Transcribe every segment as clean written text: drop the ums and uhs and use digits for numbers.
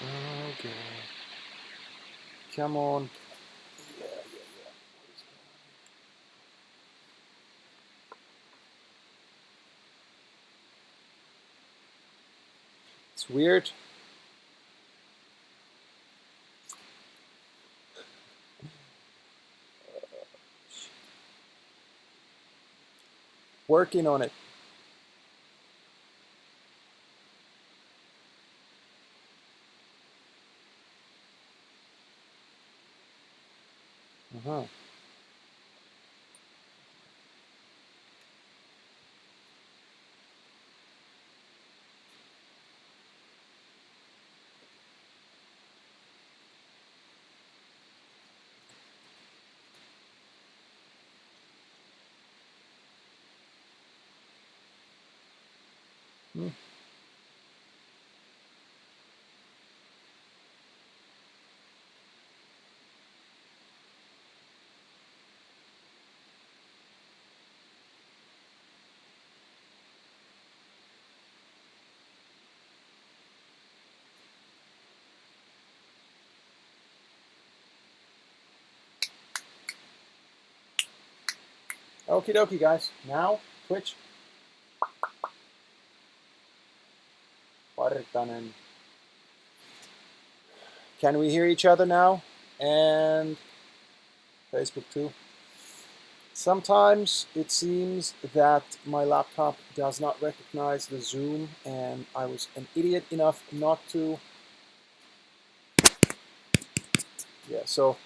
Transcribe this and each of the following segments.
Okay. Come on. Yeah. It's weird. Working on it. Uh-huh. Hmm. Okie dokie, guys. Now, Twitch. Partanen. Can we hear each other now? And Facebook too. Sometimes it seems that my laptop does not recognize the Zoom, and I was an idiot enough not to. Yeah, so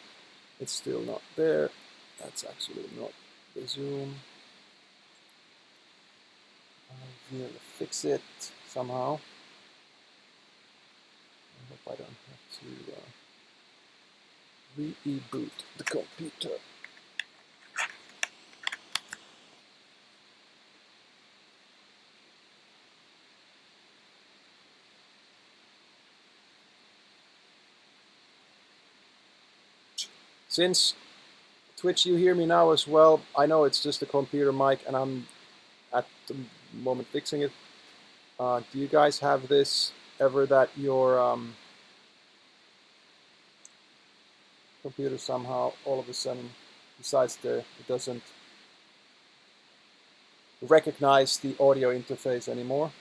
it's still not there. That's actually not the Zoom. I will fix it somehow. I hope I don't have to reboot the computer. Since Twitch, you hear me now as well. I know it's just a computer mic, and I'm at the moment fixing it. Do you guys have this ever that your computer somehow all of a sudden decides it doesn't recognize the audio interface anymore?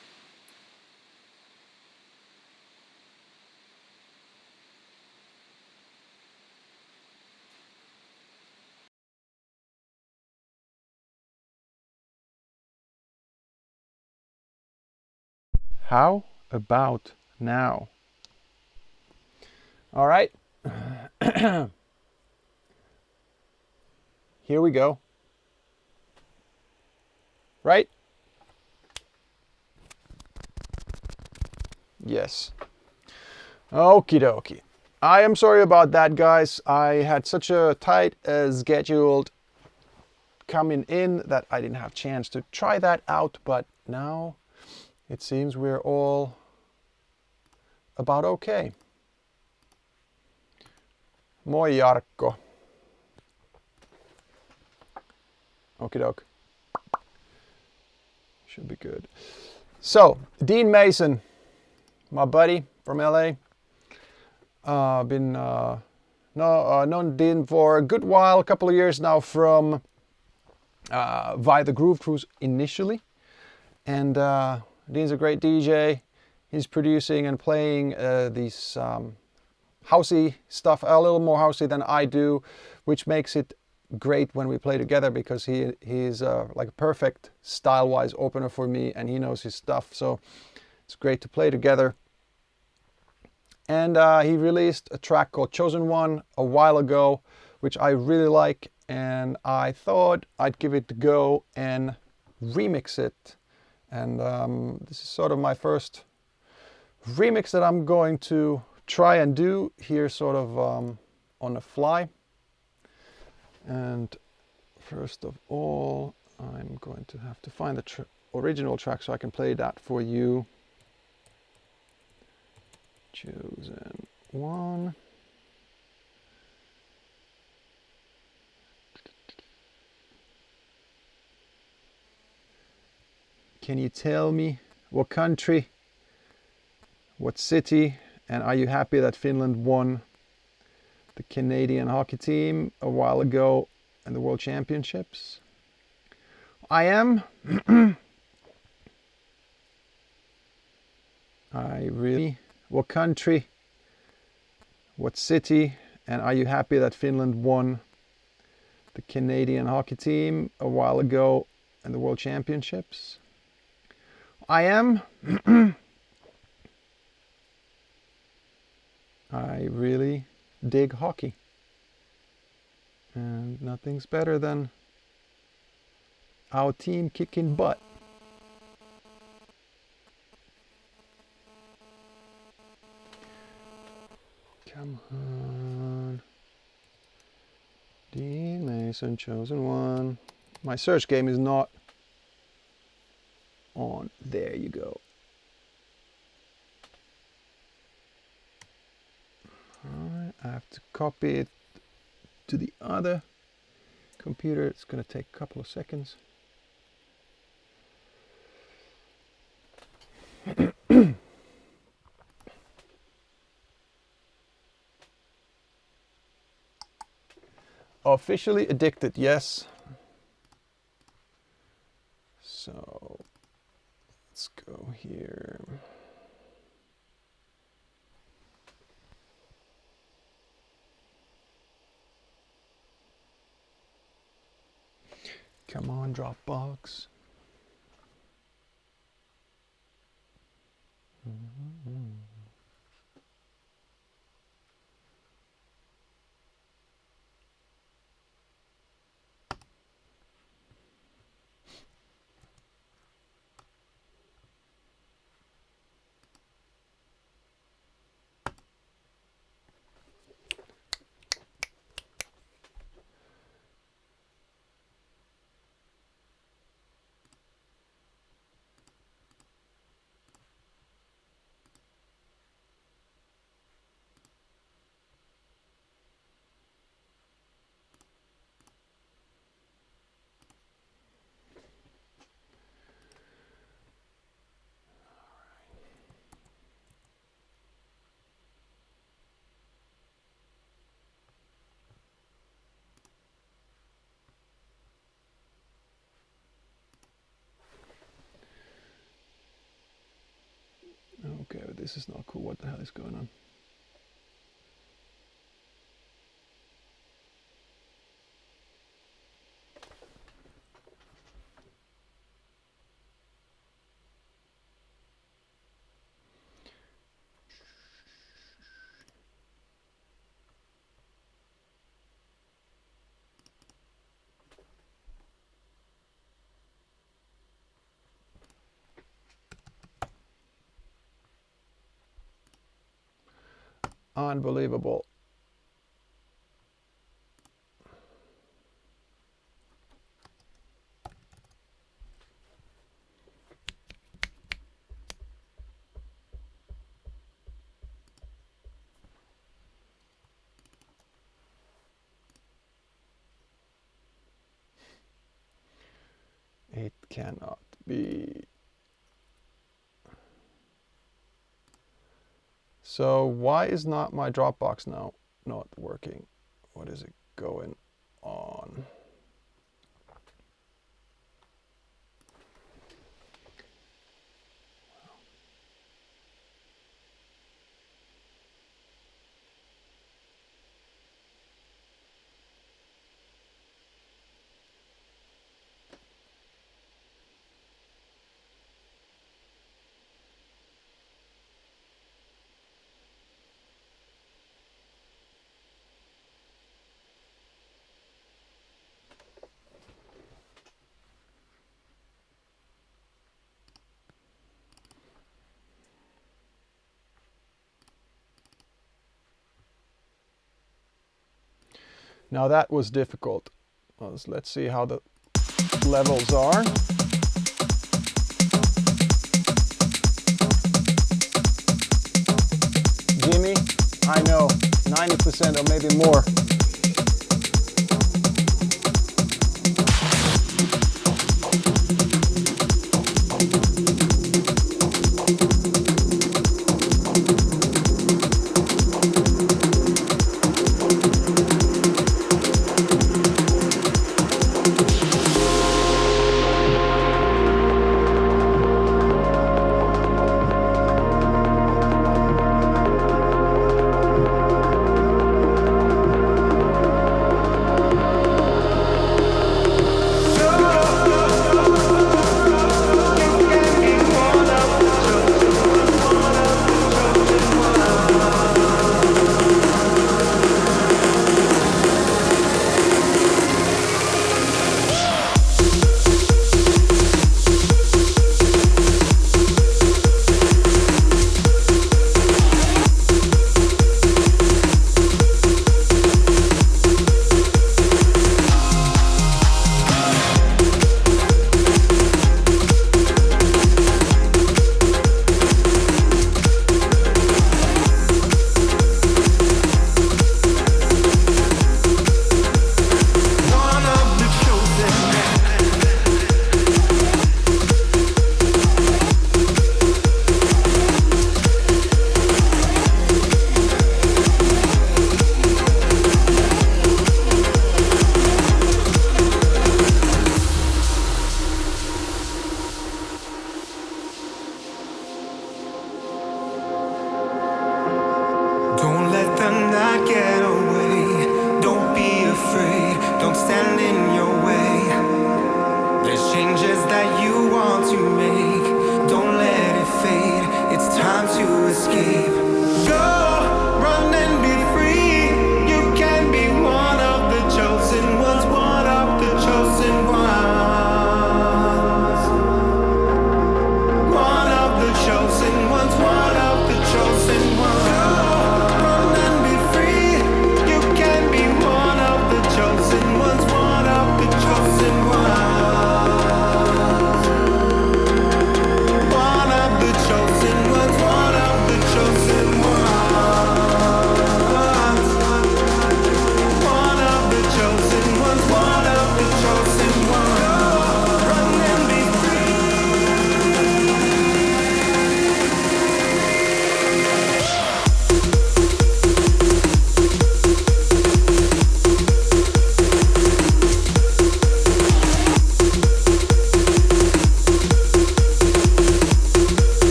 How about now? All right. Here we go. Right? Yes. Okie dokie. I am sorry about that, guys. I had such a tight scheduled coming in that I didn't have a chance to try that out, but now it seems we're all about okay. Moi Jarkko. Okie doke. Should be good. So, Dean Mason, my buddy from LA. Been known Dean for a good while, a couple of years now from via the Groove Cruise initially. And Dean's a great DJ. He's producing and playing these housey stuff, a little more housey than I do, which makes it great when we play together because he's like a perfect style-wise opener for me, and he knows his stuff. So it's great to play together. And he released a track called Chosen One a while ago, which I really like, and I thought I'd give it a go and remix it. And this is sort of my first remix that I'm going to try and do here sort of on the fly. And first of all, I'm going to have to find the original track so I can play that for you. Chosen One. Can you tell me what country, what city, And are you happy that Finland won the Canadian hockey team a while ago in the World Championships? I am. I really. What country? What city? And are you happy that Finland won the Canadian hockey team a while ago in the World Championships? I am. I really dig hockey. And nothing's better than our team kicking butt. Come on. Dean Mason, chosen one. My search game is not on. There you go. Alright, I have to copy it to the other computer. It's going to take a couple of seconds. Officially addicted, yes. So let's go here. Come on, Dropbox. Okay, this is not cool. What the hell is going on? Unbelievable. It cannot be. So why is not my Dropbox now not working? What is it going on? Now that was difficult. Let's see how the levels are. Jimmy, I know, 90% or maybe more.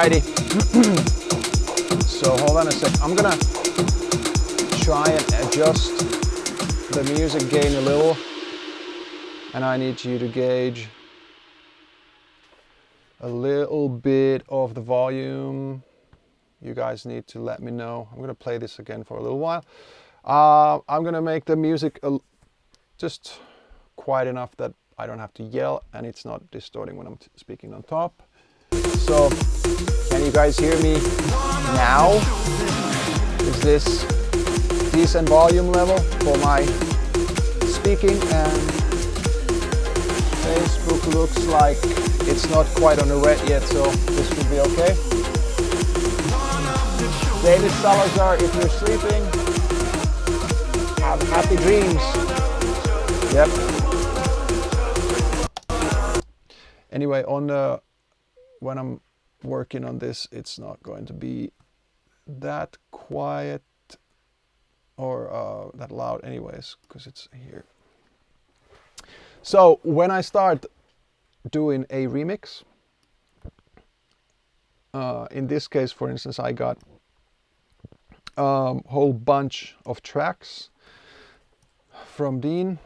Alrighty. So hold on a sec. I'm gonna try and adjust the music gain a little, and I need you to gauge a little bit of the volume. You guys need to let me know. I'm gonna play this again for a little while. I'm gonna make the music just quiet enough that I don't have to yell and it's not distorting when I'm speaking on top. So, can you guys hear me now? Is this decent volume level for my speaking? And Facebook looks like it's not quite on the red yet, so this should be okay. David Salazar, if you're sleeping, have happy dreams. Yep. Anyway, when I'm working on this, it's not going to be that quiet or that loud anyways, because it's here. So when I start doing a remix, in this case, for instance, I got a whole bunch of tracks from Dean.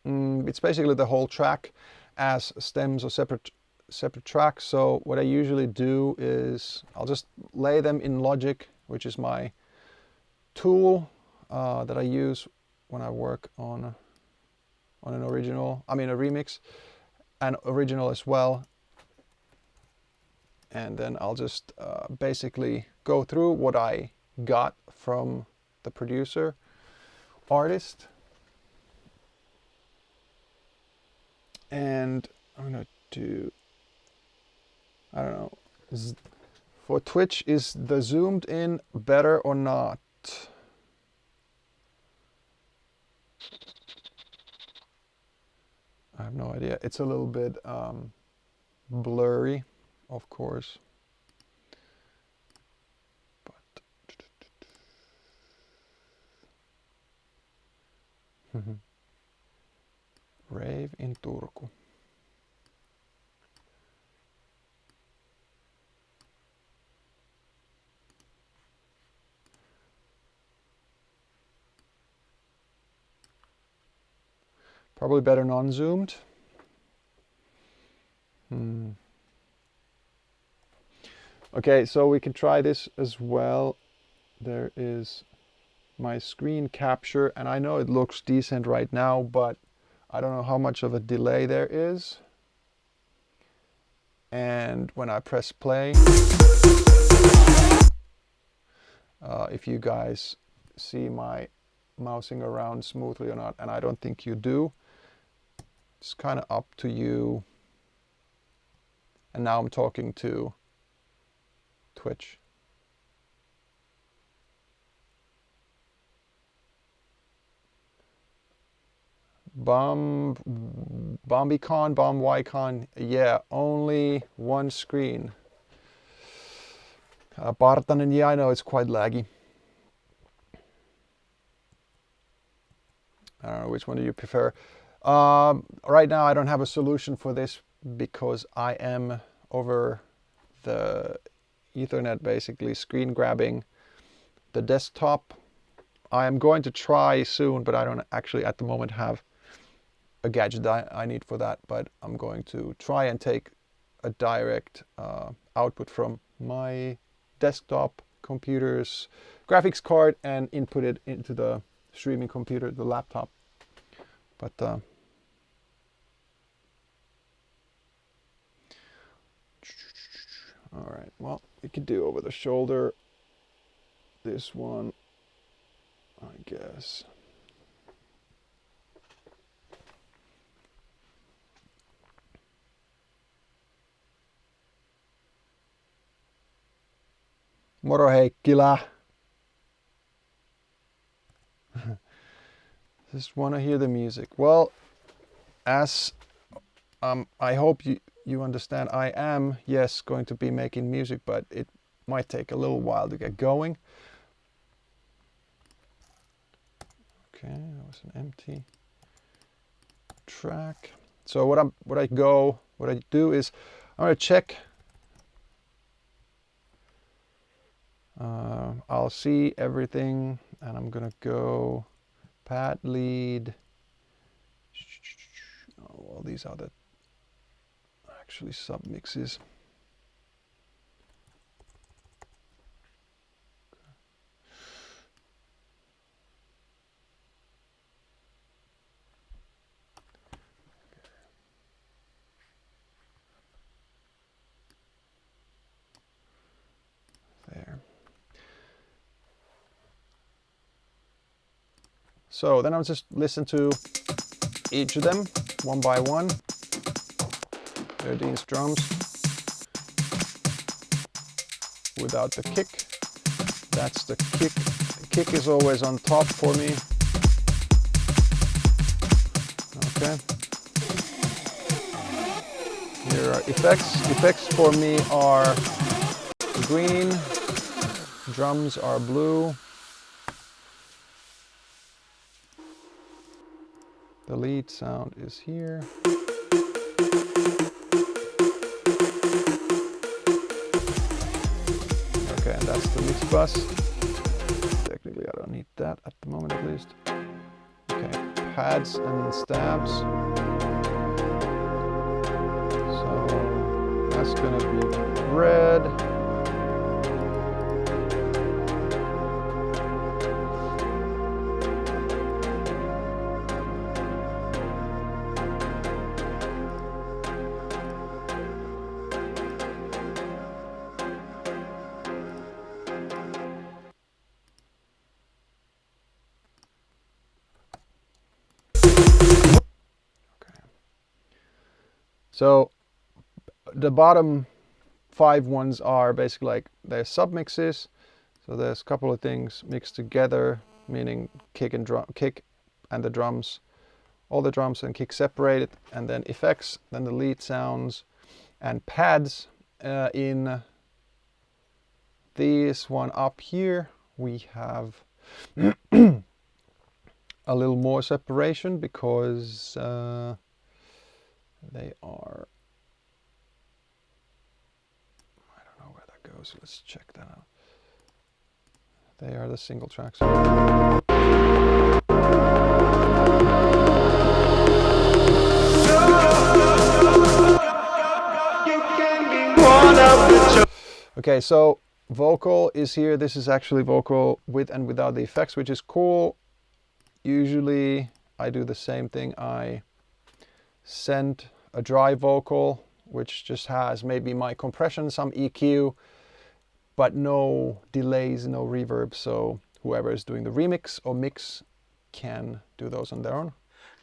It's basically the whole track as stems or separate tracks. So what I usually do is I'll just lay them in Logic, which is my tool that I use when I work on an original, I mean a remix, and original as well. And then I'll just basically go through what I got from the producer, artist, and I'm gonna do, I don't know, for Twitch, is the zoomed in better or not? I have no idea. It's a little bit blurry, of course. But Rave in Turku. Probably better non-zoomed. Okay, so we can try this as well. There is my screen capture, and I know it looks decent right now, but I don't know how much of a delay there is. And when I press play, if you guys see my mousing around smoothly or not, and I don't think you do, it's kind of up to you. And now I'm talking to Twitch. BombyCon, BombYCon, yeah, only one screen. Partanen, yeah, I know it's quite laggy. I don't know, which one do you prefer? Right now I don't have a solution for this because I am over the Ethernet basically screen grabbing the desktop. I am going to try soon, but I don't actually at the moment have a gadget that I need for that, but I'm going to try and take a direct output from my desktop computer's graphics card and input it into the streaming computer, the laptop. But all right, well, we could do over the shoulder this one, I guess. Moro Heikkilä. Just want to hear the music. Well, as I hope you understand, I am, yes, going to be making music, but it might take a little while to get going. Okay, that was an empty track. So what I do is I'm going to check I'll see everything, and I'm gonna go pad lead. Oh, well, these are the actually submixes. There. So then I'll just listen to each of them one by one. There are Dean's drums without the kick. That's the kick. The kick is always on top for me. Okay. Here are effects. Effects for me are green. Drums are blue. The lead sound is here. Okay, and that's the mix bus. Technically, I don't need that at the moment, at least. Okay, pads and stabs. So that's gonna be red. So the bottom 5 ones are basically like they're submixes. So there's a couple of things mixed together, meaning kick and the drums, all the drums and kick separated, and then effects, then the lead sounds and pads. In this one up here, we have a little more separation because they are, I don't know where that goes, let's check that out. They are the single tracks. Okay, so vocal is here. This is actually vocal with and without the effects, which is cool. Usually I do the same thing. I send a dry vocal, which just has maybe my compression, some EQ, but no delays, no reverb. So whoever is doing the remix or mix can do those on their own.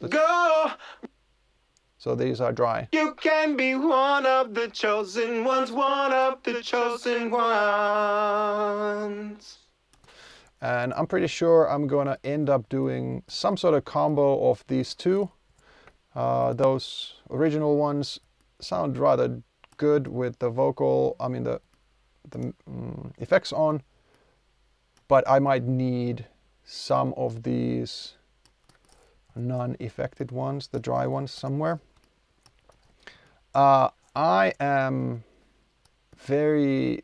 Go! So these are dry. You can be one of the chosen ones, one of the chosen ones. And I'm pretty sure I'm gonna end up doing some sort of combo of these two. Those original ones sound rather good with the vocal, I mean the effects on, but I might need some of these non-affected ones, the dry ones somewhere. I am very,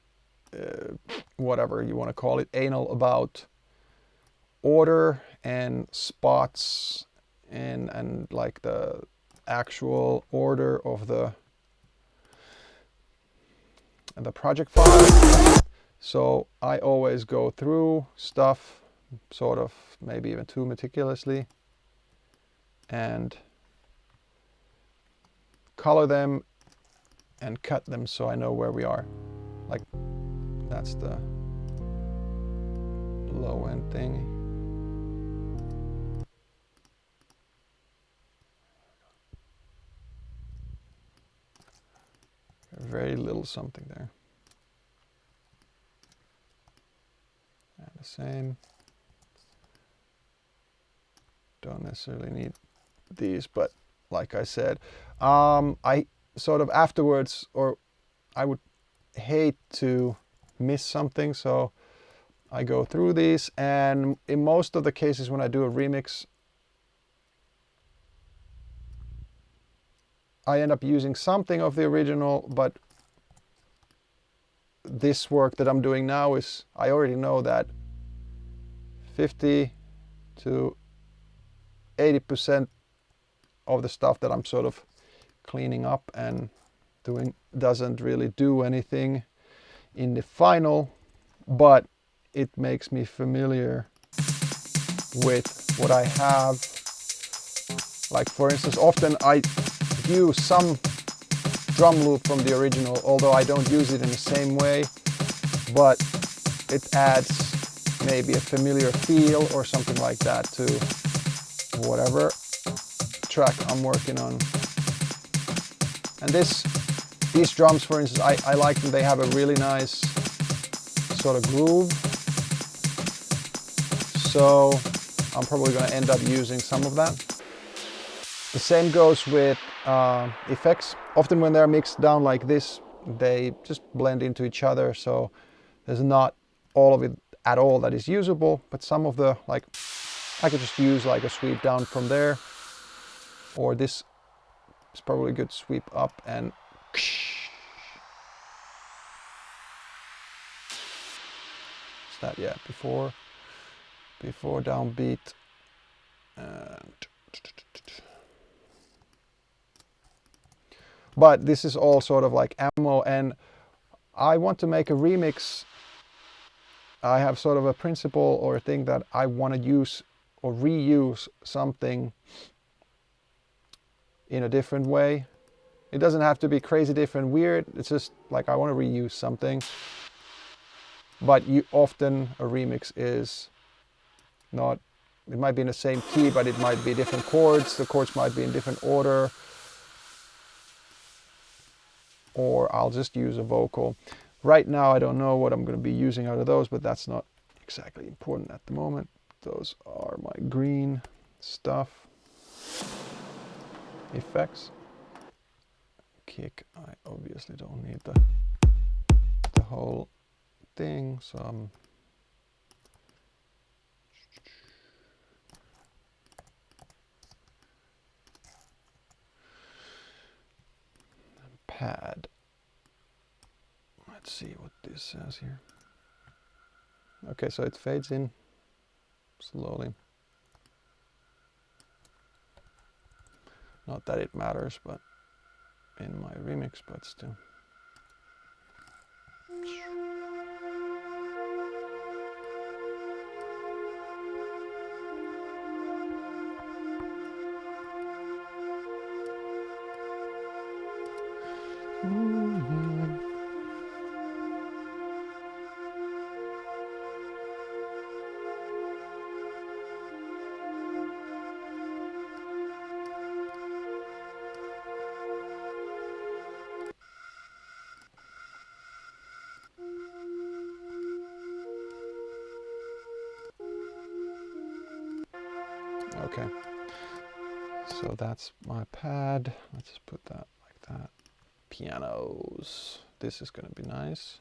whatever you want to call it, anal about order and spots and like the actual order of the project file. So I always go through stuff sort of maybe even too meticulously and color them and cut them so I know where we are. Like that's the low end thing. Very little something there. And the same. Don't necessarily need these, but like I said, I sort of afterwards, or I would hate to miss something, so I go through these, and in most of the cases when I do a remix, I end up using something of the original, but this work that I'm doing now is, I already know that 50 to 80% of the stuff that I'm sort of cleaning up and doing doesn't really do anything in the final, but it makes me familiar with what I have. Like for instance, often I use some drum loop from the original, although I don't use it in the same way, but it adds maybe a familiar feel or something like that to whatever track I'm working on. And these drums, for instance, I like them. They have a really nice sort of groove. So I'm probably going to end up using some of that. The same goes with effects. Often when they're mixed down like this, they just blend into each other. So there's not all of it at all that is usable, but some of the, like, I could just use like a sweep down from there, or this is probably a good sweep up and is that, yeah, before downbeat and but this is all sort of like ammo, and I want to make a remix. I have sort of a principle or a thing that I want to use or reuse something in a different way. It doesn't have to be crazy different, weird. It's just like I want to reuse something. But often a remix is not, it might be in the same key, but it might be different chords. The chords might be in different order. Or I'll just use a vocal. Right now I don't know what I'm going to be using out of those, but that's not exactly important at the moment. Those are my green stuff. Effects. Kick, I obviously don't need the whole thing, so I'm pad. Let's see what this says here. Okay, so it fades in slowly. Not that it matters, but in my remix, but still. Okay, so that's my pad. Let's just put that like that. Pianos. This is going to be nice.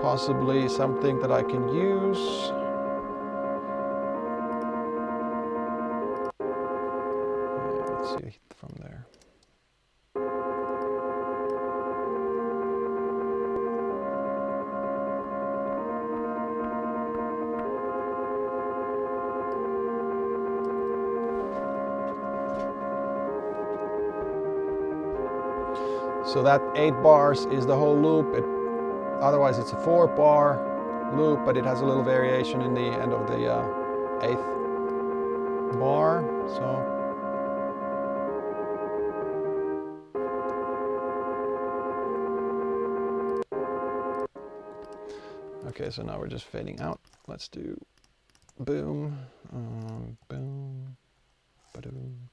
Possibly something that I can use. Yeah, let's see from there. So that 8 bars is the whole loop. Otherwise it's a 4-bar loop, but it has a little variation in the end of the 8th bar. So okay, so now we're just fading out. Let's do boom, boom, ba-doom.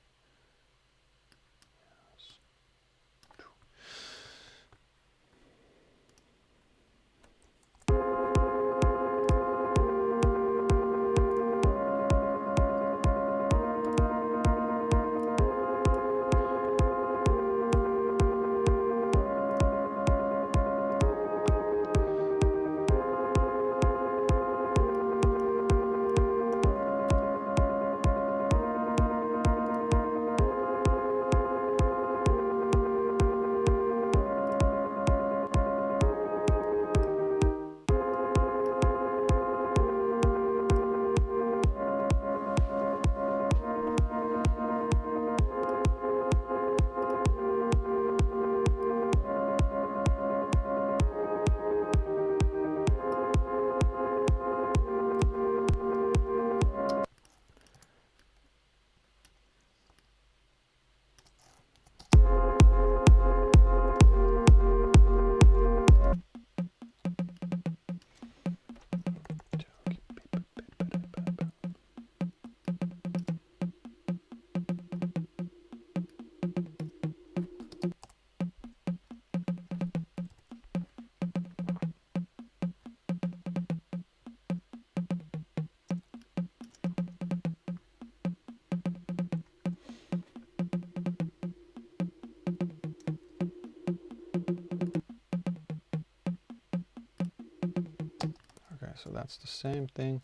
so that's the same thing.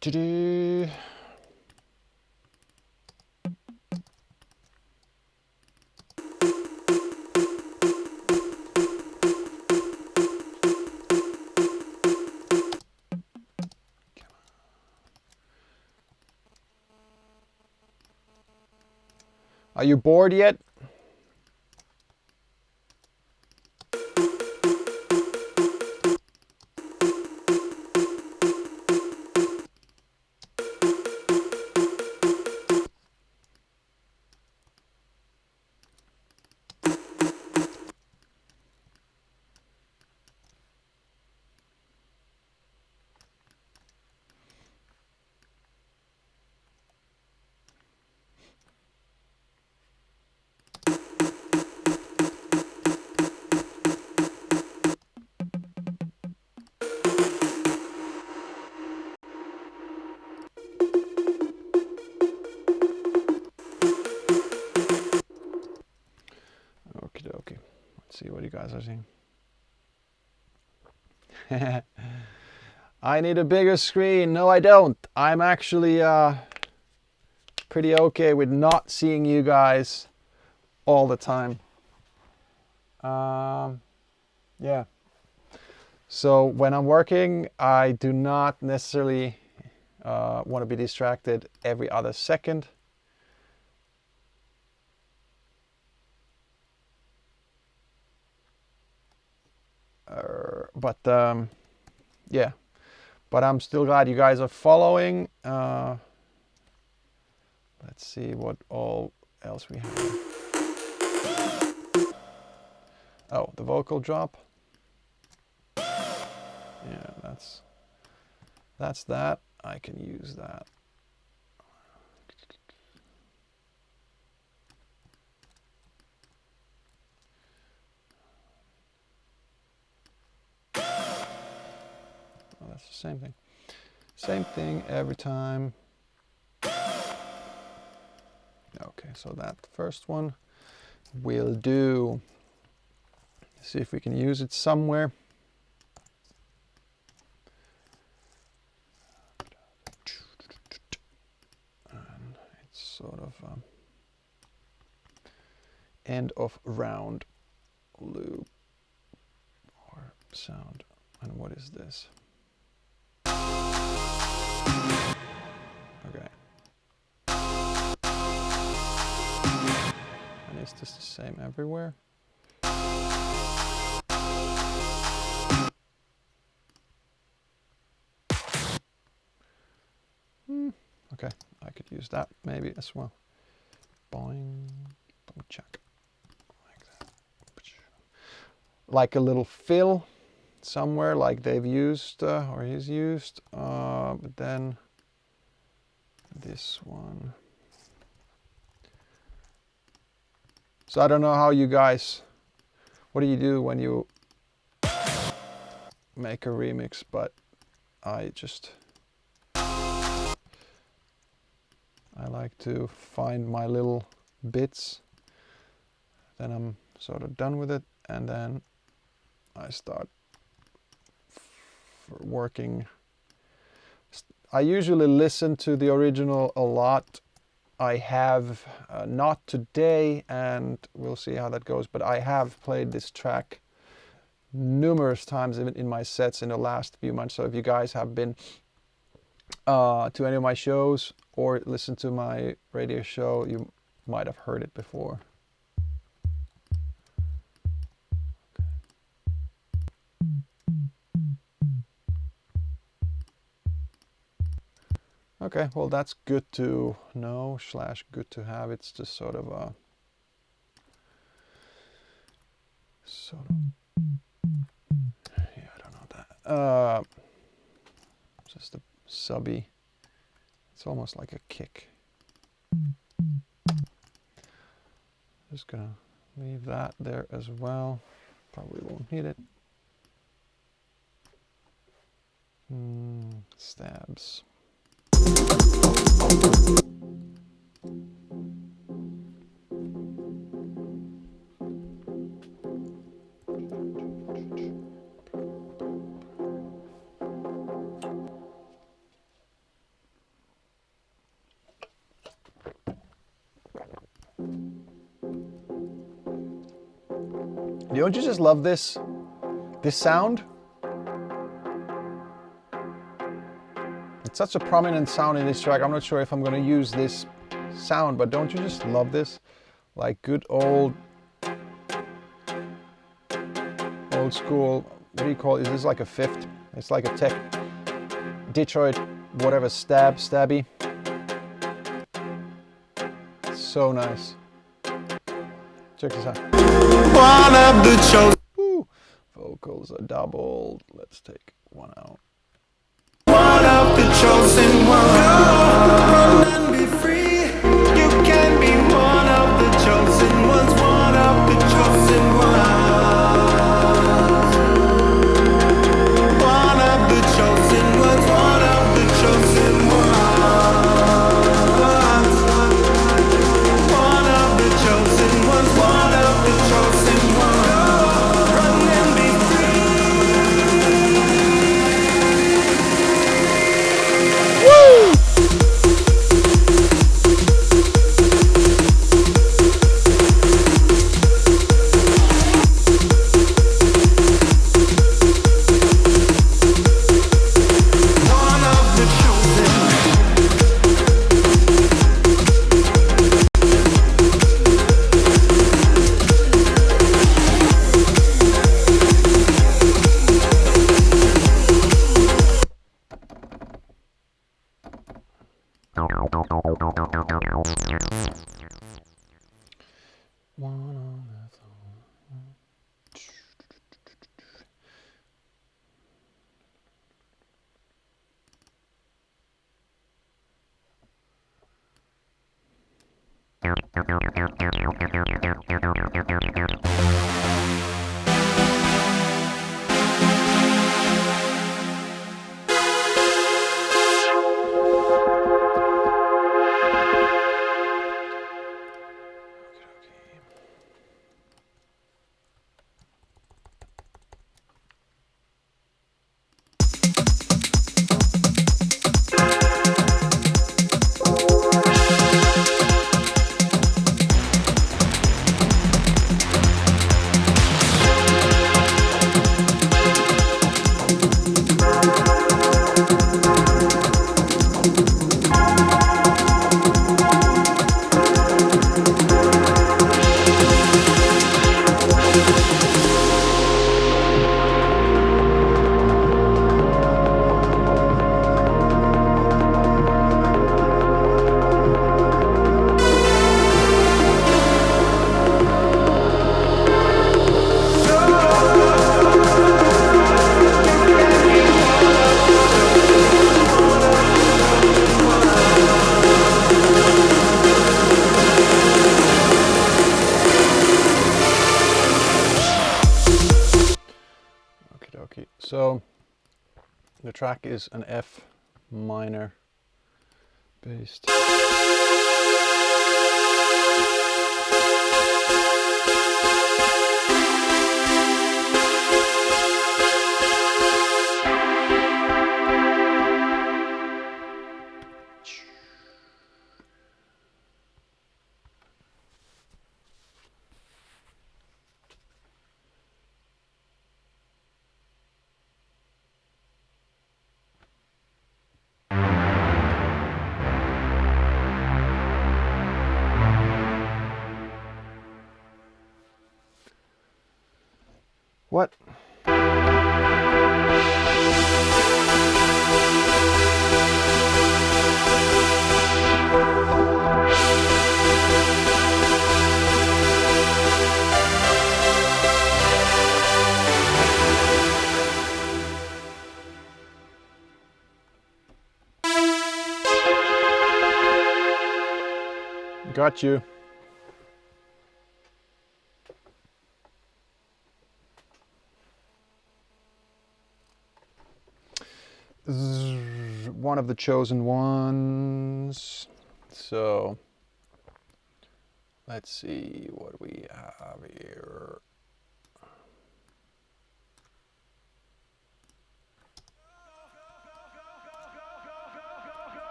Doo-doo. Are you bored yet? Okie dokie. Let's see what you guys are seeing. I need a bigger screen. No, I don't. I'm actually pretty okay with not seeing you guys all the time. Yeah. So when I'm working, I do not necessarily want to be distracted every other second. But yeah, but I'm still glad you guys are following. Let's see what all else we have. Oh, the vocal drop. Yeah, that's that. I can use that. Oh, that's the same thing. Same thing every time. Okay, so that first one will do. See if we can use it somewhere. And it's sort of end of round loop or sound. And what is this? Okay. And is this the same everywhere? Okay, I could use that maybe as well. Boing, boom, check. Like that. Like a little fill somewhere, like they've used or he's used. But then this one. So I don't know how you guys, what do you do when you make a remix, but I like to find my little bits, then I'm sort of done with it, and then I start working. I usually listen to the original a lot. I have not today, and we'll see how that goes, but I have played this track numerous times in my sets in the last few months. So if you guys have been to any of my shows or listened to my radio show, you might have heard it before. Okay, well that's good to know / good to have. It's just sort of a yeah, I don't know that. Just a subby. It's almost like a kick. Just gonna leave that there as well. Probably won't need it. Stabs. Don't you just love this sound? It's such a prominent sound in this track. I'm not sure if I'm going to use this sound, but don't you just love this? Like good old school, what do you call it? Is this like a fifth? It's like a tech Detroit whatever stabby. So nice. Check this out. One of the chosen. Woo. Vocals are doubled. Let's take one out. One of the chosen one. Run and be free. You can be one of the chosen ones. One of the chosen ones. One of the chosen ones. One of the chosen ones. One of the chosen ones. One of the chosen ones. Run and be free. Woo! So the track is an F minor based. What? Got you. one of the chosen ones. So let's see what we have here.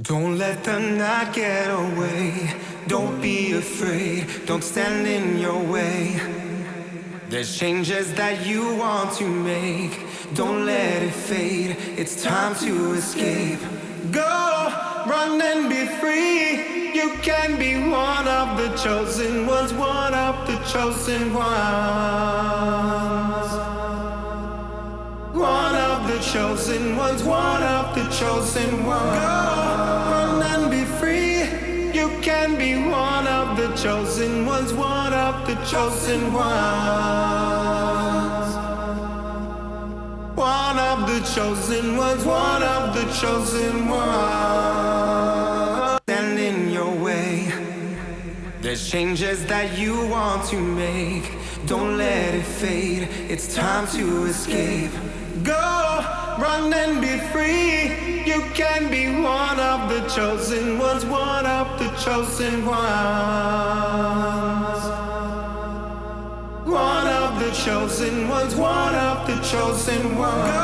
Don't let the night get away. Don't be afraid. Don't stand in your way. There's changes that you want to make. Don't let it fade. It's time to escape. Go, run and be free. You can be one of the chosen ones. One of the chosen ones. One of the chosen ones. One of the chosen ones. Go, run and be free. You can be one of the chosen ones. One of the chosen ones. One of the chosen ones. One of the chosen ones. Stand in your way. There's changes that you want to make. Don't let it fade. It's time to escape. Go, run and be free. You can be one of the chosen ones. One of the chosen ones. One of the chosen ones. One of the chosen ones. Go,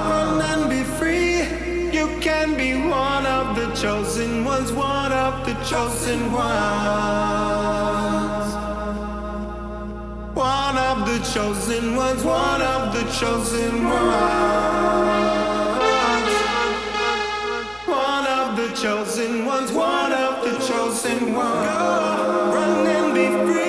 run and be free. You can be one of the chosen ones. One of the chosen ones. One of the chosen ones. One of the chosen ones. One of the chosen ones. One of the chosen ones. Run and be free.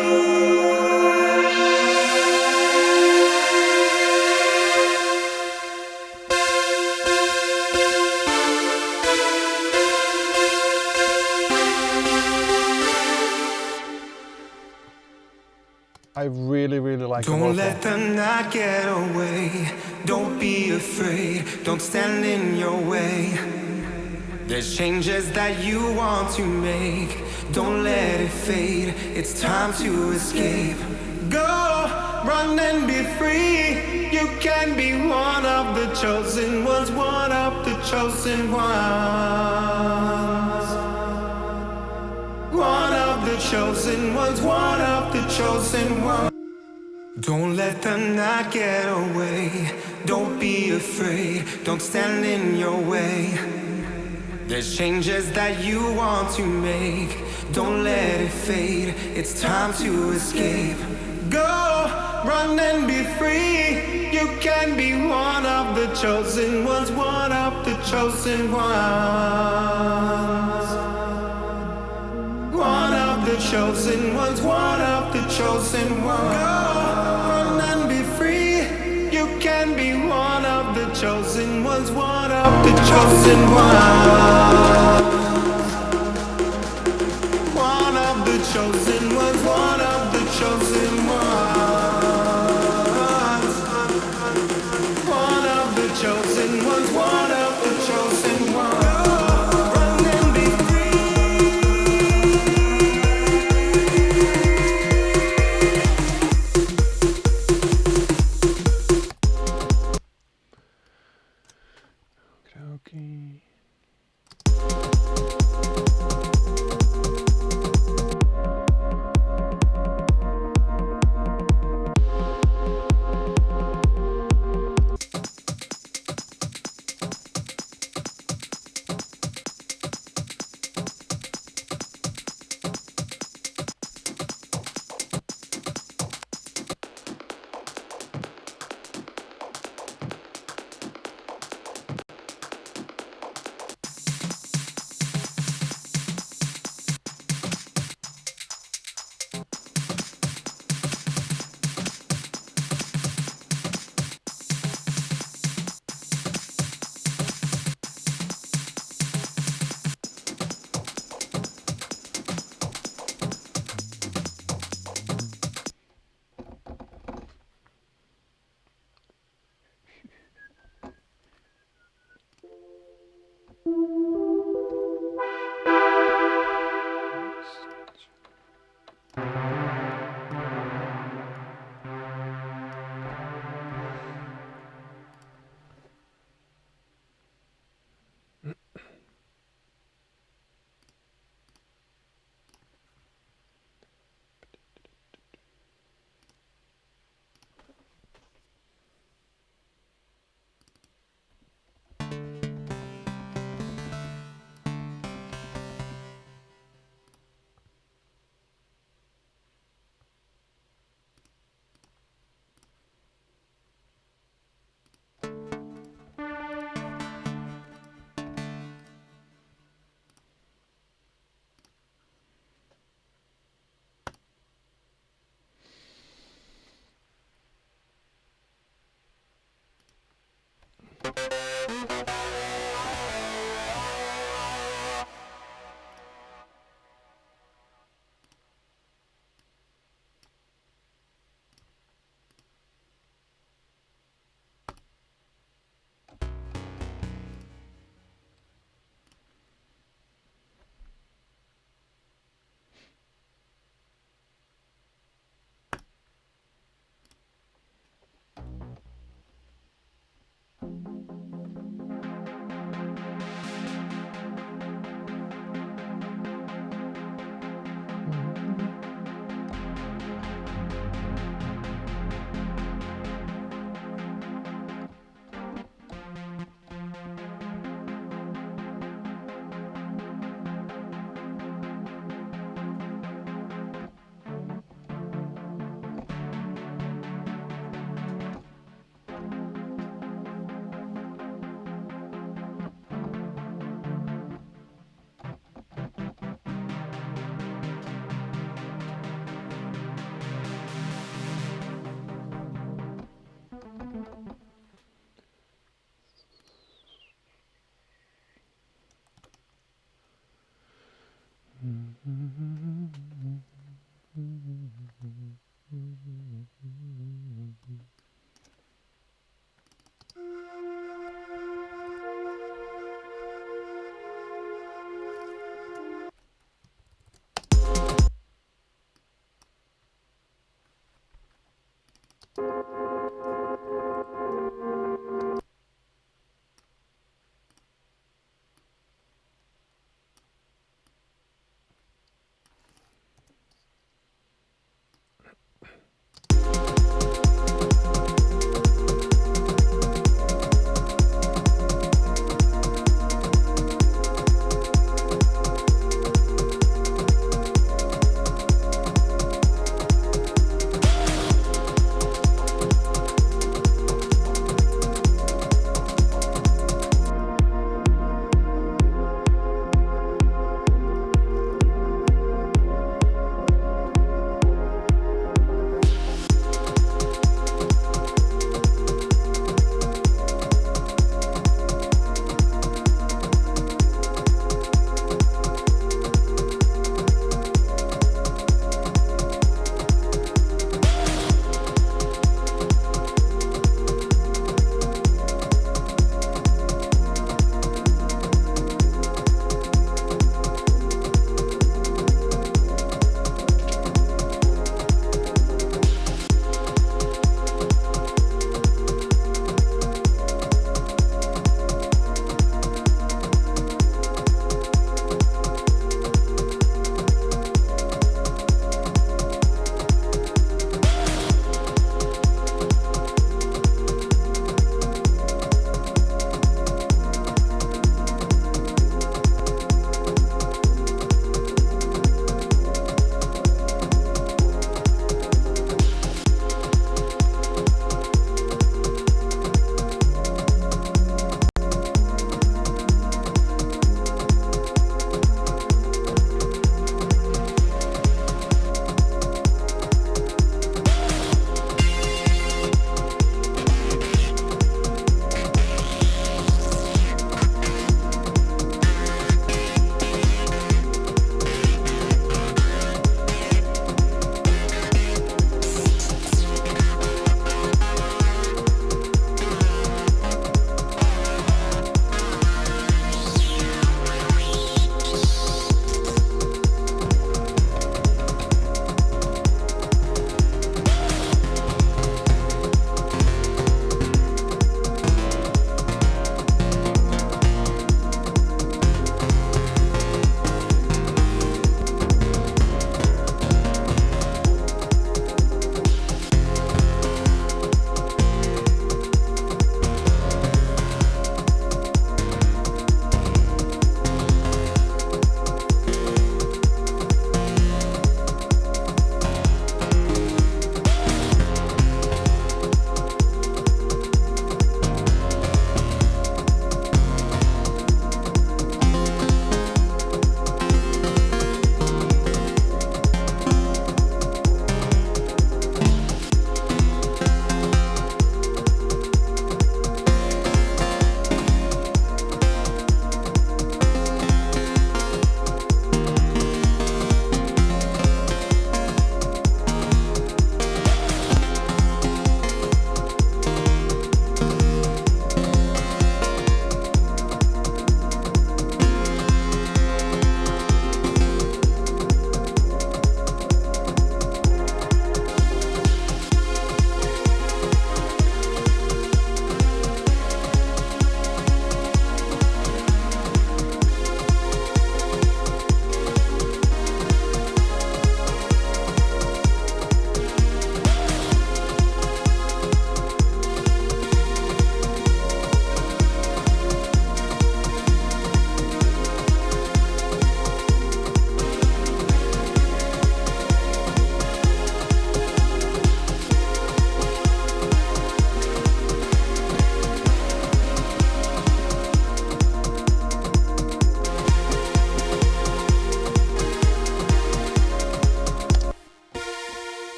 I really like the vocal. Don't let the night get away. Don't be afraid. Don't stand in your way. There's changes that you want to make. Don't let it fade. It's time to escape. Go, run and be free. You can be one of the chosen ones. One of the chosen ones. One of the chosen ones. One of the chosen ones. Don't let the night get away. Don't be afraid. Don't stand in your way. There's changes that you want to make. Don't let it fade. It's time to escape. Go, run and be free. You can be one of the chosen ones. One of the chosen ones. One of the chosen ones. One of the chosen ones. Go, run and be free. You can be one of the chosen ones. One of the chosen ones. One of the chosen ones. One of the chosen ones. One of the chosen ones. One of the chosen ones. Run and be Okay.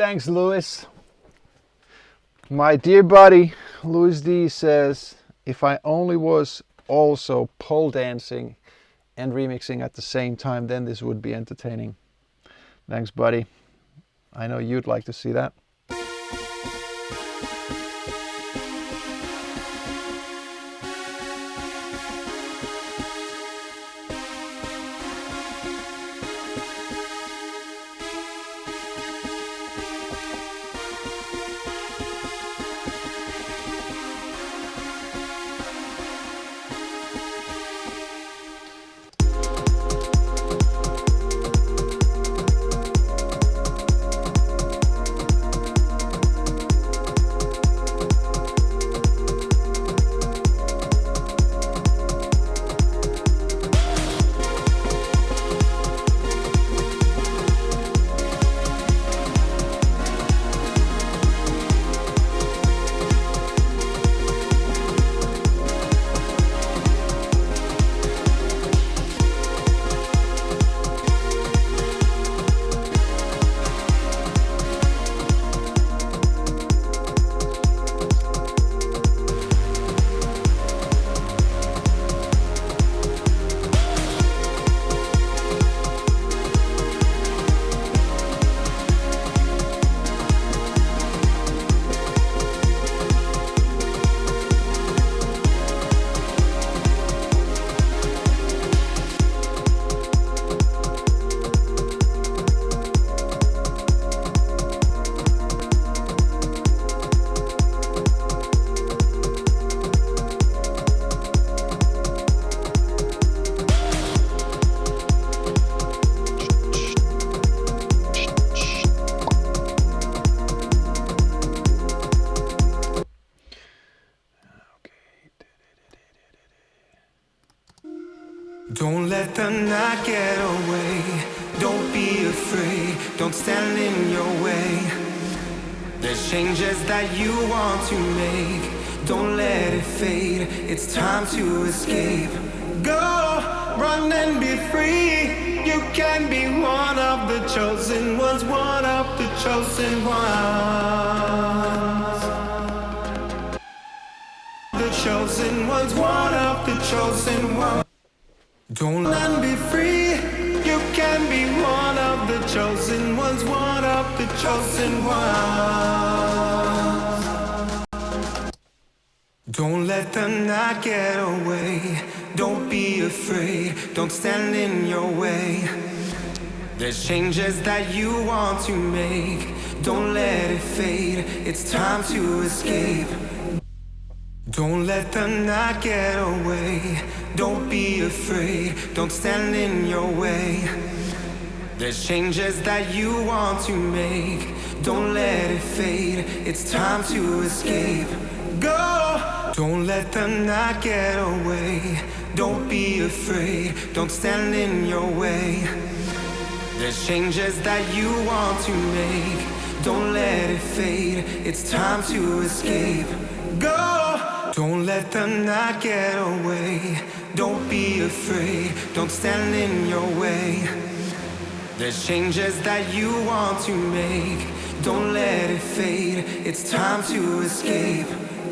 Thanks, Louis. My dear buddy, Louis D says, if I only was also pole dancing and remixing at the same time, then this would be entertaining. Thanks, buddy. I know you'd like to see that. Don't let the night get away. Don't be afraid. Don't stand in your way. There's changes that you want to make. Don't let it fade. It's time to escape. Go, run and be free. You can be one of the chosen ones. One of the chosen ones. The chosen ones. One of the chosen ones. Don't let them be free. You can be one of the chosen ones, one of the chosen ones. Don't let the night get away. Don't be afraid. Don't stand in your way. There's changes that you want to make. Don't let it fade. It's time to escape. Don't let the night get away. Don't be afraid. Don't stand in your way. There's changes that you want to make. Don't let it fade. It's time to escape. Go! Don't let the night get away. Don't be afraid. Don't stand in your way. There's changes that you want to make. Don't let it fade. It's time to escape. Go! Don't let the night get away. Don't be afraid. Don't stand in your way. There's changes that you want to make. Don't let it fade. It's time to escape.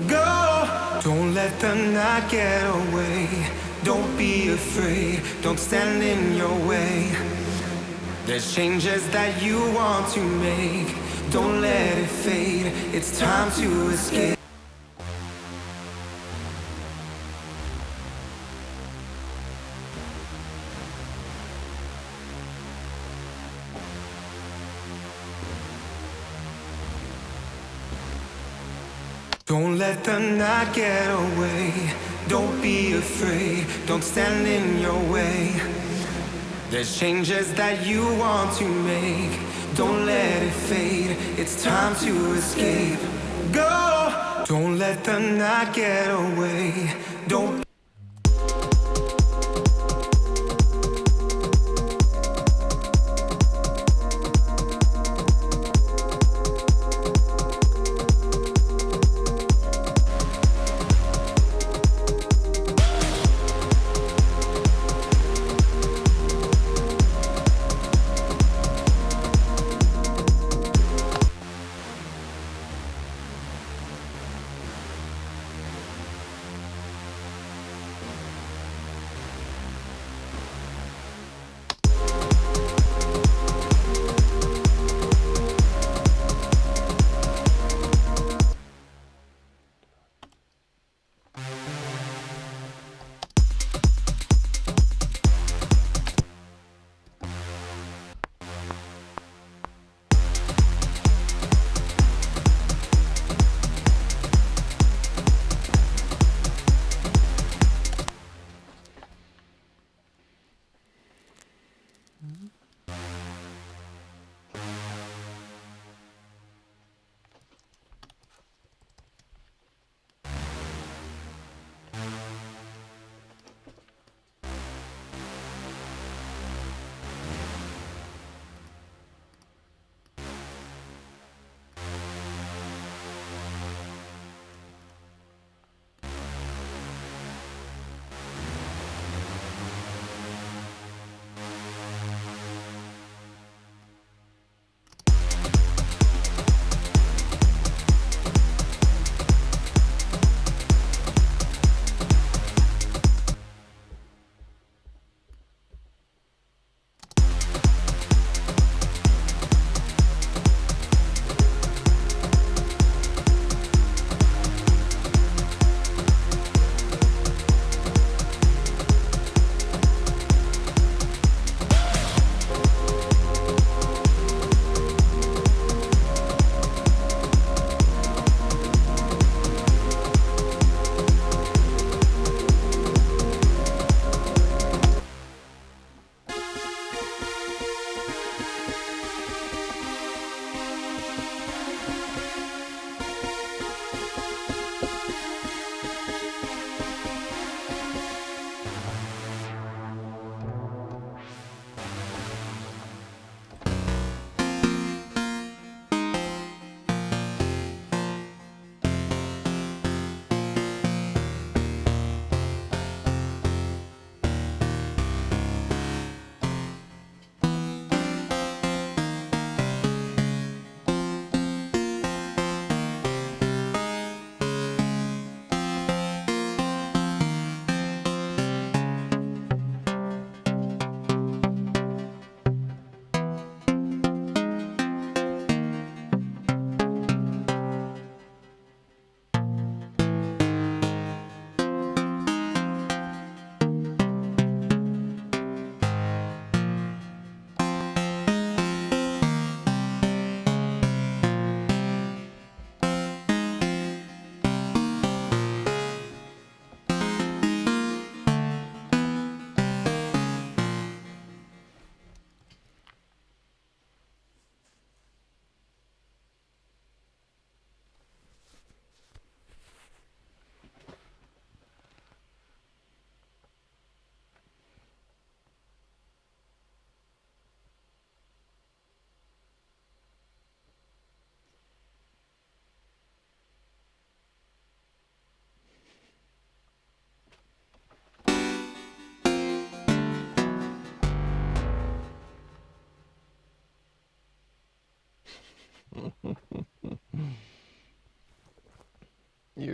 Go! Don't let the night get away. Don't be afraid. Don't stand in your way. There's changes that you want to make. Don't let it fade. It's time to escape. Don't let the night get away. Don't be afraid. Don't stand in your way. There's changes that you want to make. Don't let it fade. It's time to escape. Go! Don't let the night get away. Don't.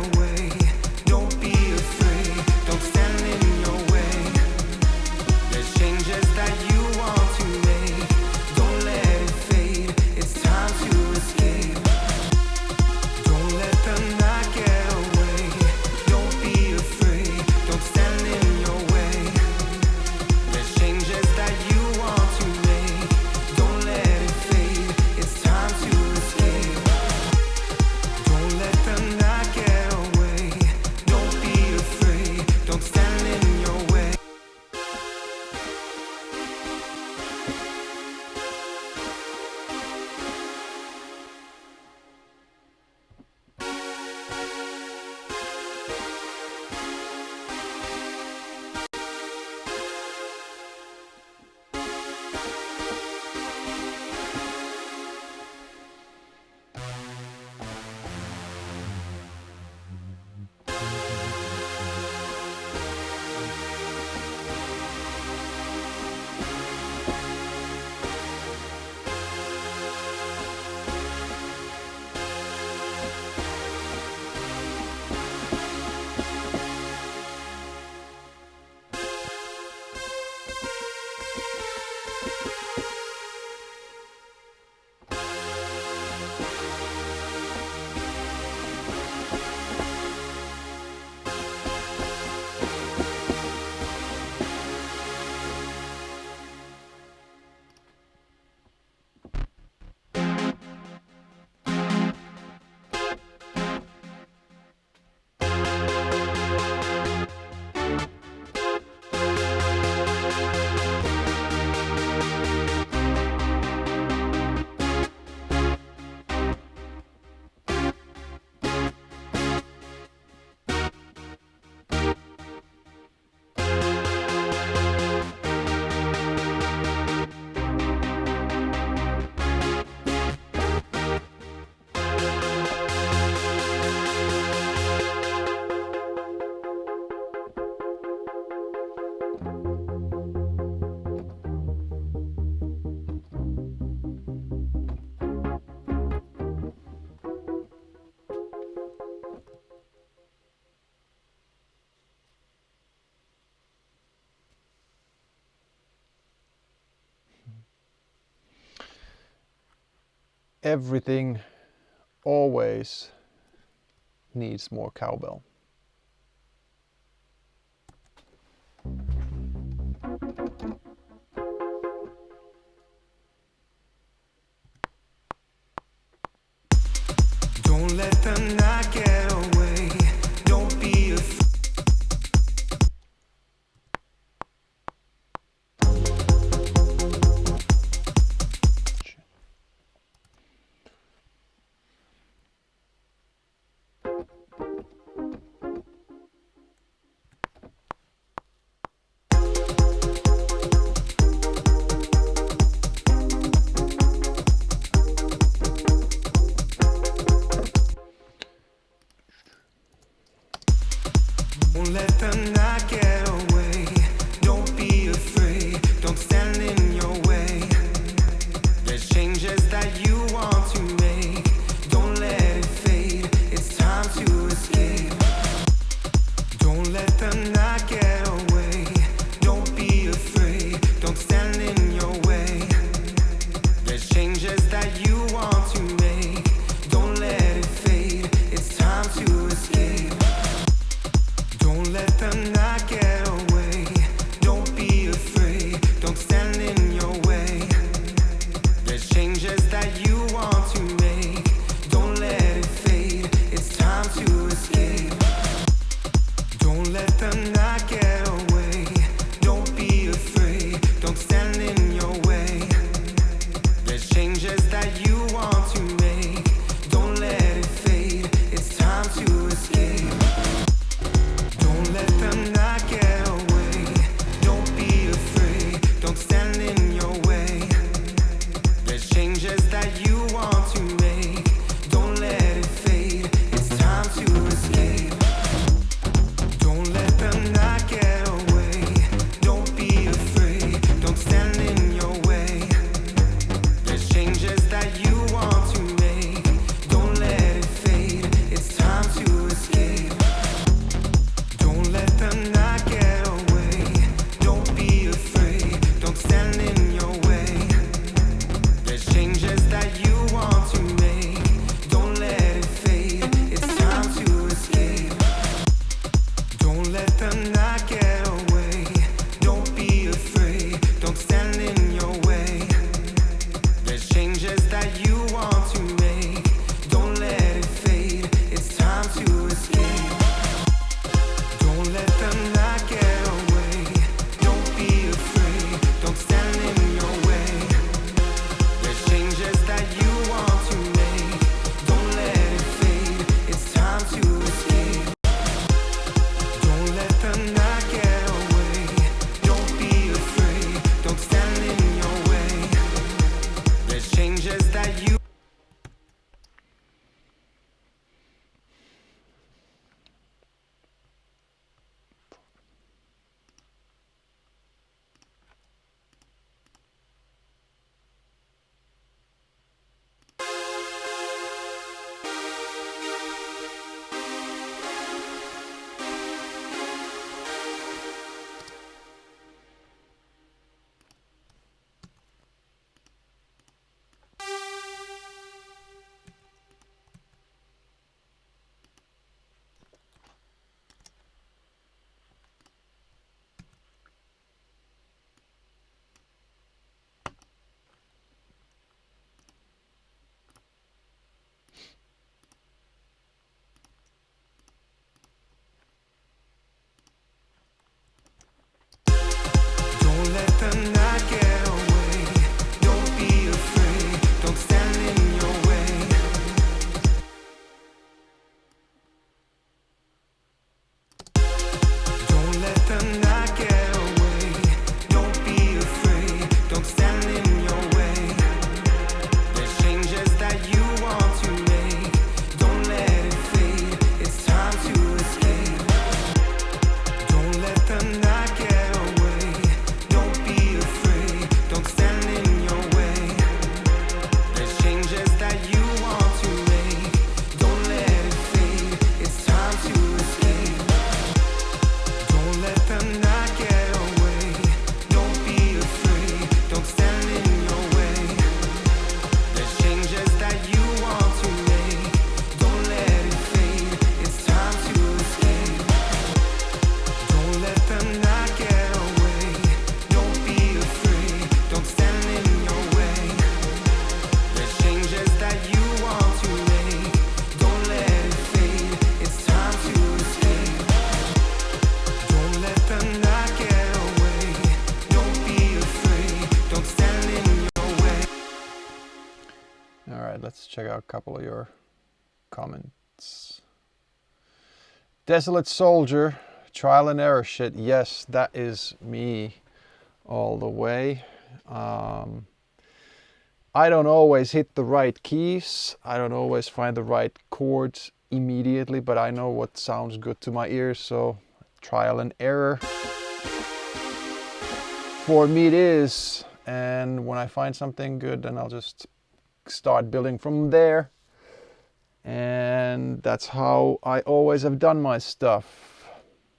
away. Don't be afraid, don't stand in your way. There's changes that you want to make. Don't let it fade, it's time to escape. Don't let the night get everything always needs more cowbell. Don't let the night get away. Don't be afraid. Don't let the night get away. Don't be afraid. Don't stand in your way. There's changes that you want to make. Don't let it fade. It's time to escape. Don't let the night get away. Don't be afraid. Don't stand in your way. There's changes that you want to make. Don't let it fade. It's time to escape. Don't let the night out a couple of your comments. Desolate Soldier, trial and error shit. Yes, that is me all the way. I don't always hit the right keys. I don't always find the right chords immediately, but I know what sounds good to my ears, so trial and error. For me it is, and when I find something good, then I'll just start building from there. And that's how I always have done my stuff,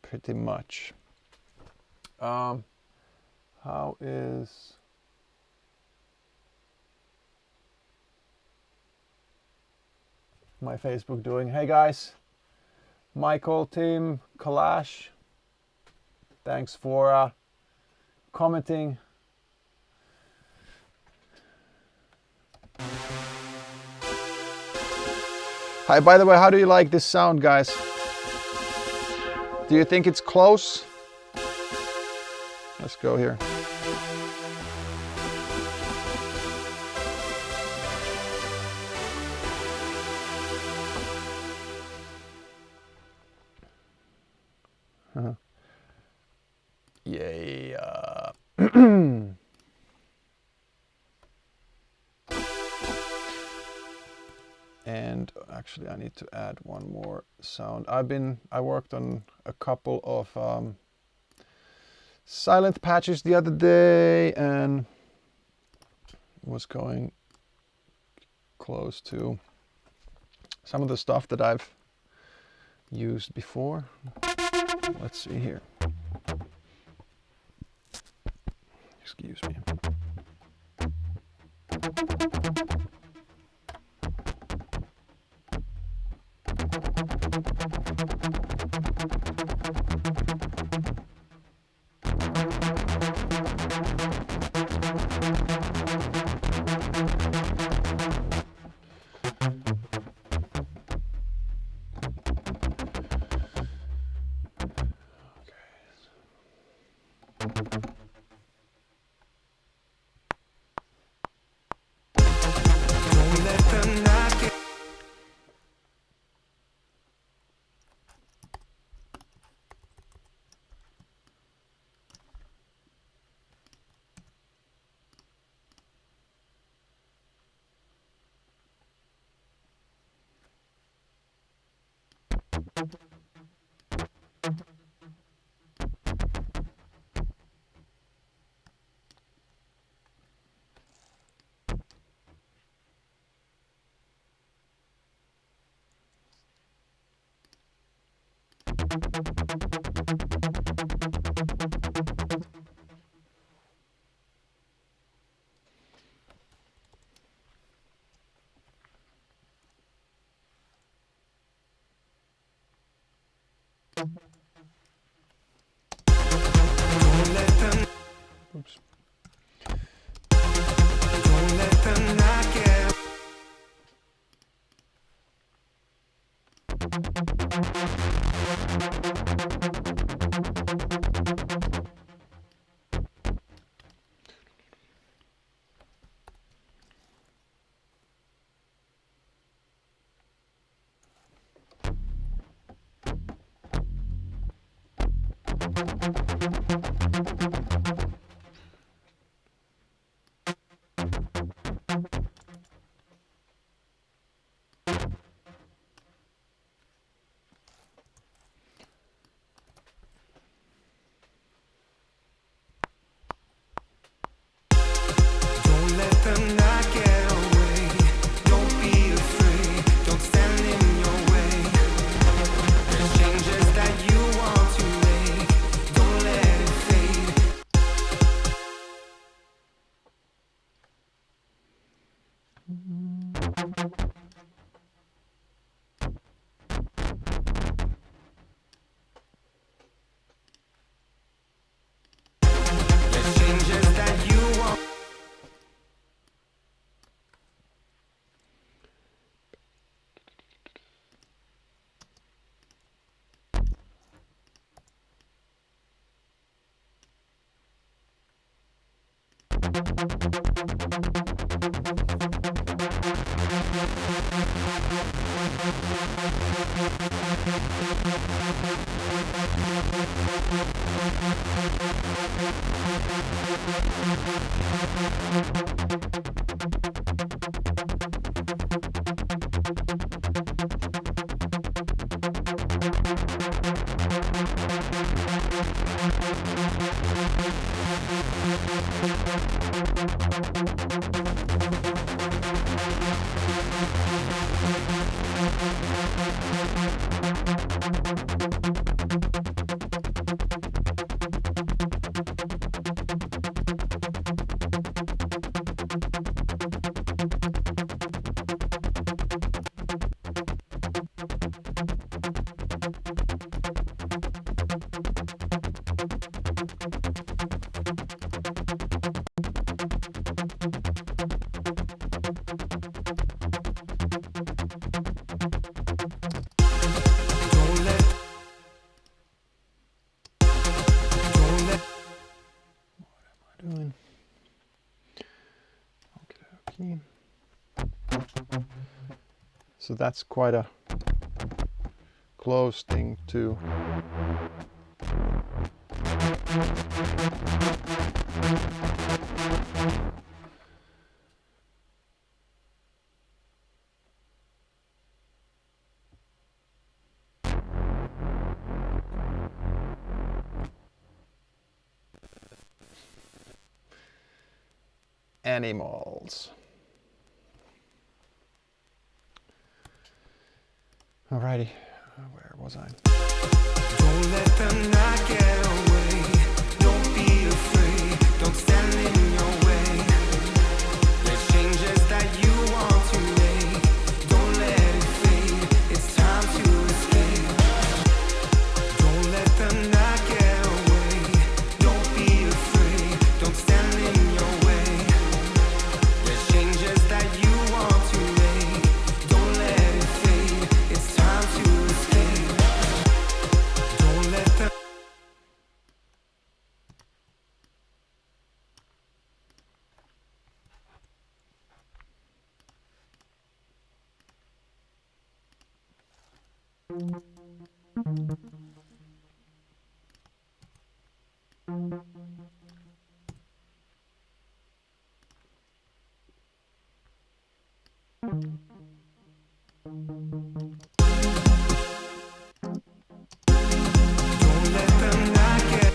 pretty much. How is my Facebook doing? Hey guys, Michael, Tim, Kalash, thanks for commenting. Hi, by the way, how do you like this sound, guys? Do you think it's close? Let's go here. Yeah. And actually I need to add one more sound. I worked on a couple of silent patches the other day and was going close to some of the stuff that I've used before. Let's see here. Excuse me. Oops. Don't let them knock it. Don't let them knock it away. Don't be afraid. Don't stand in your way. There's changes that you want to make. Don't let it fade. There's changes that you want. Doing. Okay. So that's quite a close thing to animals. Alrighty, where was I? Don't let them not get away. Don't be afraid. Don't stand in your way. There's changes that you want to make. Don't let it fade. It's time to escape. Don't let them not get away. Don't be afraid. Don't stand in your way. There's changes that you want to make. Don't let it fade. It's time to escape. Don't let them. Don't let them not get.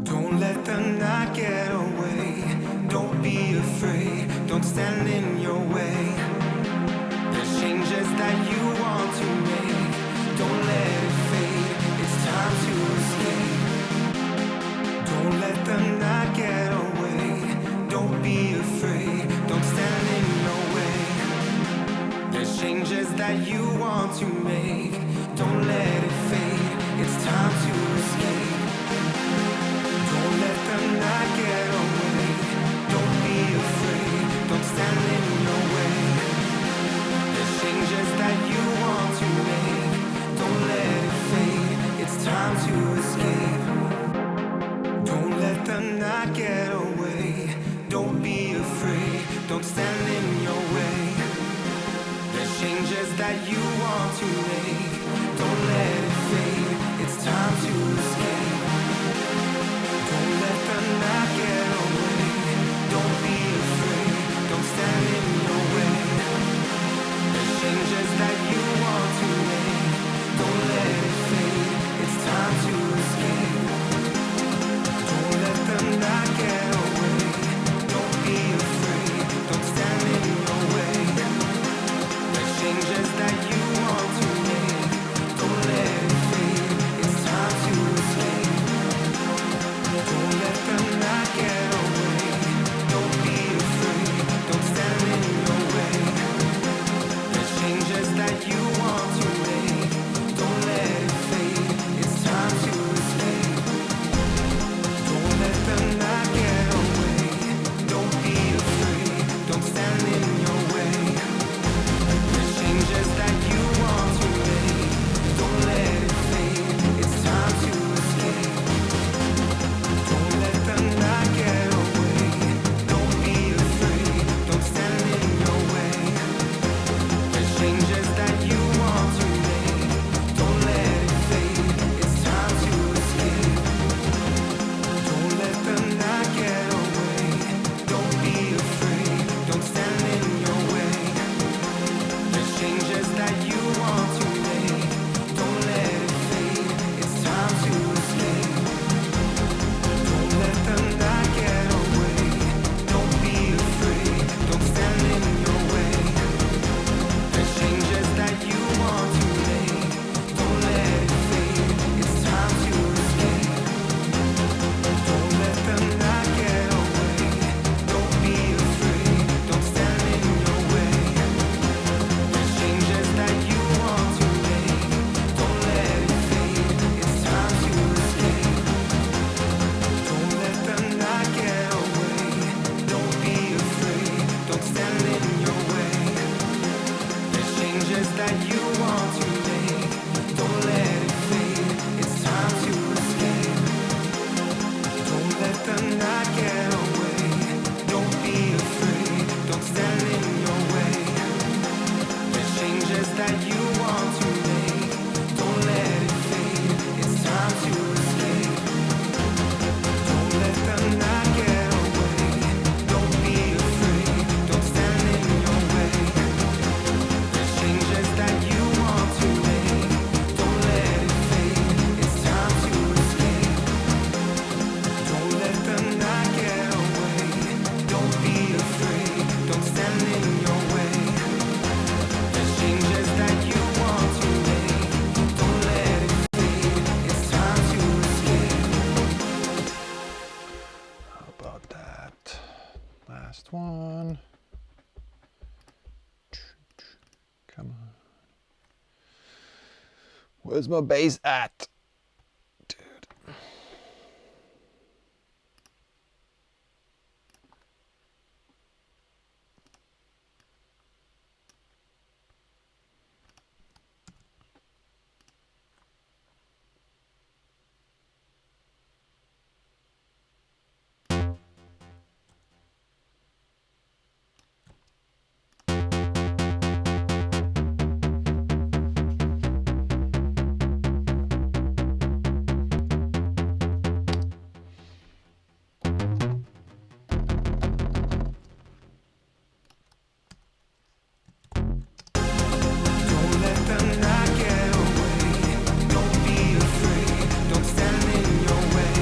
Don't let them not get away. Don't be afraid. Don't stand in your way. There's changes that you want to make. Don't let it fade. It's time to escape. Don't let them not get away. Don't be afraid. Don't stand in your way. There's changes that you want to make. Don't let it fade. It's time to escape. Don't let them not get away. Don't be afraid. Don't stand in your way. There's changes that you want to make. Don't let it fade. It's time to escape. Don't let them not get away. Don't be afraid. Don't stand in your way. There's changes that you want to make. Don't let it fade. It's time to escape. Don't let them not get away. Don't be afraid. Don't stand in your way. There's changes that you want to make. Don't let it fade. It's time to escape. Don't let them not get away. Don't be afraid. Don't stand in your way. changes that you want to make, don't let it fade. It's time to escape. Don't let the night get away. Don't be afraid. Don't stand in your way. There's changes that you want to make. Don't let it fade. It's time to escape. Don't let the night get away. Don't be afraid. Don't stand in your way. There's changes that you want to make. Don't let it fade. It's time to escape. Don't let the night get away. Don't be afraid. Don't stand in your way. There's changes that you want to make. Don't let it fade. It's time to escape. Don't let the night get away. Don't be afraid. Don't stand in your way. There's changes that you want to make. Don't let it fade. It's time to escape. Don't let the night get away. Don't be afraid. Don't stand in your way. There's changes that you want to make. Don't let it fade. It's time to escape. Don't let the night get away. Don't be afraid. Don't stand in your way. There's changes that you want to make. Don't let it fade. It's time to escape. Don't let the night get away. Don't be afraid. Don't stand in your way. There's changes that you want to make. Don't let it fade. It's time to escape. How about that? Last one. Come on. Where's my bass at? Dude. Don't let the night get away. Don't be afraid. Don't stand in your way.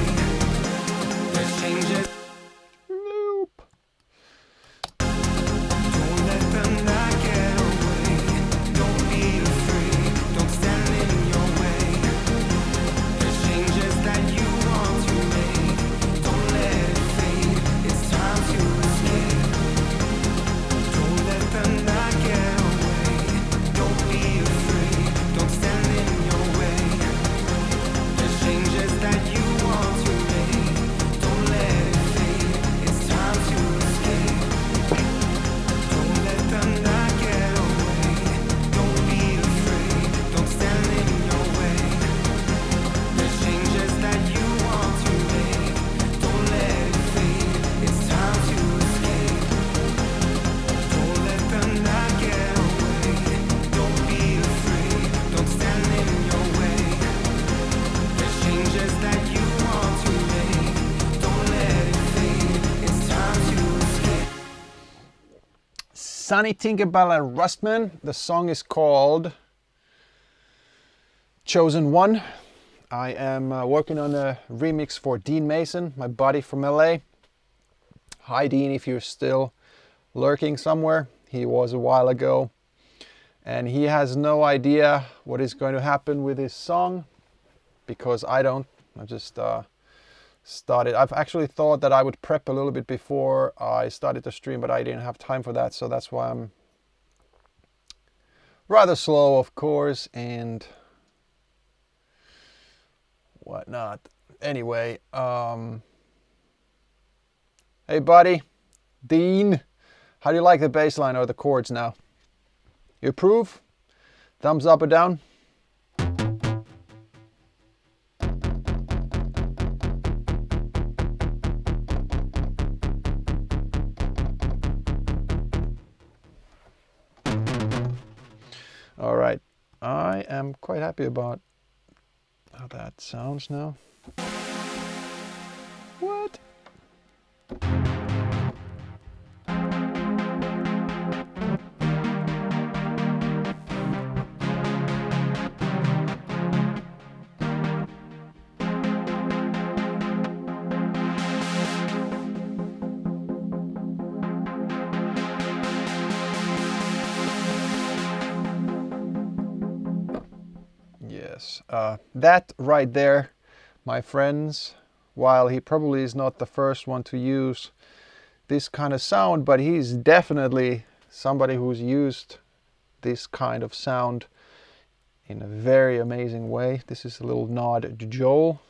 There's changes. Nope. Don't let the night get away. Don't be afraid. Don't stand in your way. There's changes that you want to make. Don't let it fade. It's time to escape. Don't let the night get away. Don't be afraid. Don't stand in your way. There's changes that you want to make. Don't let it fade. It's time to escape. Don't let the night get away. Don't be afraid. Don't stand in your way. There's changes that you want to make. Don't let it fade. It's time to escape. Don't let the night get away. Don't be afraid. Don't stand in your way. There's changes that you want to make. Don't let it fade. It's time to escape. Sonny Tinkerbell and Rustman. The song is called Chosen One. I am working on a remix for Dean Mason, my buddy from LA. Hi Dean, if you're still lurking somewhere. He was a while ago. And he has no idea what is going to happen with his song because I don't. I just started. I've actually thought that I would prep a little bit before I started the stream, but I didn't have time for that, so that's why I'm rather slow, of course, and whatnot. Anyway, hey buddy, Dean, how do you like the bass line or the chords now? You approve? Thumbs up or down? All right, I am quite happy about how that sounds now. What? Yes, that right there, my friends, while he probably is not the first one to use this kind of sound, but he's definitely somebody who's used this kind of sound in a very amazing way. This is a little nod to Joel.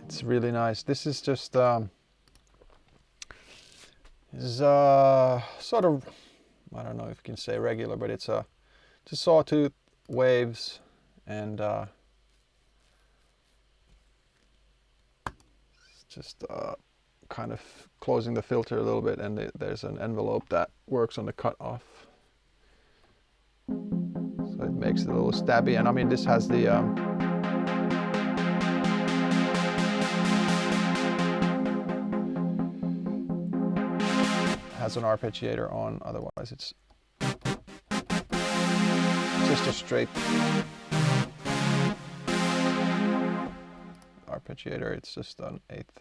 It's really nice. This is just sort of, I don't know if you can say regular, but it's just sawtooth waves, and just kind of closing the filter a little bit, and there's an envelope that works on the cutoff, so it makes it a little stabby. And I mean, this has the has an arpeggiator on, otherwise it's just a straight arpeggiator. It's just an eighth.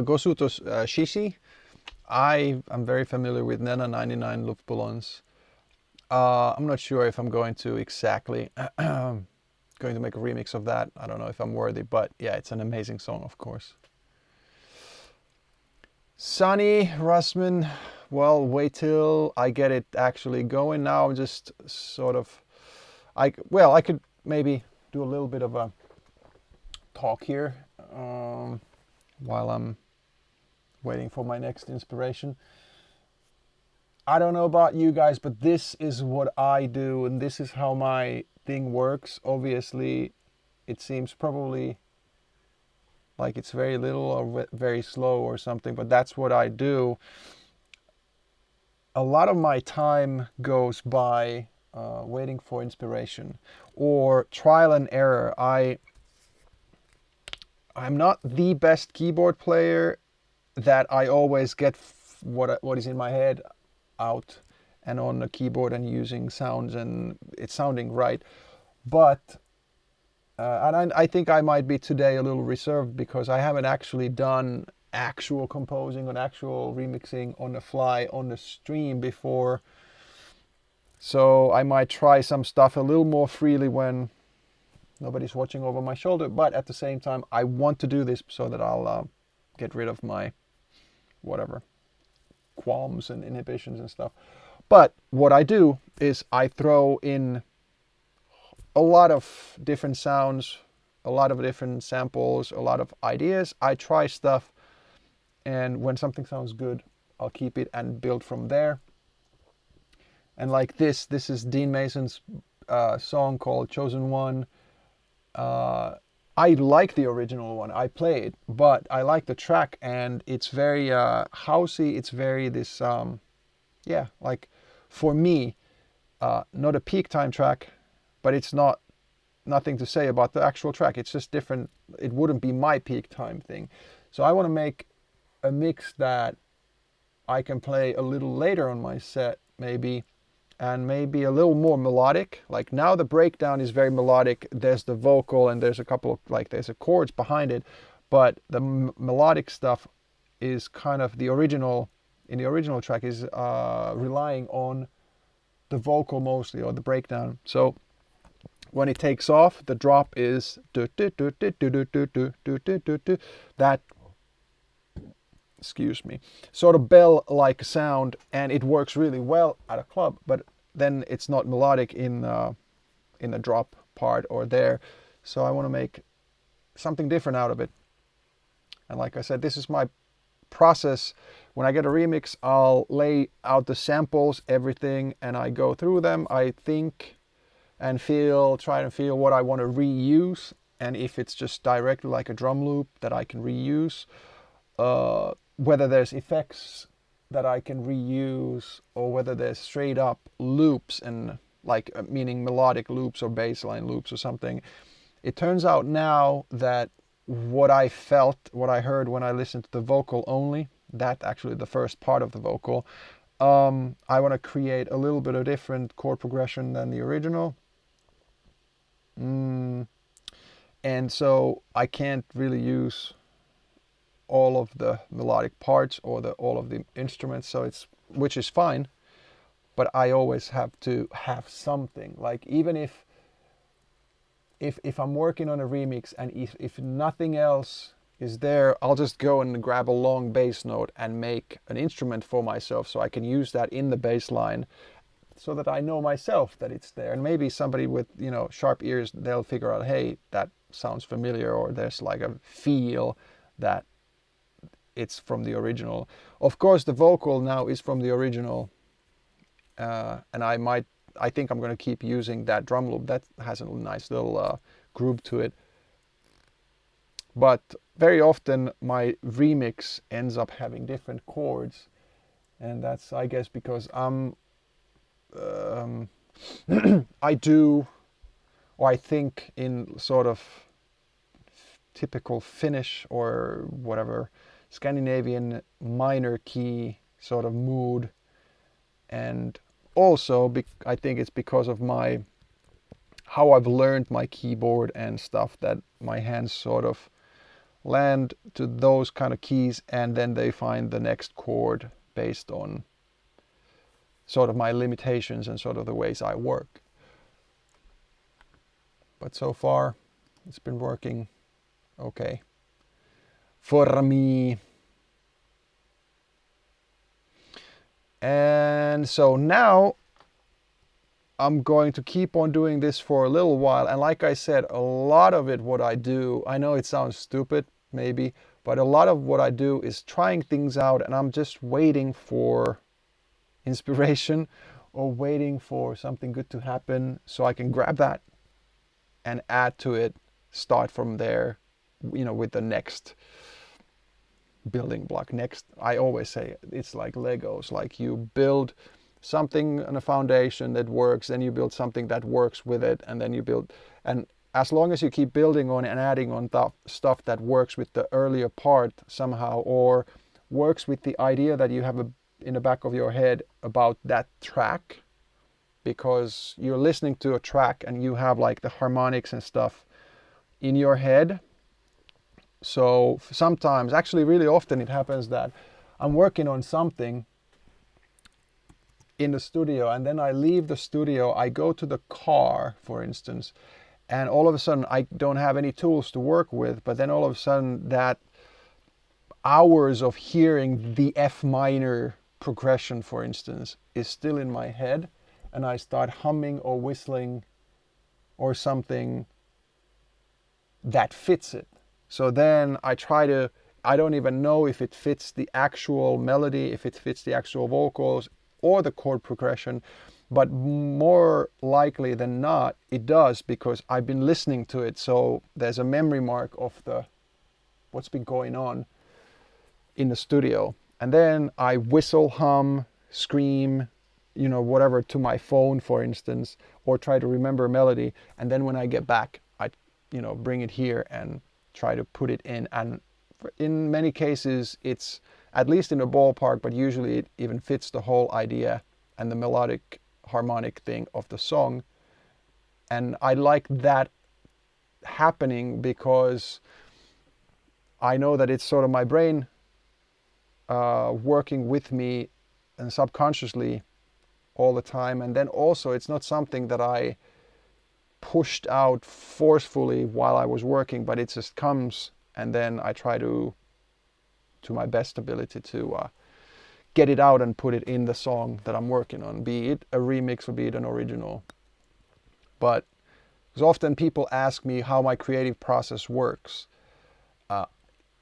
Gosutos Shishi. I am very familiar with Nena 99 Luftballons. I'm not sure if I'm going to exactly going to make a remix of that. I don't know if I'm worthy, but yeah, it's an amazing song, of course. Sunny Russman, well, wait till I get it actually going. Now I'm just sort of, I could maybe do a little bit of a talk here while I'm waiting for my next inspiration. I don't know about you guys, but this is what I do, and this is how my thing works. Obviously, it seems probably like it's very little or very slow or something, but that's what I do. A lot of my time goes by waiting for inspiration or trial and error. I'm not the best keyboard player that I always get what is in my head out and on the keyboard and using sounds and it's sounding right. But and I think I might be today a little reserved because I haven't actually done actual composing and actual remixing on the fly on the stream before. So I might try some stuff a little more freely when nobody's watching over my shoulder. But at the same time, I want to do this so that I'll get rid of my whatever qualms and inhibitions and stuff. But what I do is I throw in a lot of different sounds, a lot of different samples, a lot of ideas. I try stuff, and when something sounds good, I'll keep it and build from there. And like this is Dean Mason's song called Chosen One. I like the original one. I play it, but I like the track, and it's very housey. It's very this, yeah, like for me, not a peak time track, but it's not nothing to say about the actual track. It's just different. It wouldn't be my peak time thing. So I want to make a mix that I can play a little later on my set, maybe, and maybe a little more melodic. Like now the breakdown is very melodic. There's the vocal and there's a couple of, like, there's a chords behind it, but the melodic stuff is kind of the original, in the original track is relying on the vocal mostly, or the breakdown. So when it takes off, the drop is that, excuse me, sort of bell-like sound, and it works really well at a club, but then it's not melodic in the drop part or there. So I want to make something different out of it. And like I said, this is my process. When I get a remix, I'll lay out the samples, everything, and I go through them. I think and feel, try to feel what I want to reuse, and if it's just directly like a drum loop that I can reuse, whether there's effects that I can reuse, or whether there's straight up loops, and like meaning melodic loops or bass line loops or something. It turns out now that what I felt, what I heard when I listened to the vocal only, that actually the first part of the vocal, I want to create a little bit of different chord progression than the original. And so I can't really use all of the melodic parts or all of the instruments, so it's, which is fine, but I always have to have something. Like even if I'm working on a remix and if nothing else is there, I'll just go and grab a long bass note and make an instrument for myself so I can use that in the bass line, so that I know myself that it's there. And maybe somebody with, you know, sharp ears, they'll figure out, hey, that sounds familiar, or there's like a feel that it's from the original. Of course, the vocal now is from the original, and I think I'm going to keep using that drum loop. That has a nice little groove to it. But very often my remix ends up having different chords, and that's, I guess, because I do, or I think in sort of typical Finnish or whatever Scandinavian minor key sort of mood, and also I think it's because of how I've learned my keyboard and stuff, that my hands sort of land to those kind of keys, and then they find the next chord based on sort of my limitations and sort of the ways I work. But so far it's been working okay for me. And so now I'm going to keep on doing this for a little while. And like I said, a lot of it, what I do, I know it sounds stupid maybe, but a lot of what I do is trying things out, and I'm just waiting for inspiration or waiting for something good to happen so I can grab that and add to it, start from there, you know, with the next building block. Next, I always say it's like Legos, like you build something on a foundation that works, then you build something that works with it, and then you build, and as long as you keep building on and adding on stuff that works with the earlier part somehow, or works with the idea that you have in the back of your head about that track, because you're listening to a track and you have like the harmonics and stuff in your head. So sometimes, actually really often, it happens that I'm working on something in the studio, and then I leave the studio, I go to the car, for instance, and all of a sudden I don't have any tools to work with, but then all of a sudden that hours of hearing the F minor progression, for instance, is still in my head, and I start humming or whistling or something that fits it. So then I don't even know if it fits the actual melody, if it fits the actual vocals or the chord progression, but more likely than not it does, because I've been listening to it, so there's a memory mark of what's been going on in the studio. And then I whistle, hum, scream, whatever to my phone, for instance, or try to remember a melody. And then when I get back, I, bring it here and try to put it in. And in many cases, it's at least in a ballpark, but usually it even fits the whole idea and the melodic harmonic thing of the song. And I like that happening because I know that it's sort of my brain working with me and subconsciously all the time. And then also it's not something that I pushed out forcefully while I was working, but it just comes, and then I try to my best ability to get it out and put it in the song that I'm working on, be it a remix or be it an original. But because often people ask me how my creative process works,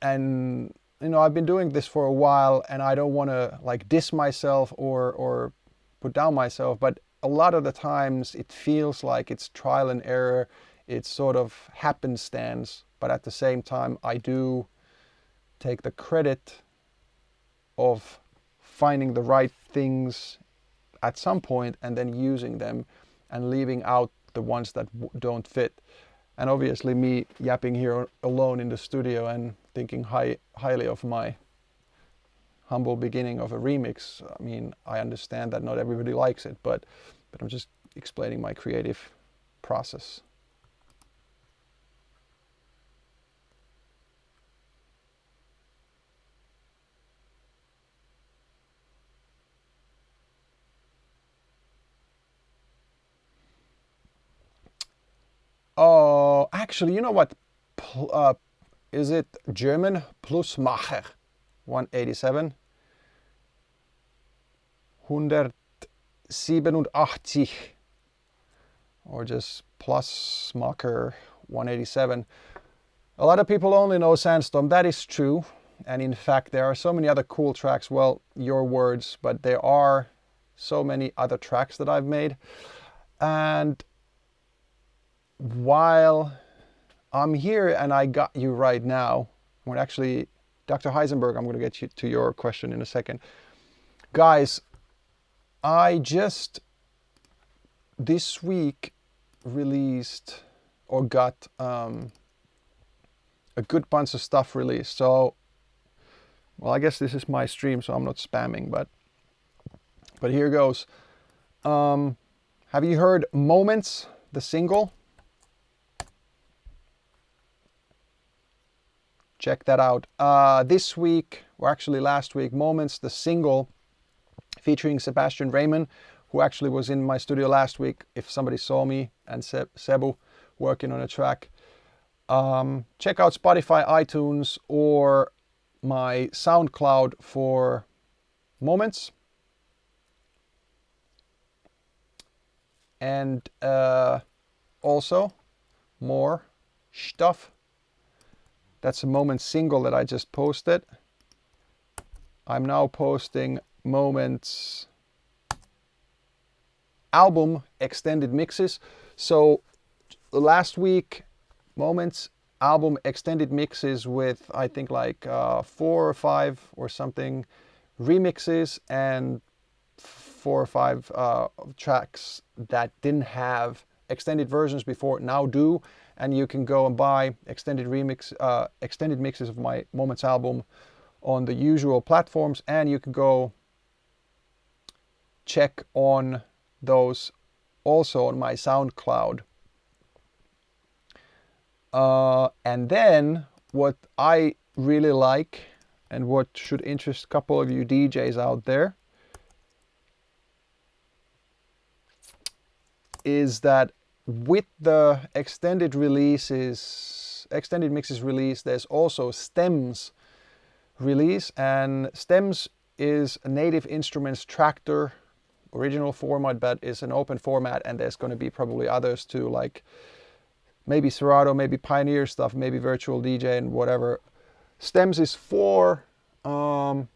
and I've been doing this for a while, and I don't want to like diss myself or put down myself, but a lot of the times it feels like it's trial and error, it's sort of happenstance, but at the same time I do take the credit of finding the right things at some point and then using them and leaving out the ones that don't fit. And obviously me yapping here alone in the studio and thinking highly of my humble beginning of a remix. I mean, I understand that not everybody likes it, but I'm just explaining my creative process. Oh, actually, you know what? Is it German? Plusmacher 187. 187. Or just Plusmacher 187. A lot of people only know Sandstorm. That is true. And in fact, there are so many other cool tracks. Well, your words, but there are so many other tracks that I've made. And while I'm here and I got you right now, when actually, Dr. Heisenberg, I'm going to get you to your question in a second. Guys, I just this week released or got a good bunch of stuff released. So, well, I guess this is my stream, so I'm not spamming, but here goes. Have you heard Moments, the single? Check that out. This week, or actually last week, Moments, the single, featuring Sebastian Raymond, who actually was in my studio last week, if somebody saw me, and Sebu working on a track. Check out Spotify, iTunes, or my SoundCloud for Moments. And also more stuff. That's a Moments single that I just posted. I'm now posting Moments album extended mixes. So last week, Moments album extended mixes with I think like 4 or 5 or something remixes and 4 or 5 tracks that didn't have extended versions before, now do. And you can go and buy extended mixes of my Moments album on the usual platforms, and you can go check on those also on my SoundCloud. And then what I really like and what should interest a couple of you DJs out there is that with the extended mixes release, there's also stems release, and stems is a Native Instruments Tractor original format, but is an open format, and there's going to be probably others too, like maybe Serato, maybe Pioneer stuff, maybe Virtual DJ and whatever. Stems is 4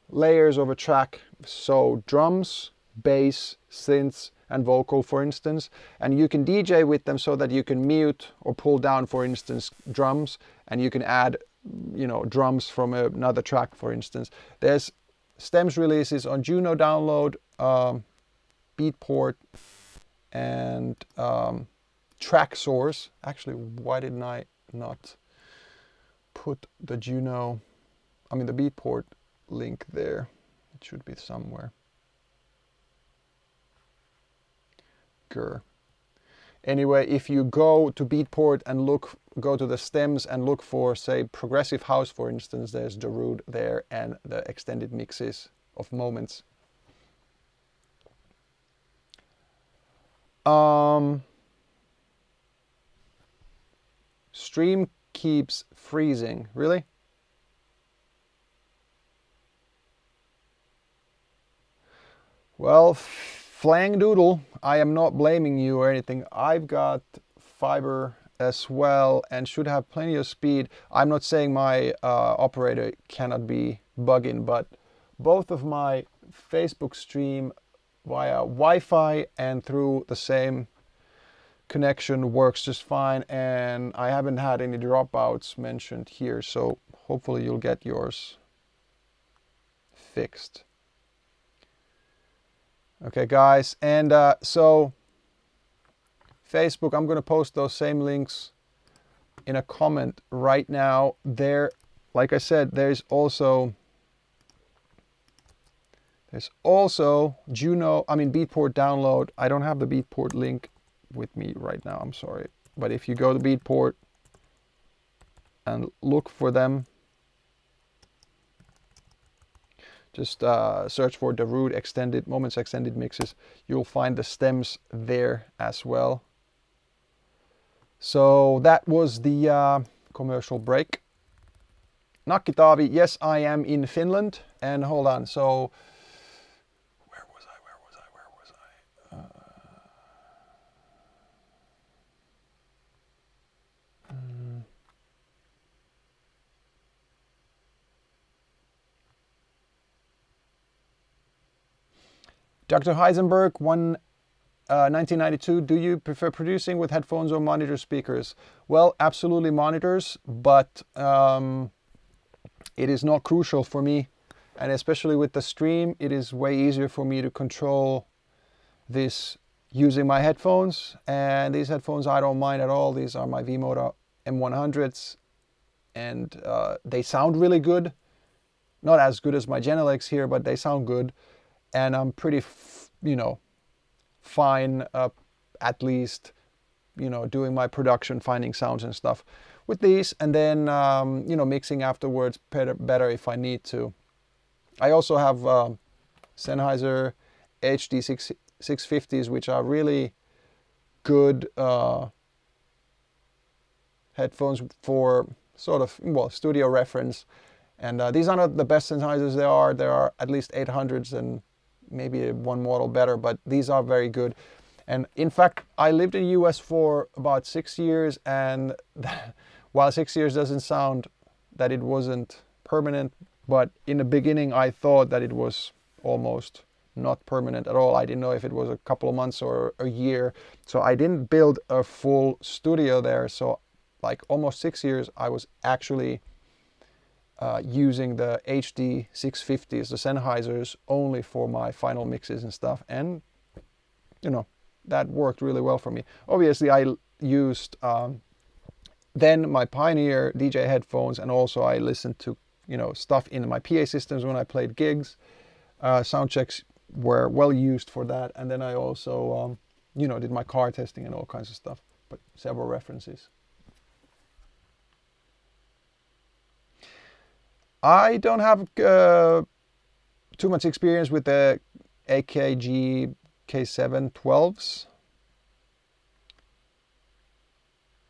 layers of a track, so drums, bass, synths, and vocal, for instance, and you can DJ with them so that you can mute or pull down, for instance, drums, and you can add, drums from another track, for instance. There's stems releases on Juno Download, Beatport and track source. Actually, why didn't I not put the the Beatport link there? It should be somewhere. Grr. Anyway, if you go to Beatport and go to the stems and look for, say, progressive house, for instance, there's Darude there and the extended mixes of moments. Stream keeps freezing. Really? Well, Flang Doodle, I am not blaming you or anything. I've got fiber as well and should have plenty of speed. I'm not saying my operator cannot be bugging, but both of my Facebook stream via Wi-Fi and through the same connection works just fine, and I haven't had any dropouts mentioned here, so hopefully you'll get yours fixed. Okay guys, and so Facebook, I'm gonna post those same links in a comment right now. There, like I said, there's also Beatport download. I don't have the Beatport link with me right now, I'm sorry. But if you go to Beatport and look for them, just search for Darude extended moments, extended mixes. You'll find the stems there as well. So that was the commercial break. Nakitavi, yes, I am in Finland. And hold on, so where was I? Dr. Heisenberg, 1992, do you prefer producing with headphones or monitor speakers? Well, absolutely monitors, but it is not crucial for me. And especially with the stream, it is way easier for me to control this using my headphones. And these headphones I don't mind at all. These are my V-Moda M100s, and they sound really good. Not as good as my Genelecs here, but they sound good. And I'm pretty, fine, at least, doing my production, finding sounds and stuff with these. And then, mixing afterwards better if I need to. I also have Sennheiser HD 650s, which are really good headphones for sort of, studio reference. And these are not the best Sennheisers there are. There are at least 800s and maybe one model better, but these are very good. And in fact, I lived in the US for about 6 years, and while 6 years doesn't sound that it wasn't permanent, but in the beginning I thought that it was almost not permanent at all. I didn't know if it was a couple of months or a year. So I didn't build a full studio there. So like almost 6 years I was actually using the HD 650s, the Sennheisers, only for my final mixes and stuff. And, that worked really well for me. Obviously, I used then my Pioneer DJ headphones, and also I listened to, stuff in my PA systems when I played gigs. Sound checks were well used for that. And then I also, did my car testing and all kinds of stuff, but several references. I don't have too much experience with the AKG K712s.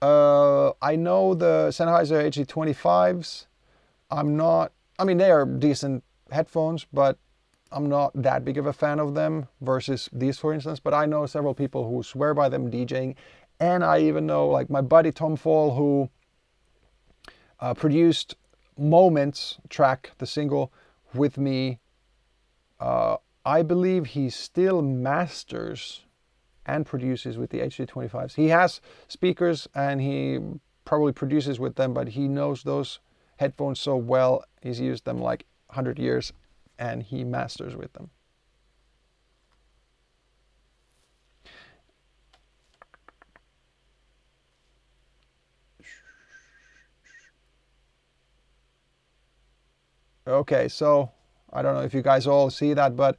I know the Sennheiser HD25s. They are decent headphones, but I'm not that big of a fan of them versus these, for instance. But I know several people who swear by them DJing. And I even know, like, my buddy Tom Fall, who produced Moments track, the single, with me. I believe he still masters and produces with the HD25s. He has speakers and he probably produces with them, but he knows those headphones so well. He's used them like 100 years and he masters with them. Okay, so I don't know if you guys all see that, but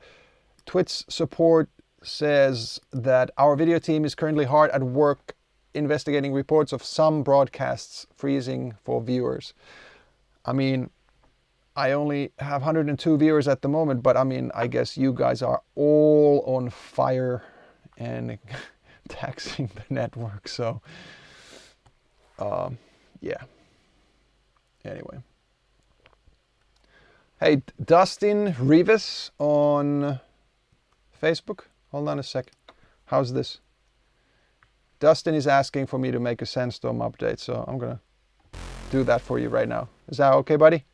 Twitch support says that our video team is currently hard at work investigating reports of some broadcasts freezing for viewers. I mean, I only have 102 viewers at the moment, but I mean, I guess you guys are all on fire and taxing the network. So, yeah. Anyway. Hey, Dustin Rivas on Facebook. Hold on a sec. How's this? Dustin is asking for me to make a Sandstorm update, so I'm gonna do that for you right now. Is that okay, buddy?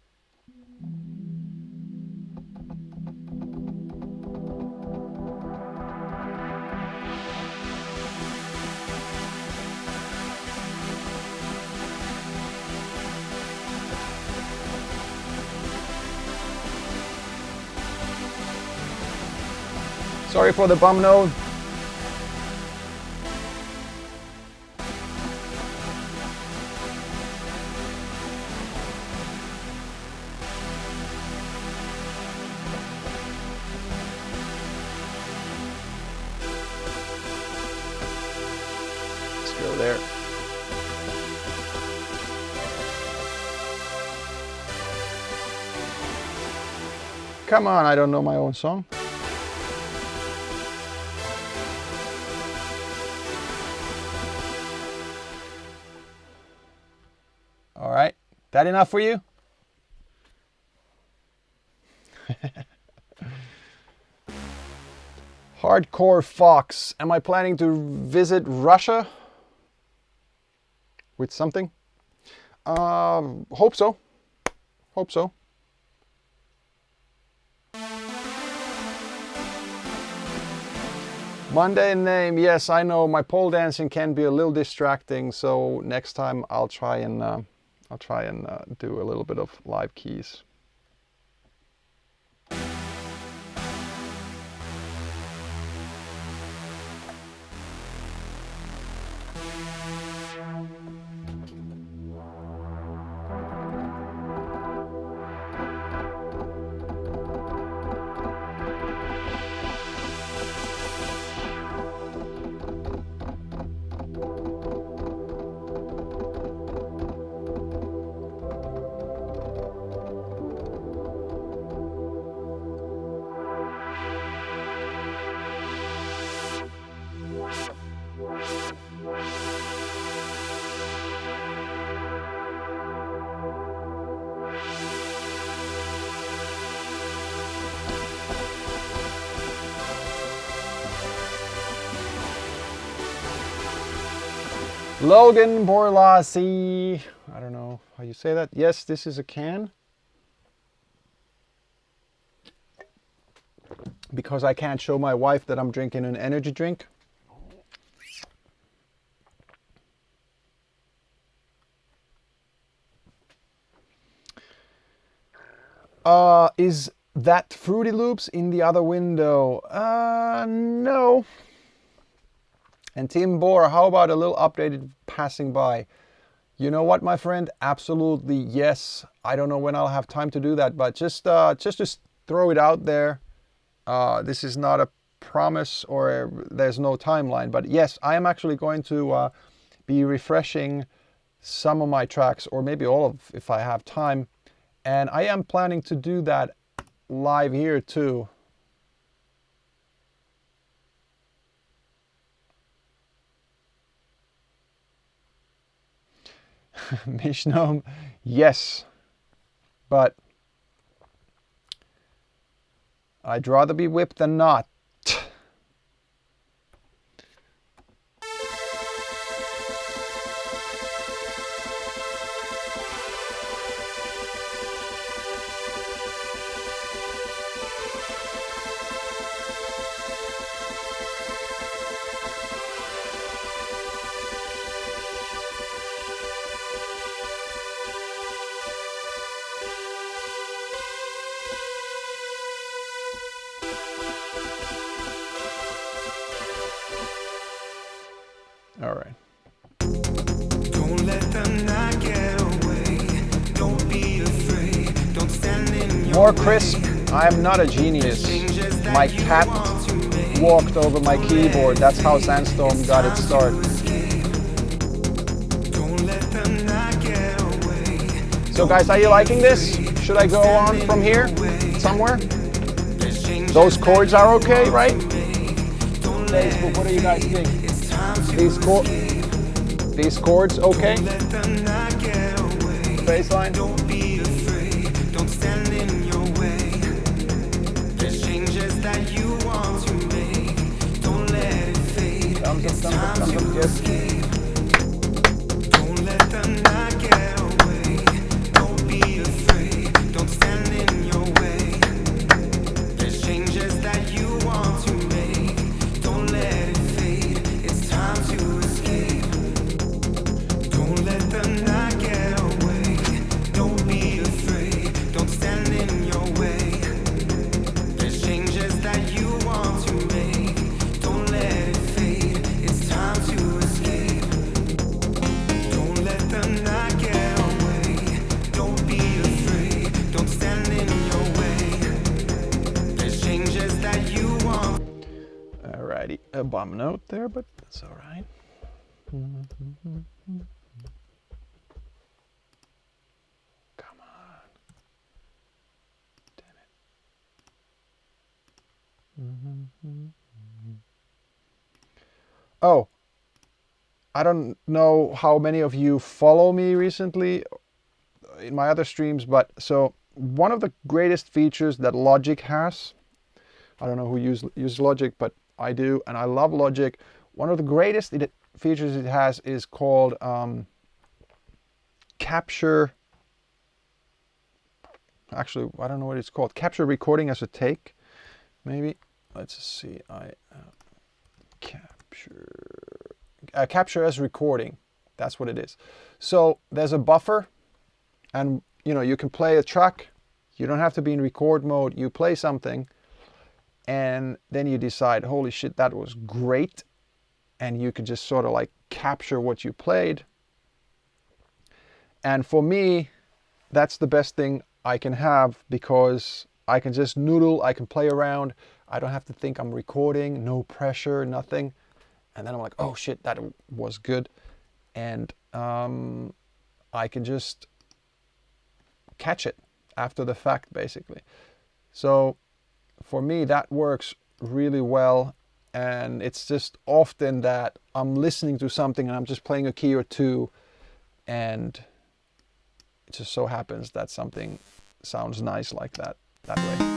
Sorry for the bum node. Let's go there. Come on, I don't know my own song. All right, that enough for you? Hardcore Fox, am I planning to visit Russia with something? Hope so. Hope so. Monday name, yes, I know my pole dancing can be a little distracting, so next time I'll try and do a little bit of live keys. Logan Borlasi, I don't know how you say that. Yes, this is a can. Because I can't show my wife that I'm drinking an energy drink. Is that Fruity Loops in the other window? No. And Tim Bohr, how about a little updated passing by? You know what, my friend? Absolutely yes. I don't know when I'll have time to do that, but just throw it out there. This is not a promise or there's no timeline, but yes, I am actually going to be refreshing some of my tracks, or maybe all of, if I have time. And I am planning to do that live here too. Mishnom, yes, but I'd rather be whipped than not. more crisp. I am not a genius. My cat walked over my keyboard. That's how Sandstorm got its start. So guys, are you liking this? Should I go on from here somewhere? Those chords are okay, right? Facebook, what do you guys think? These chords okay? The bass line? Don't be afraid, don't stand in your way. There's changes that you want to make. Don't let it fade. Thumbs up, yes. Don't let them not get away. Don't be afraid, don't stand in your way. There's changes that you want to make. Don't let it fade. It's time to escape. Don't let them not get away. Don't be afraid. Don't stand in your way. There's changes that you want to make. Don't let it fade. It's time to escape. Don't let them not get away. Don't be afraid. Don't stand in your way. There's changes that you want. Alrighty, a bum note there, but that's all right. Come on. Damn it. Oh, I don't know how many of you follow me recently in my other streams, but so one of the greatest features that Logic has, I don't know who use Logic, but I do, and I love Logic. One of the greatest features it has is called capture. Actually, I don't know what it's called. Capture recording as a take, maybe. Let's see. Capture as recording. That's what it is. So there's a buffer, and you can play a track. You don't have to be in record mode. You play something, and then you decide, holy shit, that was great. And you can just sort of like capture what you played. And for me, that's the best thing I can have, because I can just noodle, I can play around. I don't have to think I'm recording, no pressure, nothing. And then I'm like, oh shit, that was good. And I can just catch it after the fact, basically. So for me, that works really well. And it's just often that I'm listening to something and I'm just playing a key or two, and it just so happens that something sounds nice like that way.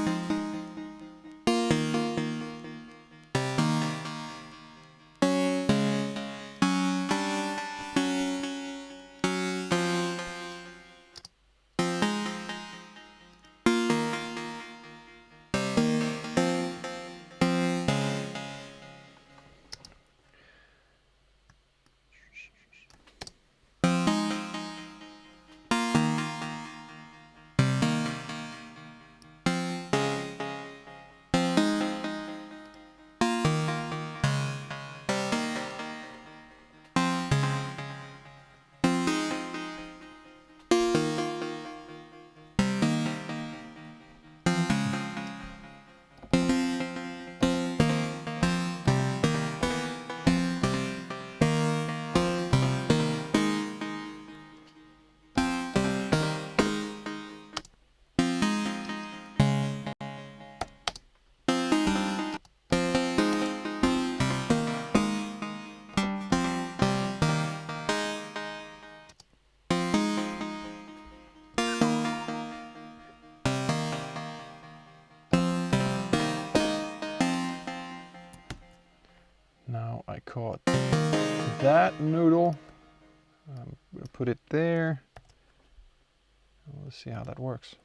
Now I caught that noodle. I'm going to put it there. Let's see how that works.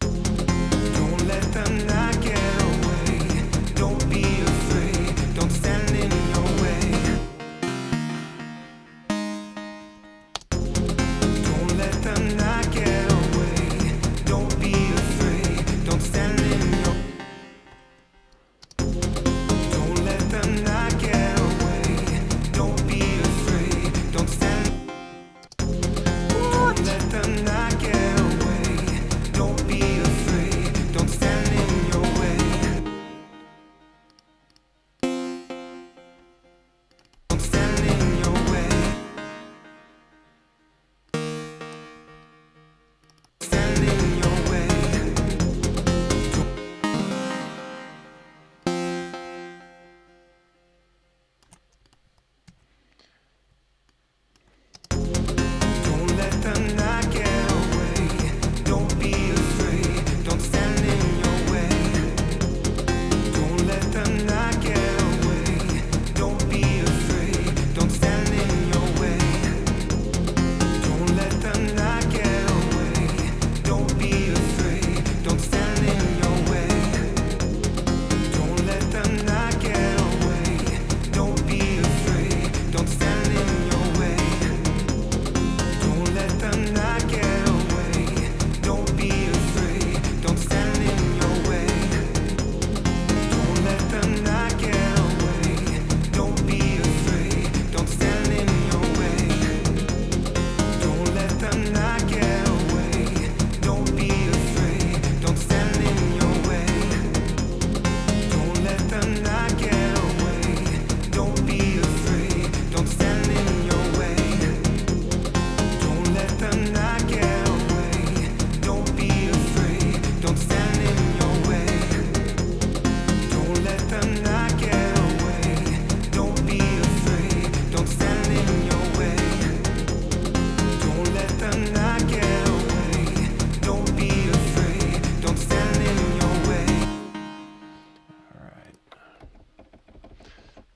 Don't let them not get away.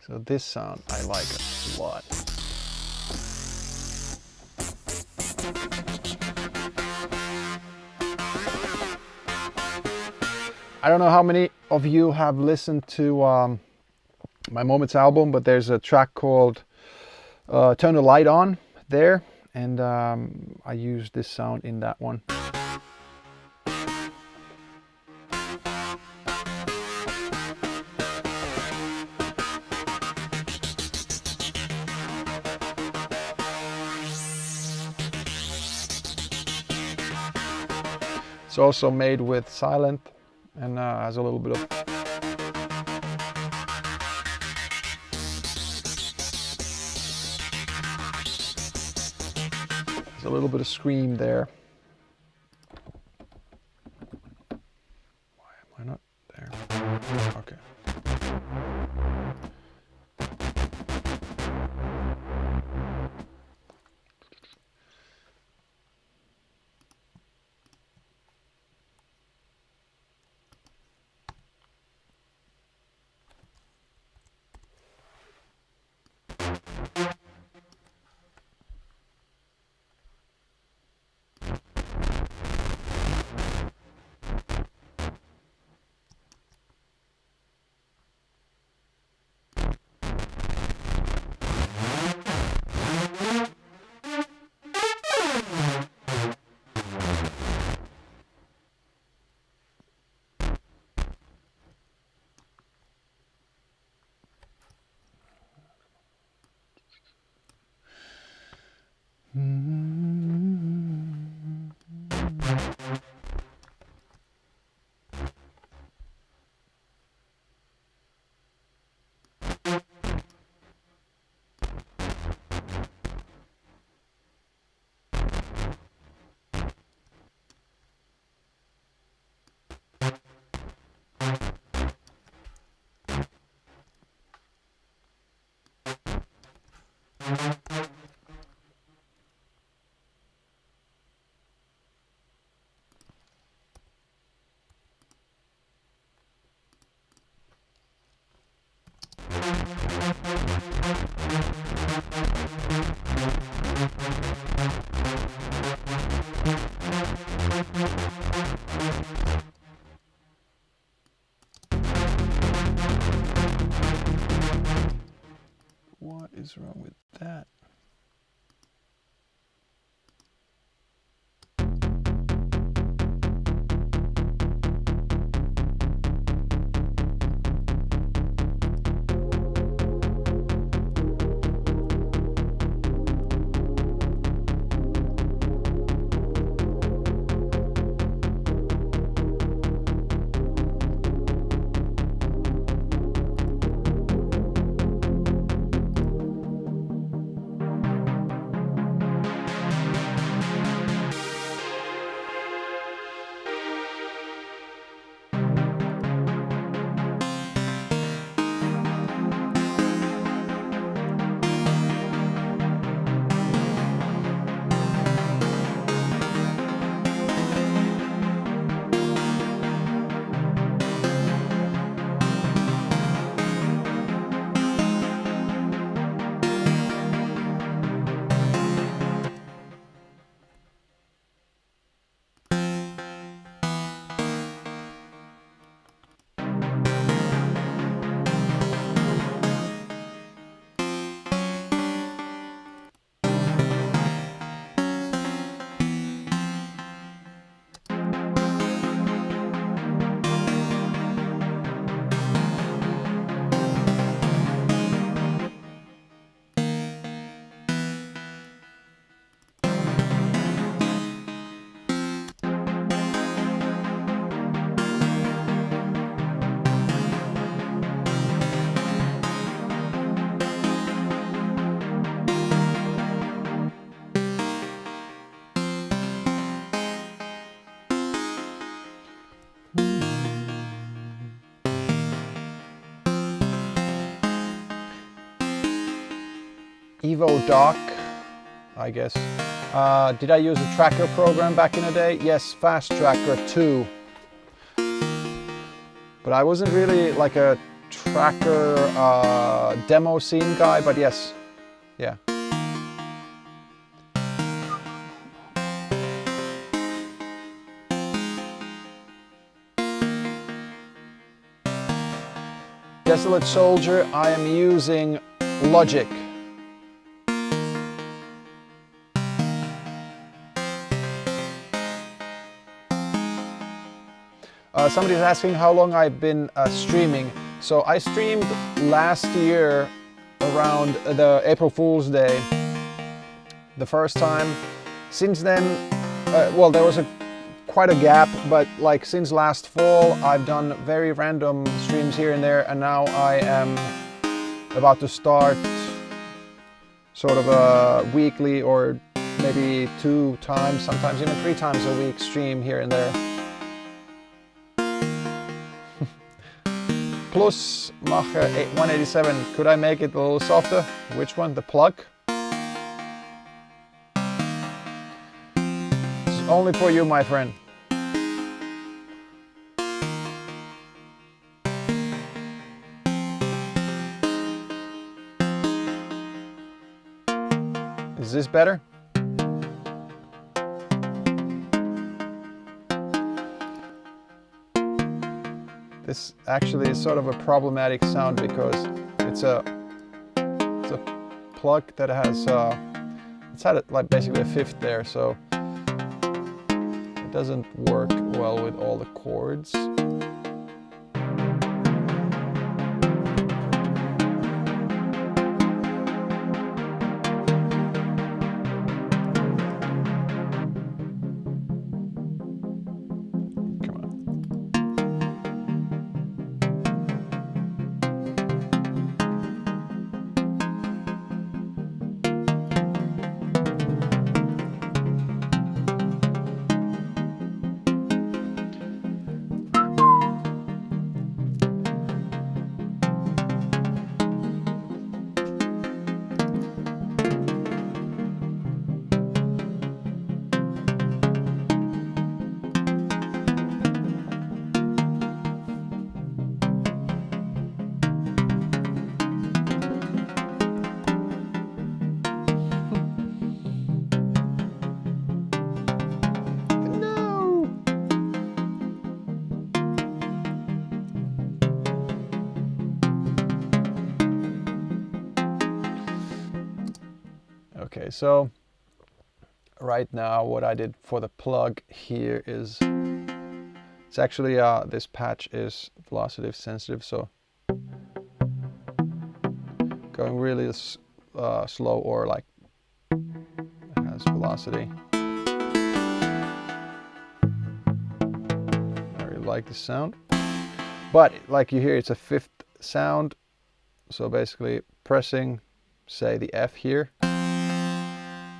So this sound I like a lot. I don't know how many of you have listened to my Moments album, but there's a track called Turn the Light On there, and I use this sound in that one. It's also made with silent and has a little bit of scream there. Why am I not there? Okay. What is wrong with that? Evo Doc, I guess. Did I use a tracker program back in the day? Yes, Fast Tracker 2. But I wasn't really like a tracker demo scene guy, but yes, yeah. Desolate Soldier, I am using Logic. Somebody's asking how long I've been streaming. So I streamed last year around the April Fool's Day, the first time. Since then, well, there was quite a gap, but like since last fall, I've done very random streams here and there, and now I am about to start sort of a weekly or maybe 2 times, sometimes even 3 times a week stream here and there. Plus Macher 187, could I make it a little softer? Which one? The plug? It's only for you, my friend. Is this better? This actually is sort of a problematic sound because it's a plug that has it's had like basically a fifth there, so it doesn't work well with all the chords. Okay, so right now what I did for the plug here is, it's actually this patch is velocity sensitive, so going really slow or like it has velocity. I really like the sound, but like you hear, it's a fifth sound, so basically pressing, say, the F here.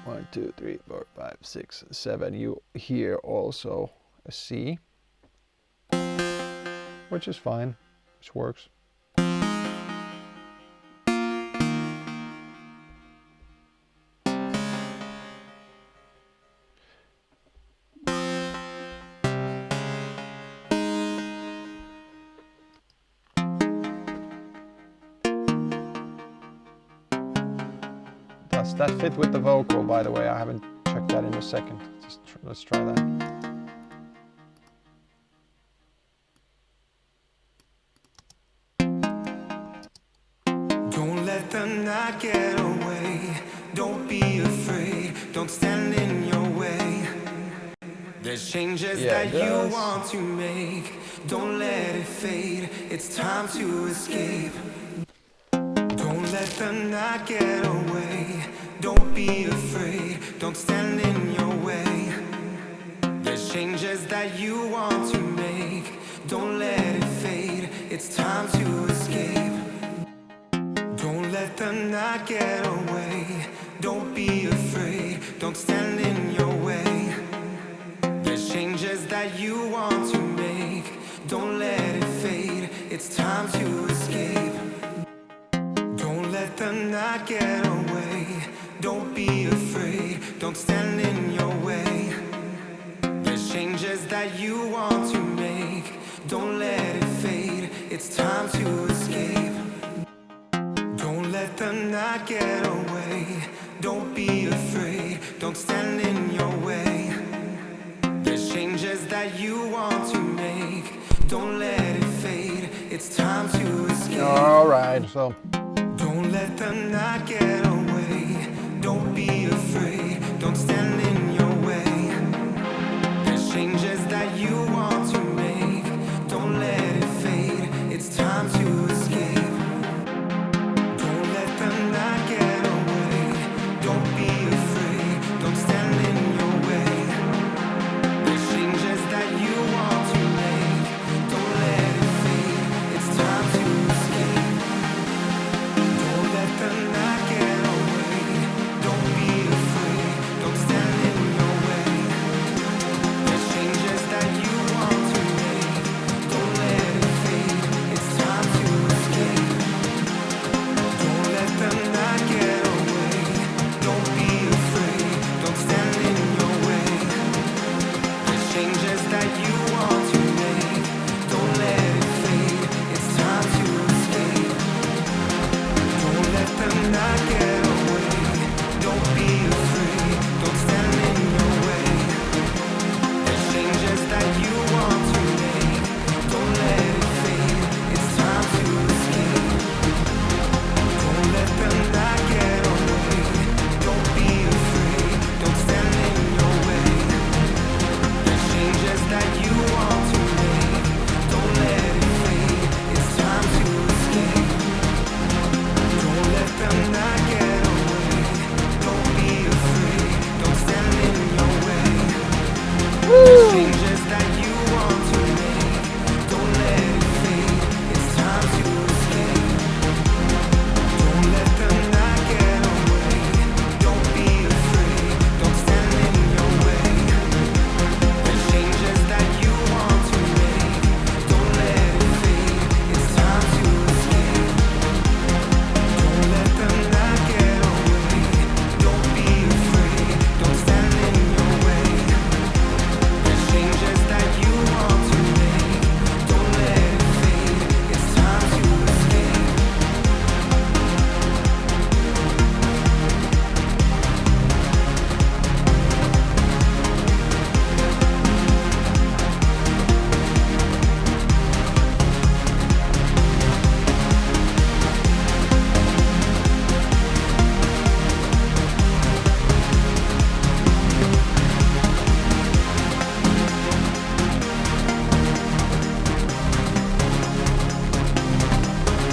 1, 2, 3, 4, 5, 6, 7. You hear also a C, which is fine, which works. Does that fit with the vocal, by the way? I haven't checked that in a second. Let's try that. Don't let the night get away. Don't be afraid. Don't stand in your way. There's changes that you want to make. Don't let it fade. It's time to escape. Don't let the night get away. Don't be afraid. Don't stand in your way. There's changes that you want to make. Don't let it fade. It's time to escape. Don't let the night get away. Don't be afraid. Don't stand in your way. There's changes that you want to make. Don't let it fade. It's time to escape. Don't let the night get away. Don't be afraid. Don't stand in your way. There's changes that you want to make. Don't let it fade. It's it's time to escape. Don't let the night get away. Don't be afraid, don't stand in your way. There's changes that you want to make. Don't let it fade, it's time to escape. Alright, so. Don't let the night get away. Don't be afraid, don't stand in your way. There's changes that you want to make. Don't let it fade, it's time to escape. Don't let the night get away. Don't be afraid, don't stand in your way. There's changes that you want to make. Don't let it fade, it's time to escape. Don't let the night get away. Don't be afraid, don't stand in your way. There's changes that you want to make. Don't let it fade, it's time to escape. Don't let the night get away. Don't be afraid, don't stand in your way. There's changes that you want to make. Don't let it fade, it's time to escape. Don't let the night get away. Don't be afraid, don't stand in your way. There's changes that you want to make. Don't let it fade, it's time to escape. Don't let the night get away. Don't be afraid, don't stand in your way. There's changes that you want to make. Don't let it fade, it's time to escape. Don't let the night get away. Don't be afraid, don't stand in your way. There's changes that you want to make. Don't let it fade, it's time to escape. Don't let the night get away. Don't be afraid, don't stand in your way. There's changes that you want to make. Don't let it fade, it's time to escape. Don't let the night get away. Don't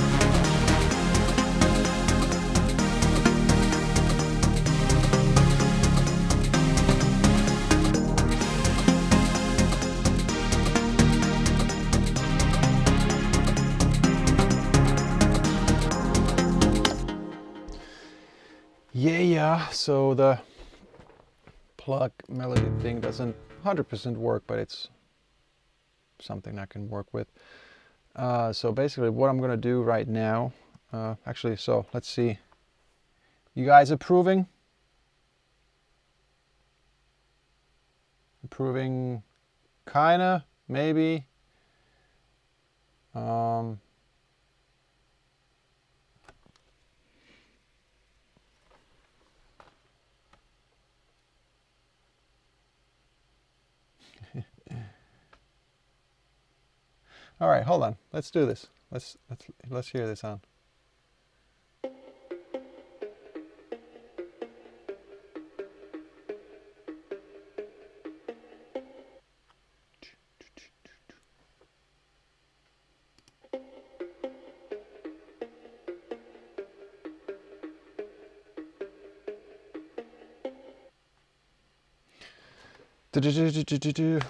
be afraid, don't stand in your way. There's changes that you want to make. Don't let it fade, it's time to escape. Yeah, so the plug melody thing doesn't 100% work, but it's something I can work with. So basically what I'm gonna do right now, actually, so let's see. You guys approving? Approving, kinda, maybe. All right, hold on. Let's do this. Let's hear this on.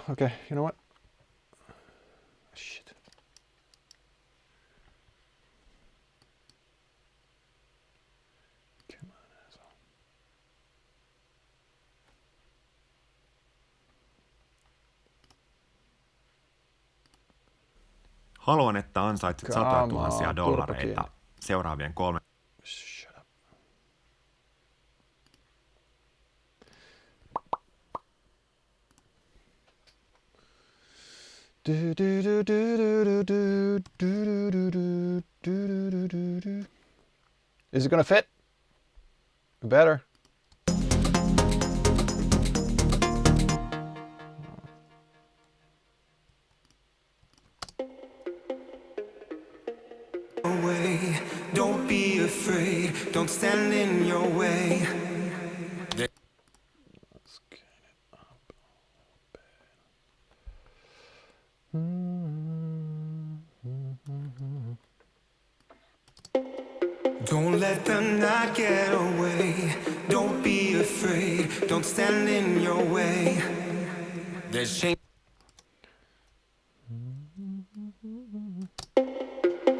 Okay, you know what? Shit. Come on, asshole. Haluan, että ansaitset Come $100,000 on, dollareita seuraavien 3. Shut up. Do do do do do do do do do do do do do. Is it gonna fit? Better. Don't be afraid, don't stand in your way. Let's get it up a bit. Don't let the night get away. Don't be afraid, don't stand in your way. There's change.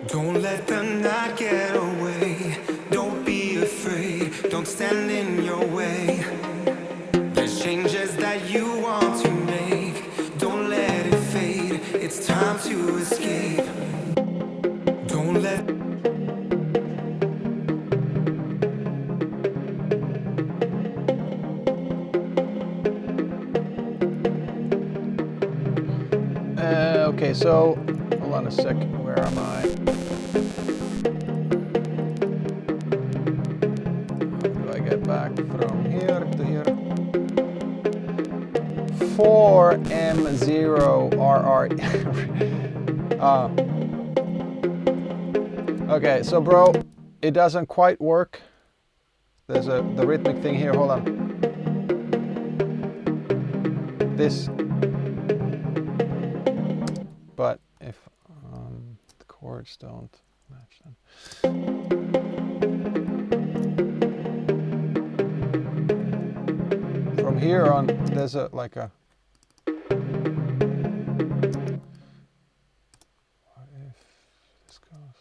Don't let the night get away. Don't be afraid, don't stand in your way. There's changes that you want to make. Don't let it fade, it's time to escape. Don't let. Okay, so hold on a second. Where am I? How do I get back from here to here? 4M0RR. Okay, so bro, it doesn't quite work. There's the rhythmic thing here. Hold on. This. But if the chords don't match them. From here on, there's a like a. What if this goes?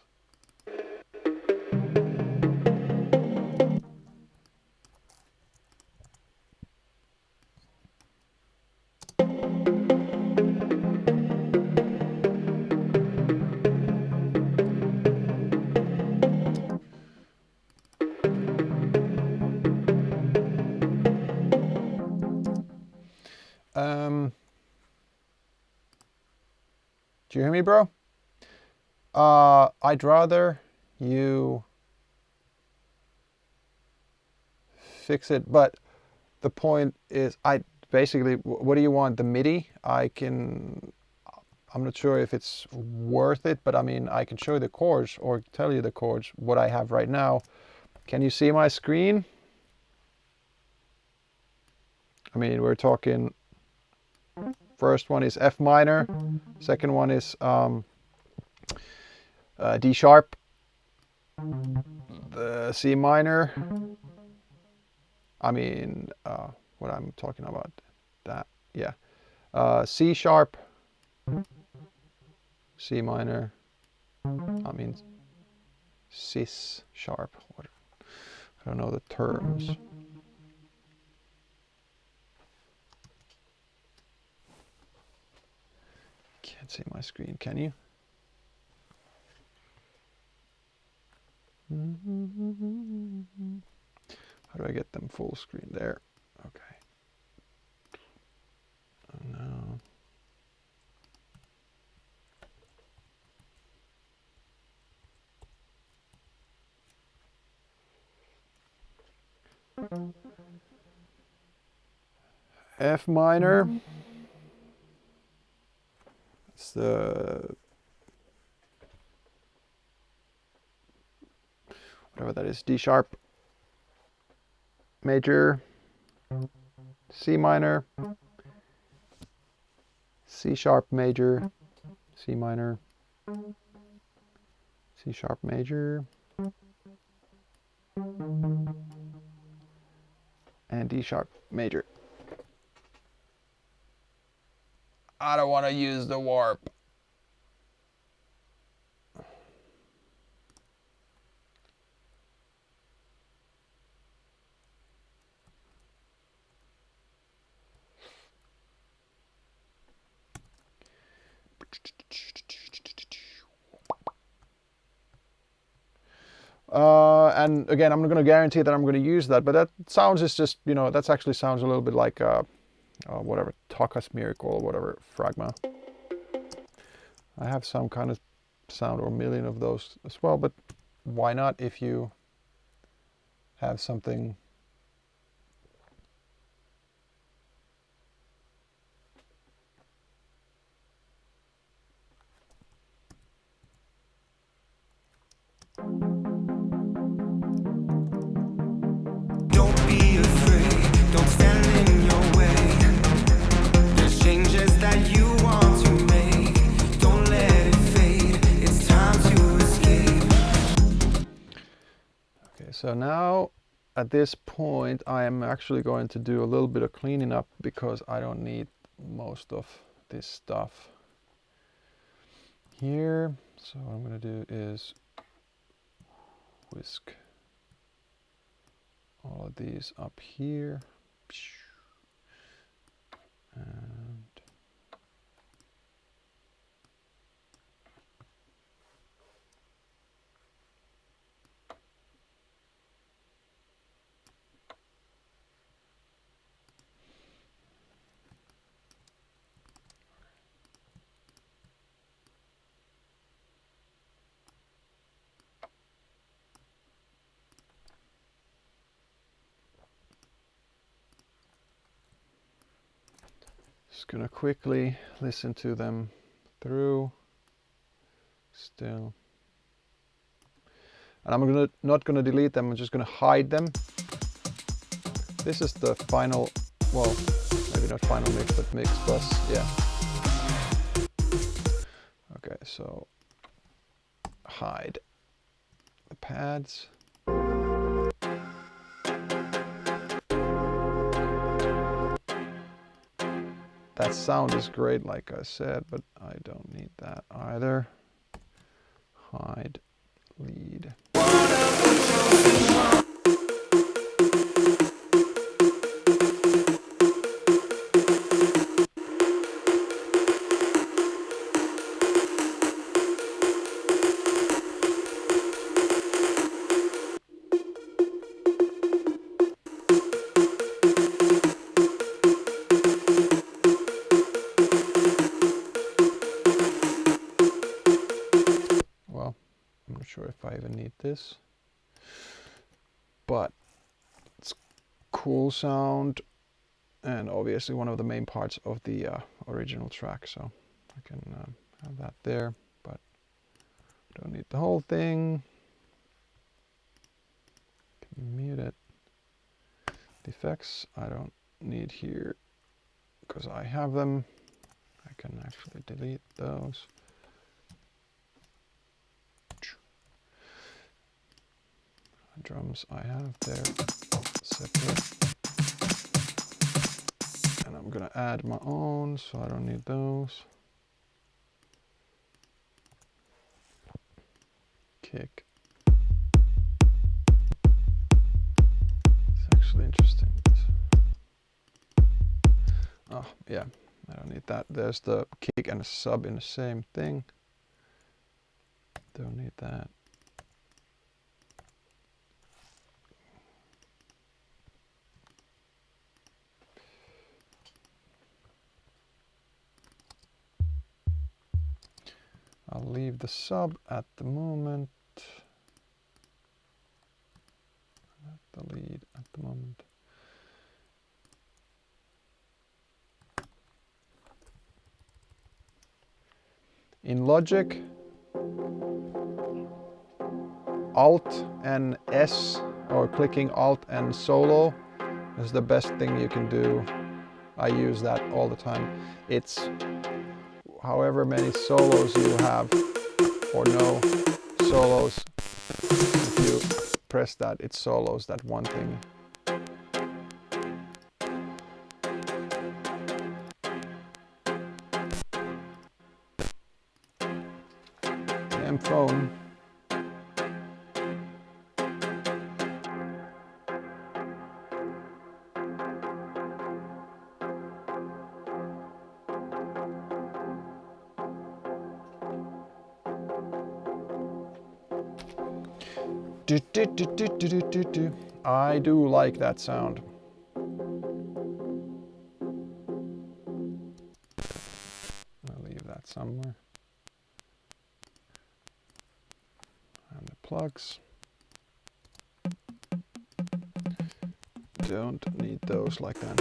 Do you hear me, bro? I'd rather you fix it, but the point is, basically, what do you want? The MIDI? I'm not sure if it's worth it, but I mean, I can show you the chords or tell you the chords, what I have right now. Can you see my screen? I mean, we're talking, first one is F minor, second one is D sharp, the C minor, I mean, what I'm talking about, that, yeah, C sharp, C minor, I mean, cis sharp, I don't know the terms. Can't see my screen, can you? How do I get them full screen there? Okay. Oh no. F minor. It's the, whatever that is, D sharp major, C minor, C sharp major, C minor, C sharp major, and D sharp major. I don't want to use the warp. And again, I'm not going to guarantee that I'm going to use that, but that sounds is just, you know, that actually sounds a little bit like whatever, Takas Miracle or whatever, Fragma. I have some kind of sound or a million of those as well, but why not if you have something Don't be afraid, don't stand in your way. There's changes that you want to make. Don't let it fade, it's time to escape. Okay, so now at this point I am actually going to do a little bit of cleaning up because I don't need most of this stuff here. So what I'm going to do is whisk all of these up here. And just gonna quickly listen to them through still. And I'm not gonna delete them, I'm just gonna hide them. This is the final, well, maybe not final mix, but mix bus, yeah. Okay, so hide the pads. That sound is great, like I said, but I don't need that either. Hide lead. If I even need this, but it's cool sound and obviously one of the main parts of the original track, so I can have that there, but don't need the whole thing. Can mute it. The effects I don't need here because I have them. I can actually delete those. Drums I have there separate, and I'm gonna add my own, so I don't need those. Kick. It's actually interesting. Oh yeah, I don't need that. There's the kick and a sub in the same thing. Don't need that. I'll leave the sub at the moment. The lead at the moment. In Logic, Alt and S, or clicking Alt and solo is the best thing you can do. I use that all the time. It's however many solos you have or no solos. If you press that, it solos that one thing. Damn phone. Do, do, do, do, do, do, do, do. I do like that sound. I'll leave that somewhere. plugs. Don't need those like that.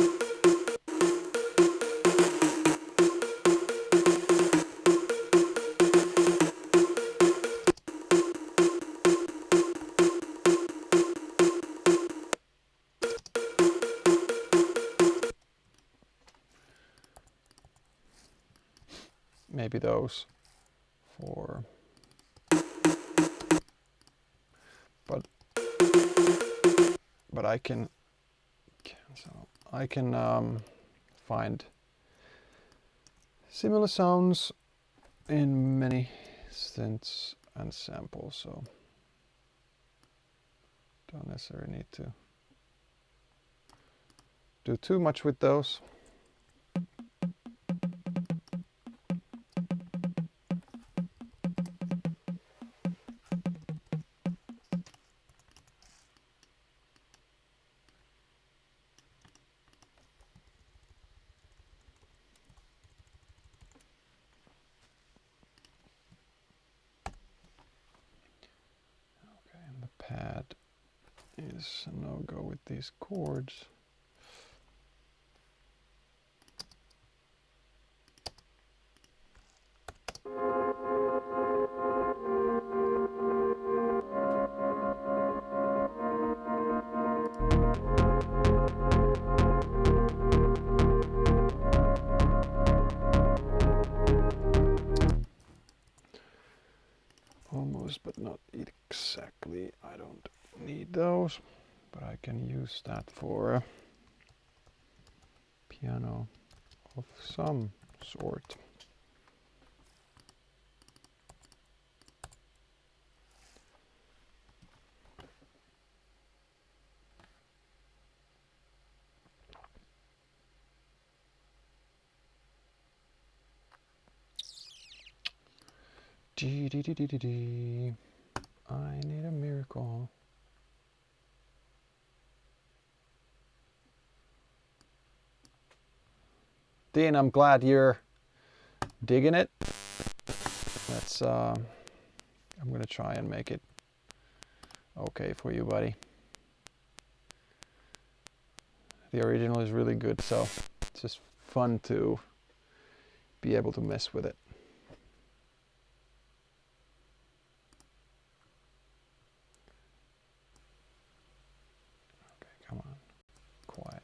Maybe those for, but I can cancel. I can find similar sounds in many synths and samples, so don't necessarily need to do too much with those. Pad is a no-go with these chords. Almost, but not exactly. I don't need those, but I can use that for a piano of some sort. I need a miracle. Dean, I'm glad you're digging it. That's I'm gonna try and make it okay for you, buddy. The original is really good, so it's just fun to be able to mess with it. Come on, quiet.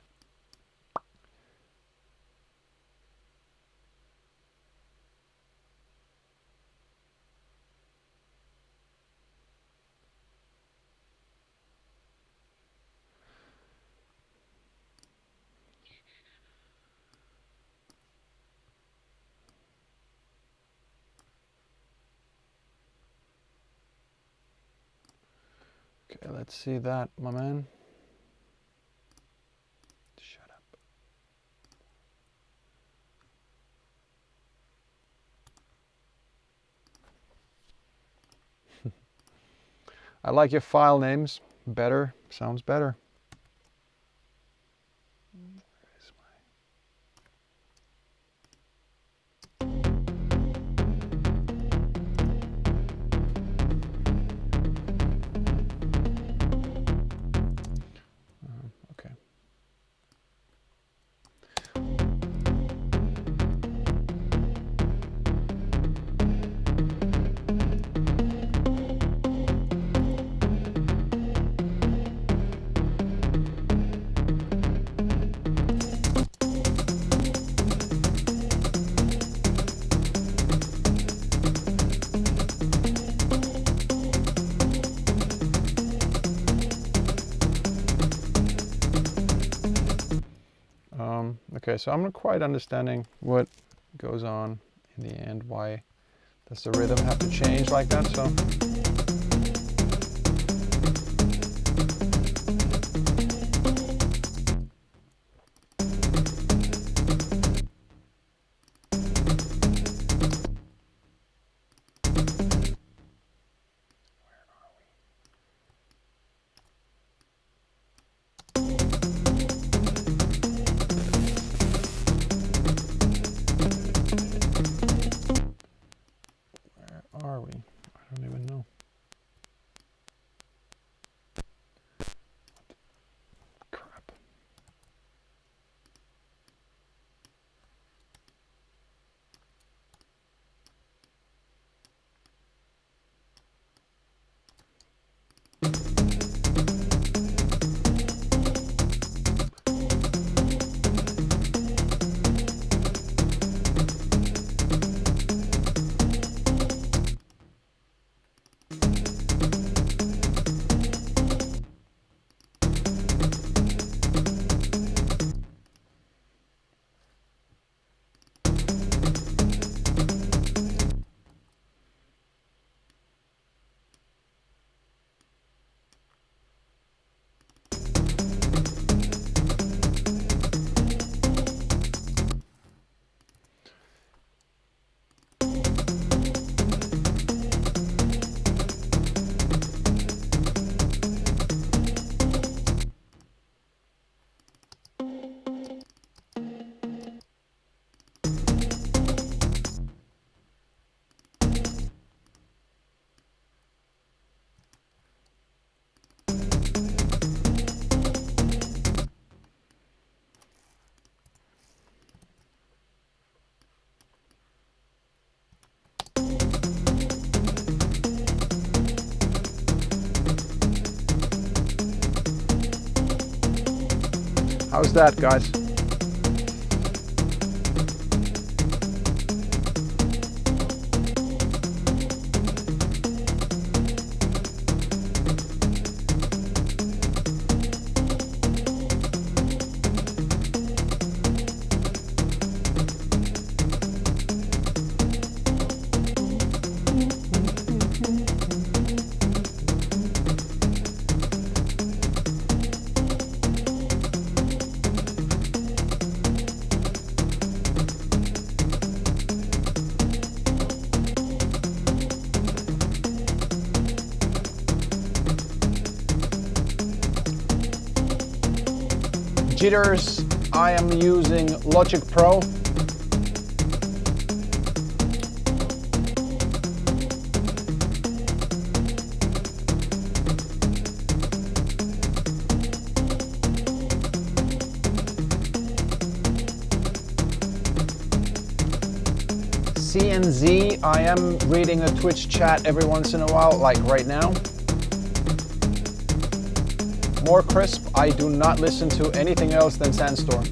Okay, let's see that, my man. I like your file names better, sounds better. Okay. Okay, so I'm not quite understanding what goes on in the end. Why does the rhythm have to change like that? So. Are we? I don't even know. How's that, guys? Jitters, I am using Logic Pro. CNZ, I am reading a Twitch chat every once in a while, like right now. More crisp, I do not listen to anything else than Sandstorm.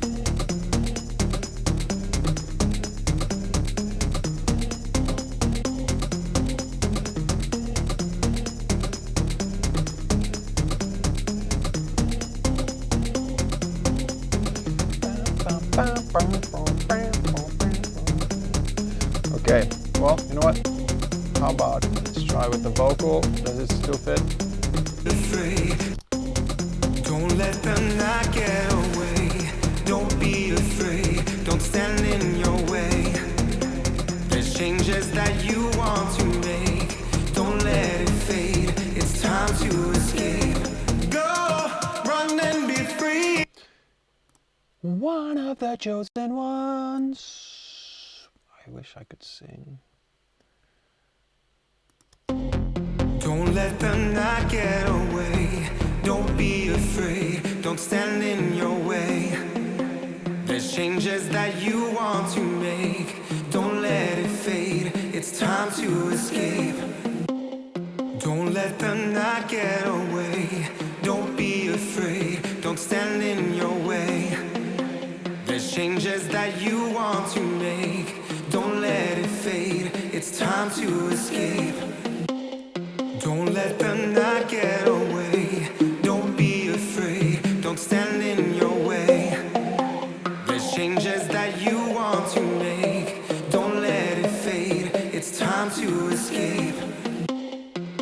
Okay, well, you know what? How about let's try with the vocal. Does it still fit? Don't let them not get away. Don't be afraid. Don't stand in your way. There's changes that you want to make. Don't let it fade. It's time to escape. Go, run and be free. One of the chosen ones. I wish I could sing. Don't let them not get away. Don't be afraid. Don't stand in your way. There's changes that you want to make. Don't let it fade. It's time to escape. Don't let them not get away. Don't be afraid. Don't stand in your way. There's changes that you want to make. Don't let it fade. It's time to escape. Don't let them not get away. Don't be afraid. Don't stand in your way. There's changes that you want to make. Don't let it fade. It's time to escape.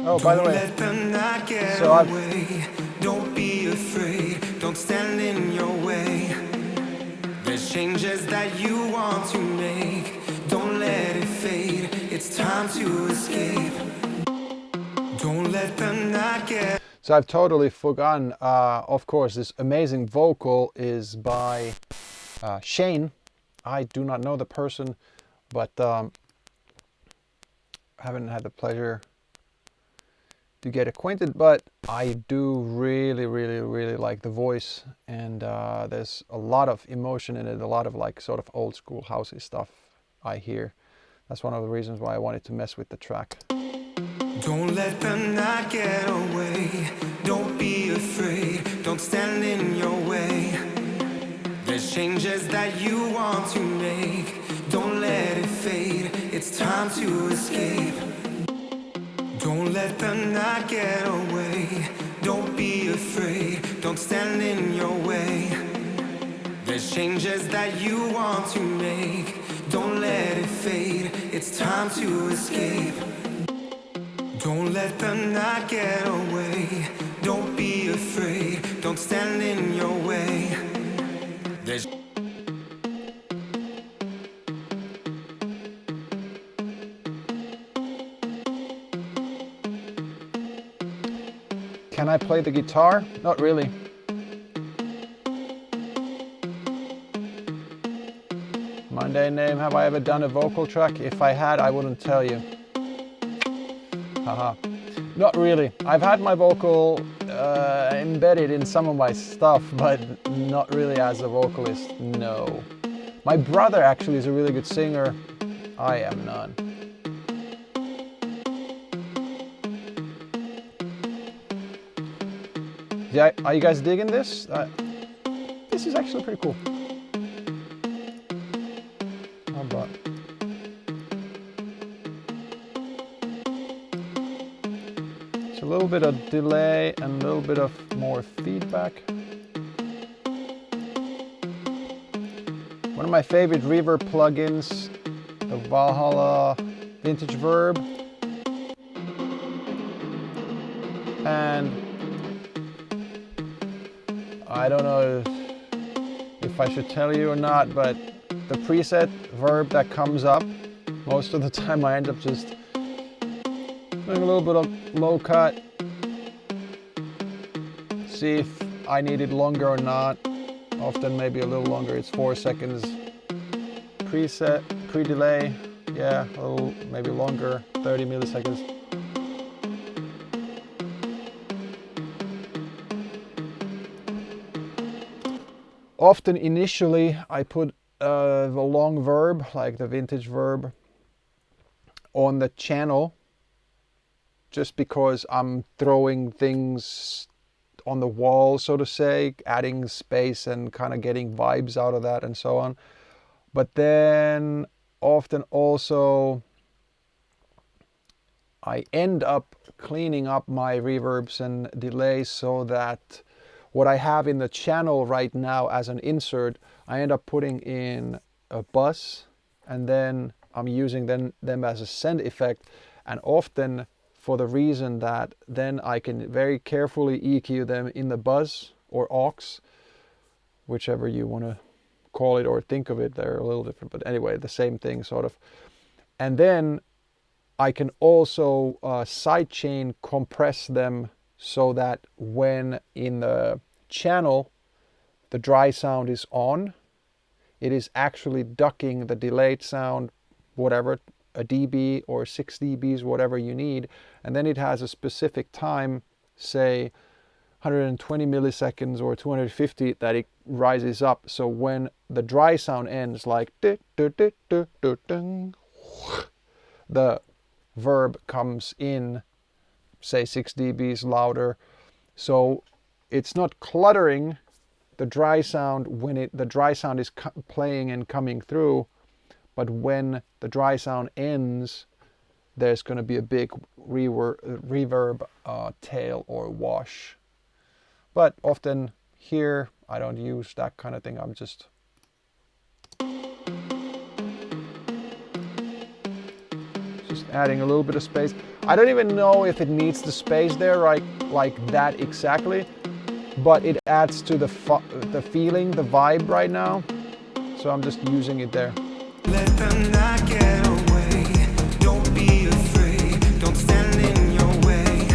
Oh, by the way, Let them not get so I've away. Don't be afraid. Don't stand in your way. There's changes that you want to make. Don't let it fade. It's time to escape. Don't let them not get. So I've totally forgotten. Of course, this amazing vocal is by Shane. I do not know the person, but haven't had the pleasure to get acquainted. But I do really like the voice, and there's a lot of emotion in it. A lot of like sort of old school housey stuff I hear. That's one of the reasons why I wanted to mess with the track. Don't let them not get away. Don't be afraid. Don't stand in your way. There's changes that you want to make. Don't let it fade. It's time to escape. Don't let them not get away. Don't be afraid. Don't stand in your way. There's changes that you want to make. Don't let it fade. It's time to escape. Don't let them not get away. Don't be afraid. Don't stand in your way. There's Can I play the guitar? Not really. Mundane name, have I ever done a vocal track? If I had, I wouldn't tell you. Haha. Not really. I've had my vocal embedded in some of my stuff, but not really as a vocalist, no. My brother actually is a really good singer. I am none. Yeah, are you guys digging this? this is actually pretty cool. How about? It's a little bit of delay and a little bit of more feedback. One of my favorite reverb plugins, the Valhalla Vintage Verb. And I don't know if I should tell you or not, but the preset verb that comes up, most of the time I end up just doing a little bit of low cut, see if I need it longer or not. Often maybe a little longer. It's 4 seconds preset, pre-delay. Yeah, a little maybe longer, 30 milliseconds. Often initially I put the long verb, like the vintage verb, on the channel just because I'm throwing things on the wall, so to say, adding space and kind of getting vibes out of that and so on. But then often also I end up cleaning up my reverbs and delays so that what I have in the channel right now as an insert, I end up putting in a bus, and then I'm using them as a send effect, and often for the reason that then I can very carefully EQ them in the buzz or aux, whichever you want to call it or think of it. They're a little different, but anyway, the same thing sort of. And then I can also sidechain compress them so that when in the channel the dry sound is on, it is actually ducking the delayed sound, whatever, a dB or 6 dBs, whatever you need, and then it has a specific time, say 120 milliseconds or 250, that it rises up. So when the dry sound ends, like the verb comes in, say 6 dBs louder. So it's not cluttering the dry sound when the dry sound is playing and coming through, but when the dry sound ends, there's going to be a big reverb tail or wash. But often here I don't use that kind of thing. I'm just adding a little bit of space. I don't even know if it needs the space there, right, like that exactly, but it adds to the feeling, the vibe right now. So I'm just using it there. Let them not get away. Don't be afraid. Don't stand in your way.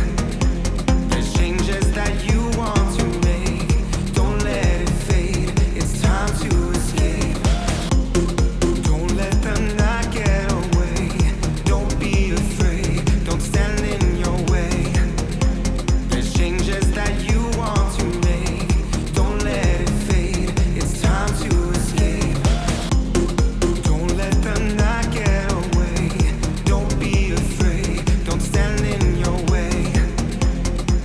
There's changes that you want to make. Don't let it fade. It's time to escape. Don't let them not get away. Don't be afraid. Don't stand in your way. There's changes that you want to make. Don't let it fade. It's time to escape. Don't let them not get away. Don't be afraid. Don't stand in your way.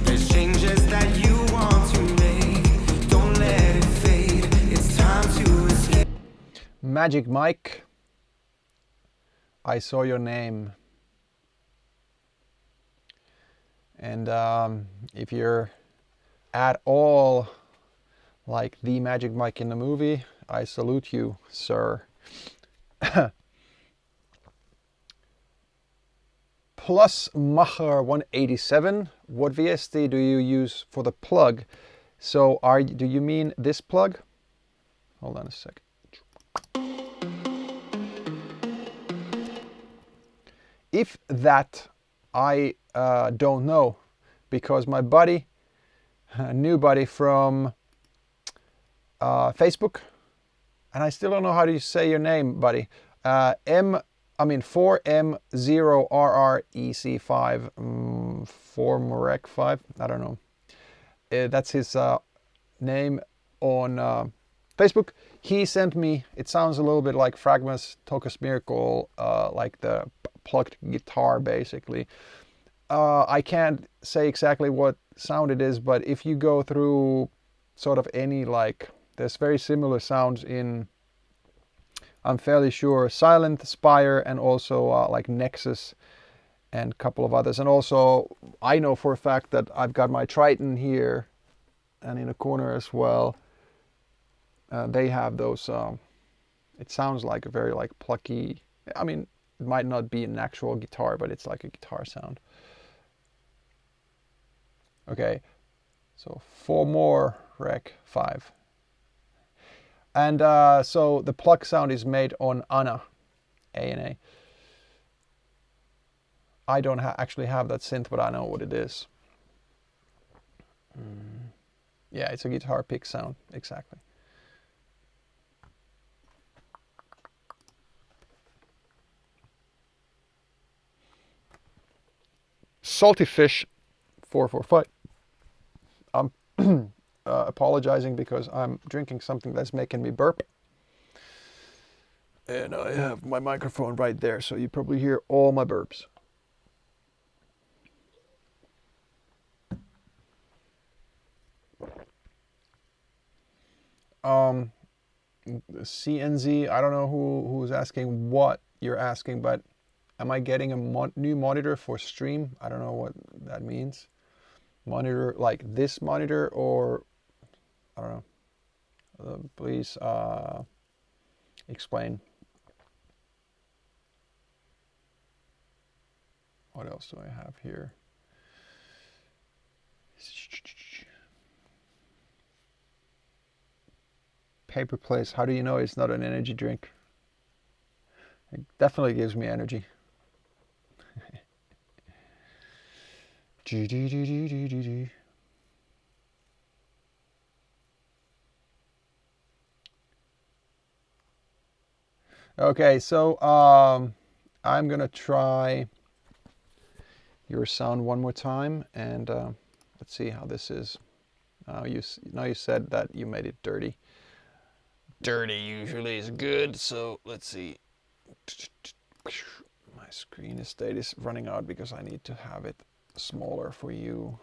There's changes that you want to make. Don't let it fade. It's time to escape. Magic Mike, I saw your name. And if you're at all like the Magic Mike in the movie, I salute you, sir. Plus Macher 187, what VST do you use for the plug? So do you mean this plug? Hold on a second. If that, I don't know, because my buddy, a new buddy from Facebook, and I still don't know how to say your name, buddy. 4M0RREC5, Formorec5, I don't know. That's his name on Facebook. He sent me, it sounds a little bit like Fragma's Tokas Miracle, like the plugged guitar basically. I can't say exactly what sound it is, but if you go through sort of any like There's very similar sounds in, I'm fairly sure, Silent, Spire, and also like Nexus and a couple of others. And also, I know for a fact that I've got my Triton here and in a corner as well. They have those, it sounds like a very like plucky, I mean, it might not be an actual guitar, but it's like a guitar sound. Okay, so 4 more, rec 5. And so the pluck sound is made on ANA, A-N-A. I don't actually have that synth, but I know what it is. Yeah, it's a guitar pick sound, exactly. Salty Fish 445. I'm apologizing because I'm drinking something that's making me burp. And I have my microphone right there, so you probably hear all my burps. CNZ, I don't know who's asking what you're asking, but am I getting a new monitor for stream? I don't know what that means. Monitor like this monitor, or I don't know. Please explain. What else do I have here? Paper Place, how do you know it's not an energy drink? It definitely gives me energy. Okay, so I'm gonna try your sound one more time, and let's see how this is. Now you said that you made it dirty. Dirty usually is good, so let's see. My screen state is running out because I need to have it smaller for you.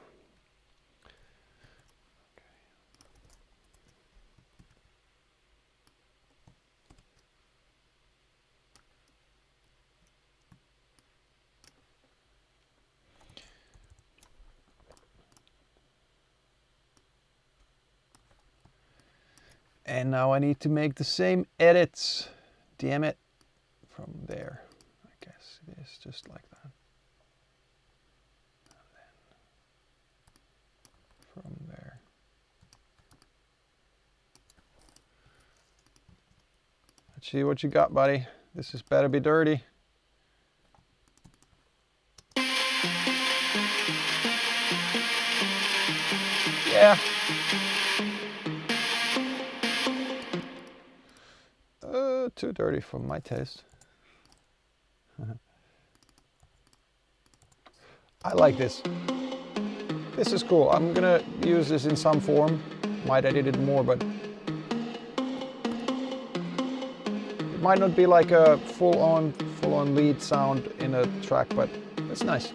And now I need to make the same edits, damn it, from there. I guess it is just like that. And then from there. Let's see what you got, buddy. This is better be dirty. Yeah. Too dirty for my taste. I like this. This is cool. I'm gonna use this in some form. Might edit it more, but it might not be like a full-on lead sound in a track, but it's nice.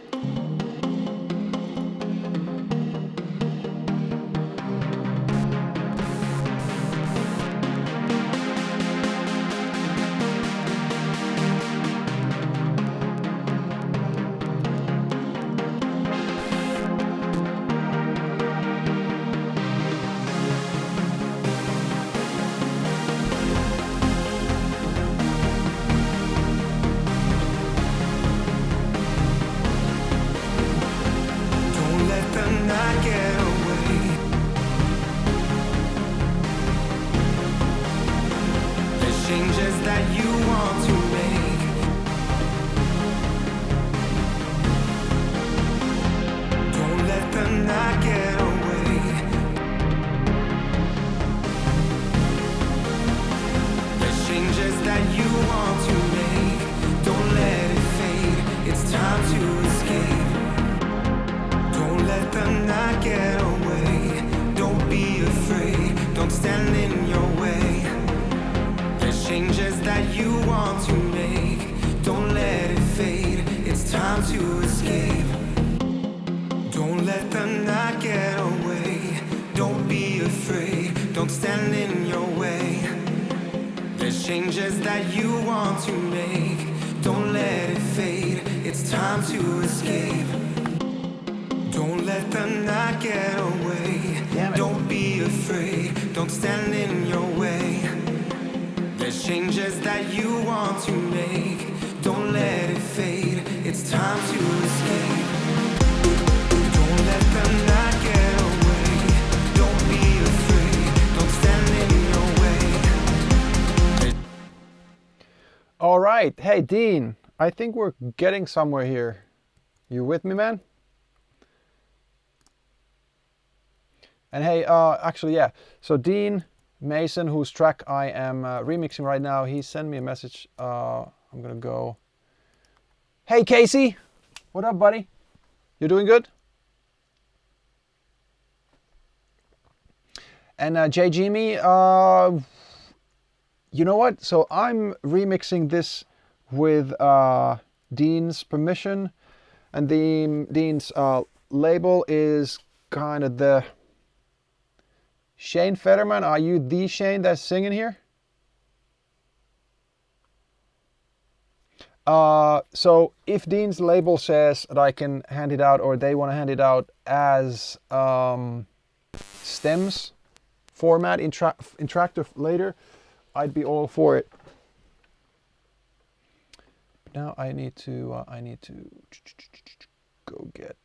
Don't let the night get away. Don't be afraid. Don't stand in your changes that you want to make. Don't let it fade. It's time to escape. Don't let the night get away. Damn it. Don't be afraid. Don't stand in your way. There's changes that you want to make. Don't let it fade. It's time to escape. Don't let the night get away. Don't be afraid. Don't stand in your way. All right. Hey, Dean, I think we're getting somewhere here. You with me, man? And hey, actually, yeah. So Dean Mason, whose track I am remixing right now, he sent me a message. I'm gonna go. Hey, Casey. What up, buddy? You doing good? And Jay Jimmy, you know what? So I'm remixing this with Dean's permission, and Dean's label is kind of the Shane Fetterman. Are you the Shane that's singing here? So if Dean's label says that I can hand it out, or they want to hand it out as stems format interactive later, I'd be all for it. Now I need to go get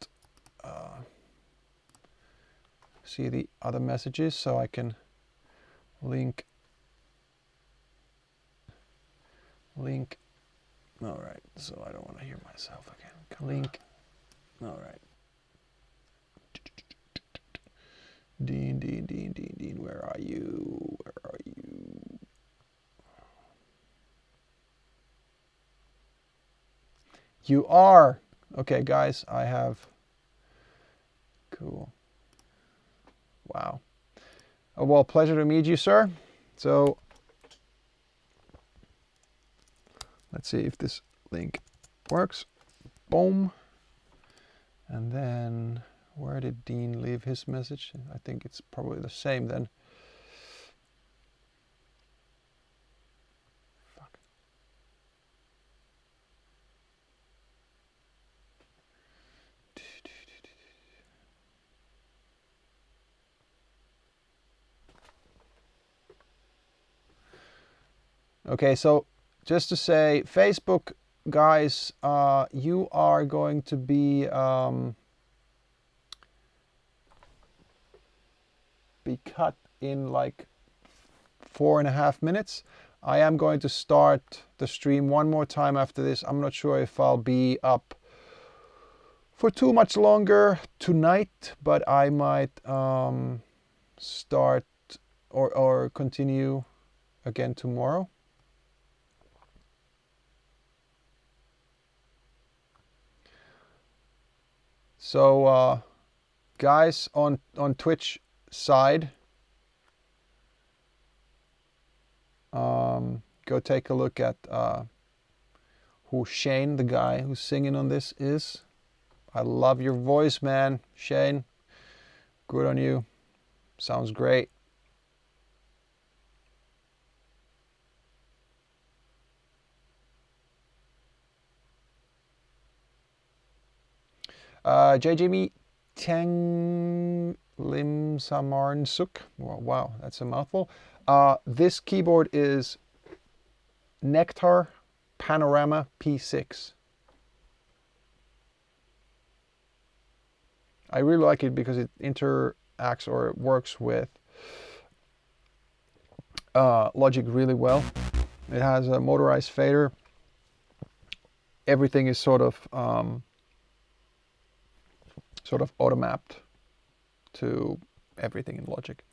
see the other messages so I can link. All right, so I don't want to hear myself again. Link. All right. Dean, where are you? Where are you? You are. Okay, guys, I have. Cool. Wow. Oh, well, pleasure to meet you, sir. So, let's see if this link works. Boom. And then, where did Dean leave his message? I think it's probably the same then. Fuck. Okay, so just to say, Facebook guys, you are going to be cut in like 4.5 minutes. I am going to start the stream one more time after this. I'm not sure if I'll be up for too much longer tonight, but I might start or continue again tomorrow. So guys on Twitch side, go take a look at who Shane, the guy who's singing on this, is. I love your voice, man. Shane, good on you. Sounds great. JJB Tang Lim Samarn Suk. Wow, that's a mouthful. This keyboard is Nectar Panorama P6. I really like it because it interacts or works with Logic really well. It has a motorized fader. Everything is sort of auto-mapped to everything in Logic.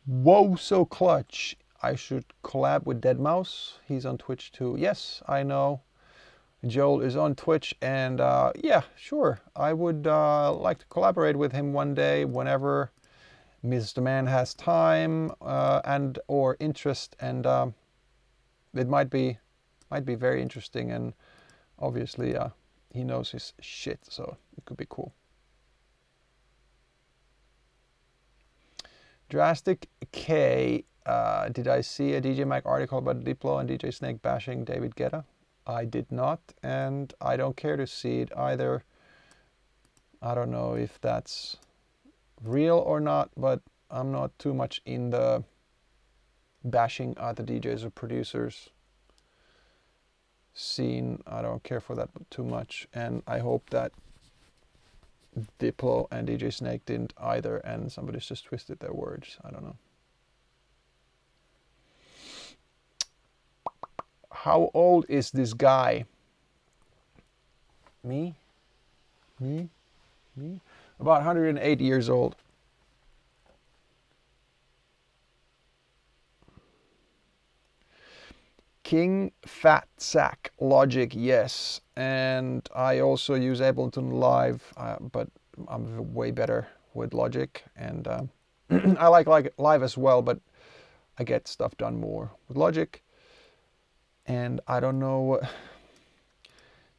Whoa, so clutch. I should collab with deadmau5. He's on Twitch too. Yes, I know. Joel is on Twitch, and yeah, sure. I would like to collaborate with him one day, whenever Mr. Man has time and or interest, and it might be very interesting, and obviously he knows his shit, so it could be cool. Drastic K, did I see a DJ Mag article about Diplo and DJ Snake bashing David Guetta? I did not, and I don't care to see it either. I don't know if that's real or not, but I'm not too much in the bashing other DJs or producers scene. I don't care for that too much, and I hope that Diplo and DJ Snake didn't either, and somebody's just twisted their words. I don't know. How old is this guy? Me? About 108 years old. King Fat Sack Logic, yes. And I also use Ableton Live, but I'm way better with Logic. And I like Live as well, but I get stuff done more with Logic. And I don't know,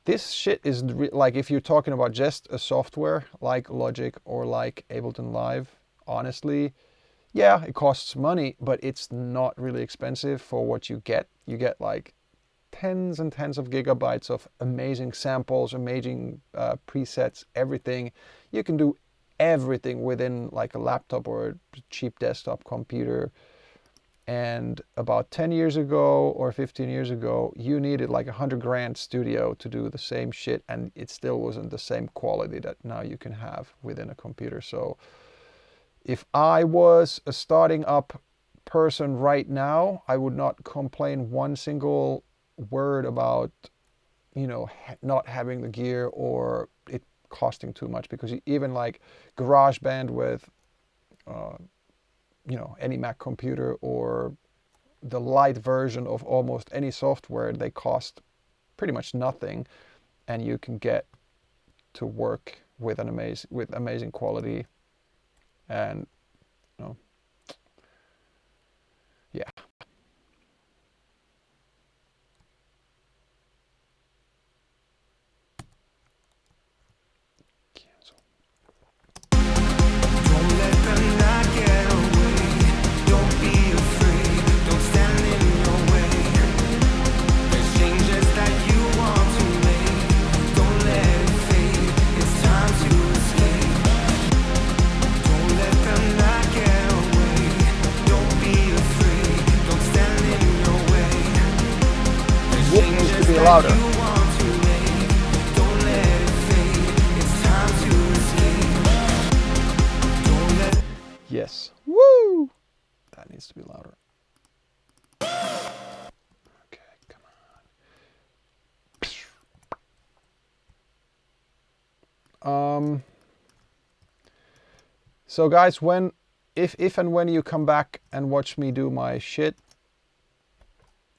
this shit is like, if you're talking about just a software like Logic or like Ableton Live, honestly, yeah, it costs money, but it's not really expensive for what you get. You get like tens and tens of gigabytes of amazing samples, amazing presets, everything. You can do everything within like a laptop or a cheap desktop computer. And about 10 years ago or 15 years ago, you needed like $100,000 studio to do the same shit, and it still wasn't the same quality that now you can have within a computer. So if I was a starting up person right now, I would not complain one single word about, you know, not having the gear or it costing too much, because even like GarageBand with you know, any Mac computer or the light version of almost any software, they cost pretty much nothing, and you can get to work with amazing quality. And you know, yeah. Cancel. Don't let them not get away. Don't be afraid. Don't stand in your way. There's changes that you want to make. Don't let it fade. It's time to escape. Don't let them not get away. Don't be afraid. Don't stand in your way. There's What needs to changes be that louder? you want to make. Don't let it fade. It's time to escape. Don't let Yes. Woo! That needs to be louder. Okay, come on. So guys, if and when you come back and watch me do my shit,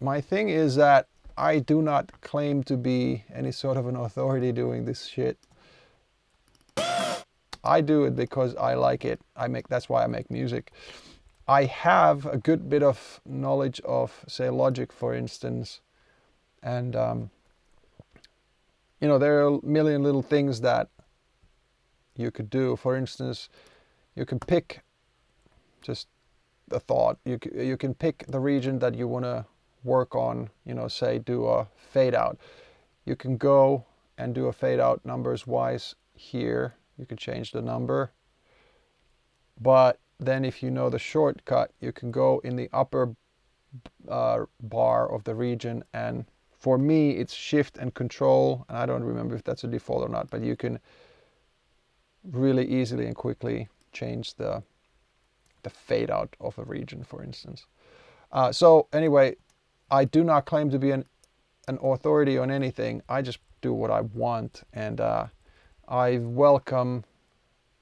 my thing is that I do not claim to be any sort of an authority doing this shit. I do it because I like it. That's why I make music. I have a good bit of knowledge of, say, Logic, for instance, and you know, there are a million little things that you could do. For instance, you can pick just a thought. You can pick the region that you want to work on. You know, say do a fade out. You can go and do a fade out numbers wise here. You can change the number. But then if you know the shortcut, you can go in the upper bar of the region, and for me it's shift and control, and I don't remember if that's a default or not, but you can really easily and quickly change the fade out of a region, for instance. So anyway, I do not claim to be an authority on anything. I just do what I want, and I welcome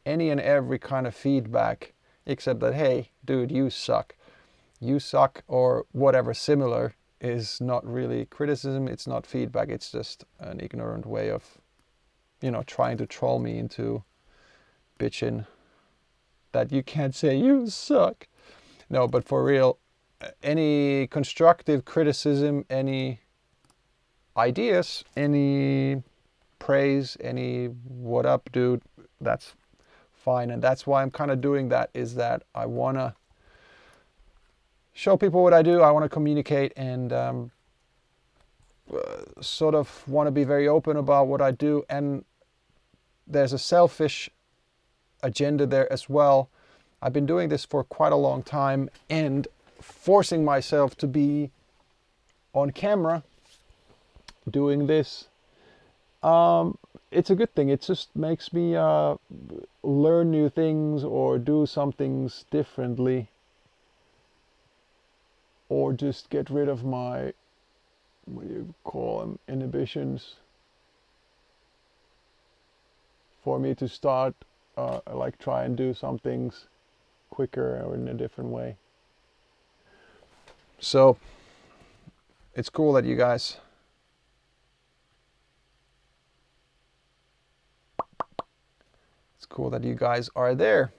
any and every kind of feedback, except that, hey, dude, you suck, or whatever similar is not really criticism. It's not feedback. It's just an ignorant way of, you know, trying to troll me into bitching that you can't say you suck. No, but for real, any constructive criticism, any ideas, any praise, any what up dude, that's fine. And that's why I'm kind of doing that, is that I want to show people what I do. I want to communicate and sort of want to be very open about what I do. And there's a selfish agenda there as well. I've been doing this for quite a long time, and forcing myself to be on camera doing this, it's a good thing. It just makes me learn new things or do some things differently, or just get rid of my, what do you call them, inhibitions, for me to start like try and do some things quicker or in a different way. So it's cool that you guys are there.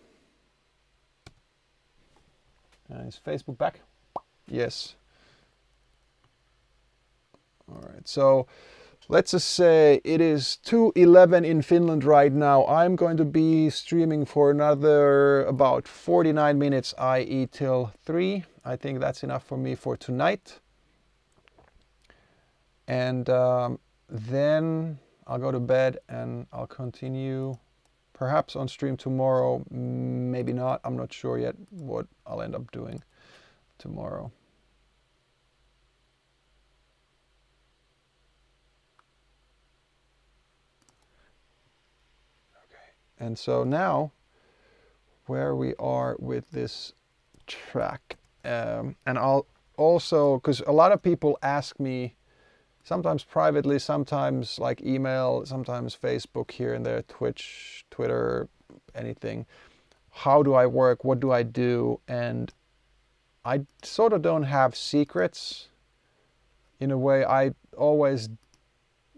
Is Facebook back? Yes. All right, so let's just say it is 2:11 in Finland right now. I'm going to be streaming for another about 49 minutes, i.e. till 3. I think that's enough for me for tonight. And then I'll go to bed and I'll continue perhaps on stream tomorrow, maybe not. I'm not sure yet what I'll end up doing tomorrow. And so now, where we are with this track, and I'll also, because a lot of people ask me, sometimes privately, sometimes like email, sometimes Facebook here and there, Twitch, Twitter, anything, how do I work, what do I do? And I sort of don't have secrets. In a way, I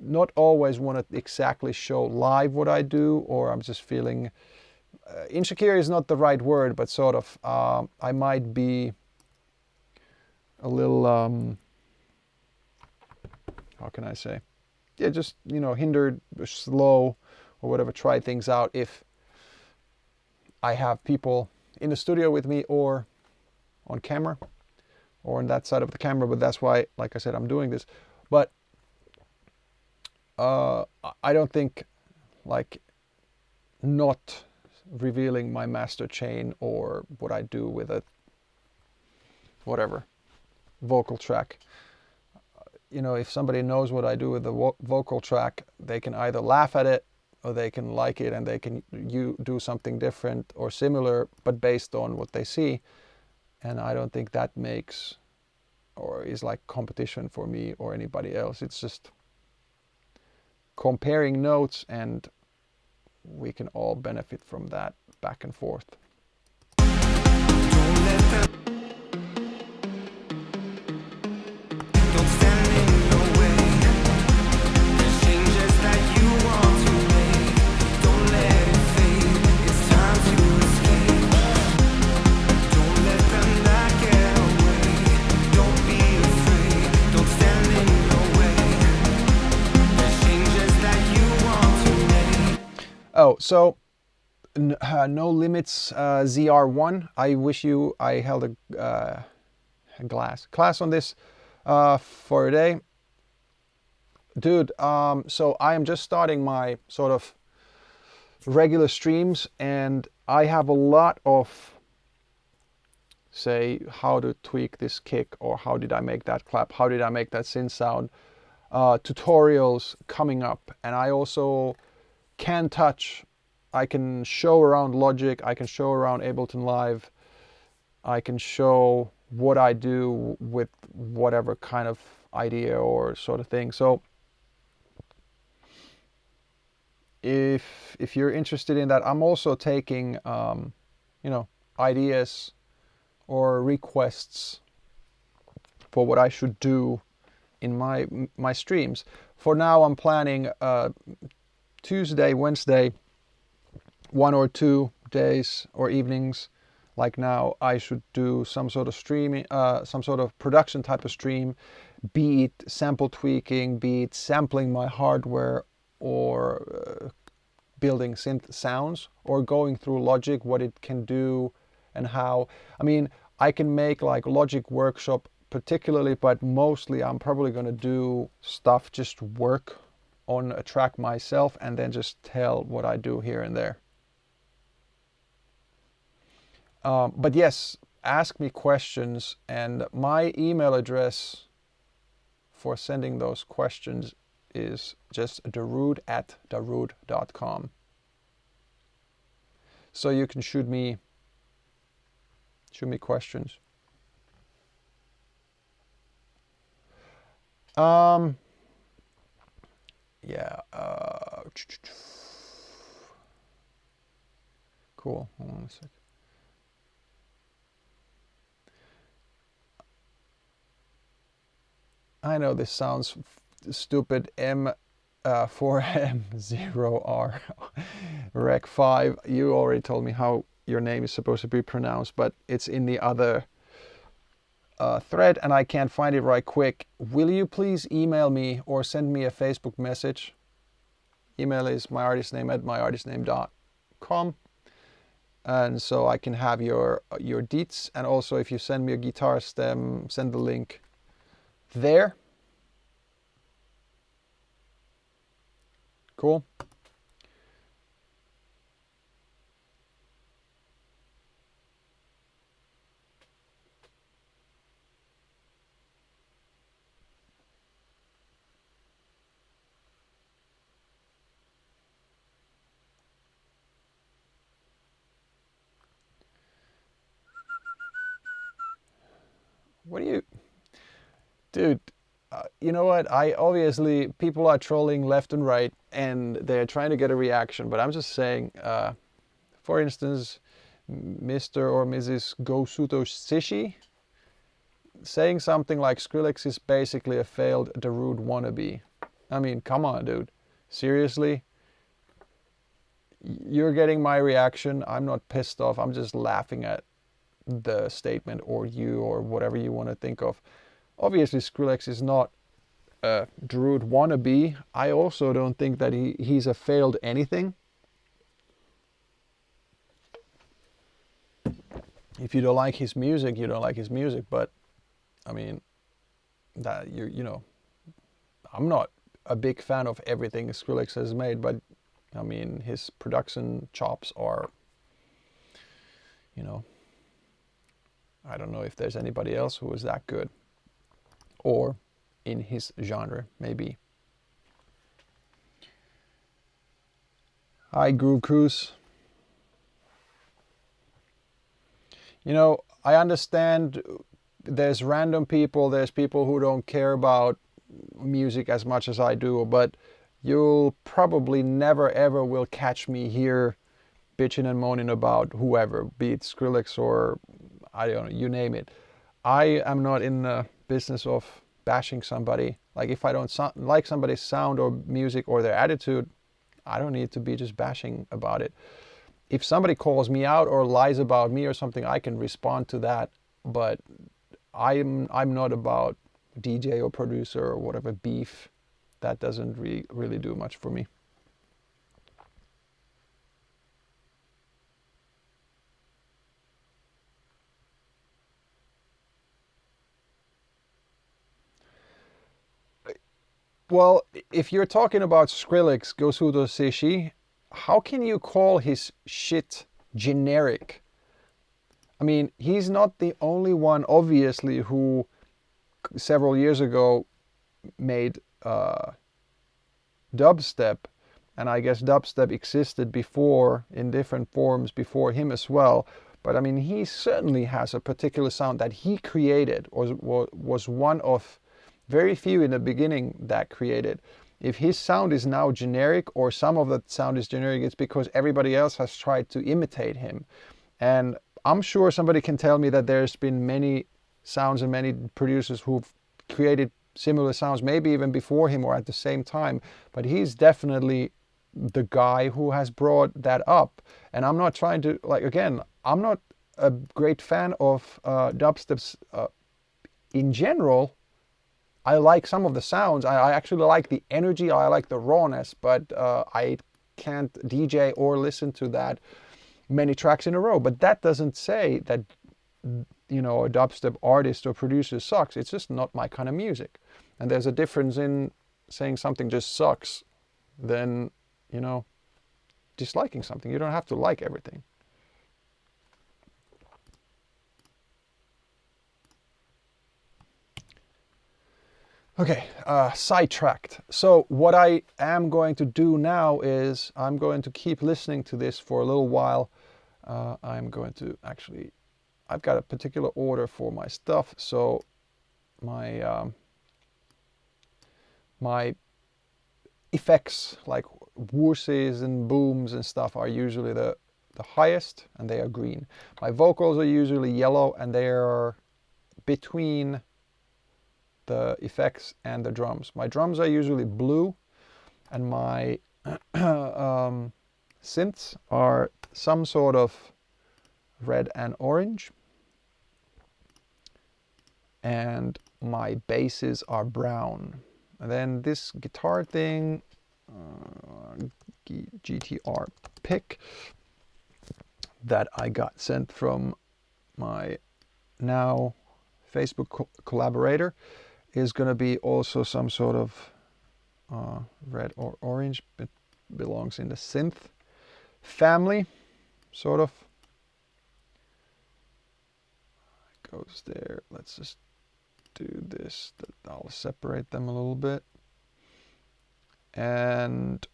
not always want to exactly show live what I do, or I'm just feeling insecure is not the right word, but sort of I might be a little how can I say, yeah, just hindered, slow, or whatever, try things out if I have people in the studio with me or on camera or on that side of the camera. But that's why, like I said, I'm doing this. But I don't think like not revealing my master chain or what I do with a whatever vocal track. If somebody knows what I do with the vocal track, they can either laugh at it or they can like it, and they can do something different or similar, but based on what they see. And I don't think that makes or is like competition for me or anybody else. It's just comparing notes, and we can all benefit from that back and forth. Oh, so No Limits ZR1. I wish I held a class on this for a day. Dude, so I am just starting my sort of regular streams, and I have a lot of, say, how to tweak this kick, or how did I make that clap, how did I make that synth sound, tutorials coming up. And I also I can show around Logic, I can show around Ableton Live, I can show what I do with whatever kind of idea or sort of thing. So if you're interested in that, I'm also taking ideas or requests for what I should do in my streams. For now, I'm planning Tuesday, Wednesday, 1 or 2 days or evenings, like now, I should do some sort of streaming, some sort of production type of stream, be it sample tweaking, be it sampling my hardware, or building synth sounds, or going through Logic, what it can do and how. I mean, I can make like Logic workshop particularly, but mostly I'm probably going to do stuff, just work on a track myself and then just tell what I do here and there. But yes, ask me questions, and my email address for sending those questions is just darude@darude.com. So you can shoot me questions. Yeah. Cool. Hold on a sec. I know this sounds stupid. M4M0R Rec 5. You already told me how your name is supposed to be pronounced, but it's in the other thread and I can't find it right quick. Will you please email me or send me a Facebook message? Email is myartistname@myartistname.com, and so I can have your deets, and also if you send me a guitar stem, send the link there. Cool. What do you... Dude, you know what? People are trolling left and right, and they're trying to get a reaction, but I'm just saying, for instance, Mr. or Mrs. Gosuto Sishi saying something like Skrillex is basically a failed Darude wannabe. I mean, come on, dude. Seriously? You're getting my reaction. I'm not pissed off. I'm just laughing at the statement, or you, or whatever you want to think of. Obviously, Skrillex is not a Darude wannabe. I also don't think that he's a failed anything. If you don't like his music, you don't like his music. But I mean, that you know, I'm not a big fan of everything Skrillex has made, but I mean, his production chops are, you know, I don't know if there's anybody else who is that good, or in his genre, maybe. Hi, Groove Cruise. You know, I understand there's random people, there's people who don't care about music as much as I do, but you'll probably never ever will catch me here bitching and moaning about whoever, be it Skrillex or I don't know, you name it. I am not in the business of bashing somebody. Like, if I don't like somebody's sound or music or their attitude, I don't need to be just bashing about it. If somebody calls me out or lies about me or something, I can respond to that, but I'm not about DJ or producer or whatever beef. That doesn't really do much for me. Well, if you're talking about Skrillex, Gosudo Seishi, how can you call his shit generic? I mean, he's not the only one, obviously, who several years ago made dubstep, and I guess dubstep existed before in different forms before him as well. But I mean, he certainly has a particular sound that he created, or was one of very few in the beginning that created. If his sound is now generic, or some of that sound is generic, it's because everybody else has tried to imitate him. And I'm sure somebody can tell me that there's been many sounds and many producers who've created similar sounds, maybe even before him or at the same time. But he's definitely the guy who has brought that up. And I'm not trying to, like, again, I'm not a great fan of dubsteps in general. I like some of the sounds. I actually like the energy. I like the rawness, but I can't DJ or listen to that many tracks in a row. But that doesn't say that, you know, a dubstep artist or producer sucks. It's just not my kind of music. And there's a difference in saying something just sucks than, you know, disliking something. You don't have to like everything. Okay, sidetracked. So what I am going to do now is I'm going to keep listening to this for a little while. I'm going to actually, I've got a particular order for my stuff. So my my effects like whooses and booms and stuff are usually the highest, and they are green. My vocals are usually yellow, and they are between the effects and the drums. My drums are usually blue, and my synths are some sort of red and orange, and my basses are brown. And then this guitar thing, GTR pick, that I got sent from my now Facebook collaborator, is going to be also some sort of red or orange. It belongs in the synth family, sort of. It goes there. Let's just do this. I'll separate them a little bit. And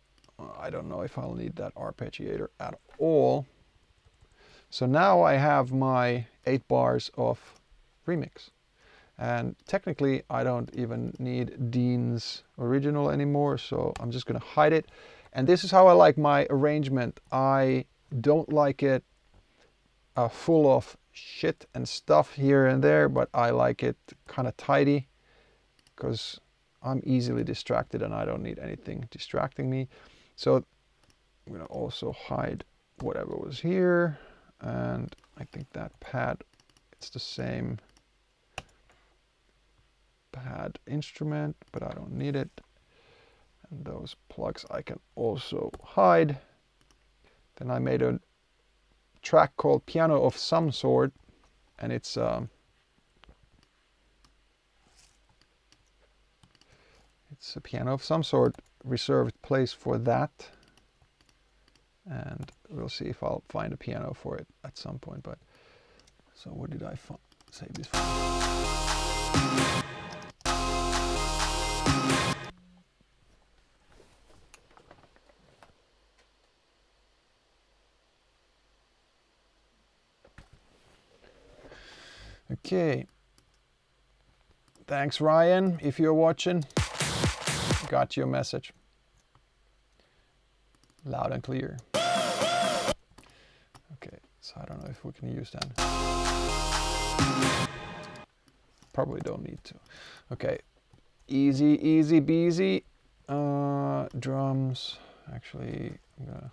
I don't know if I'll need that arpeggiator at all. So now I have my 8 bars of remix. And technically I don't even need Dean's original anymore, so I'm just going to hide it. And this is how I like my arrangement. I don't like it full of shit and stuff here and there, but I like it kind of tidy, because I'm easily distracted and I don't need anything distracting me. So I'm going to also hide whatever was here. And I think that pad, it's the same pad instrument, but I don't need it. And those plugs I can also hide. Then I made a track called Piano of Some Sort, and it's a piano of some sort, reserved place for that. And we'll see if I'll find a piano for it at some point. But so what did I save this for? Okay. Thanks, Ryan, if you're watching. Got your message. Loud and clear. Okay, so I don't know if we can use that. Probably don't need to. Okay, easy beasy. Drums. Actually, I'm gonna.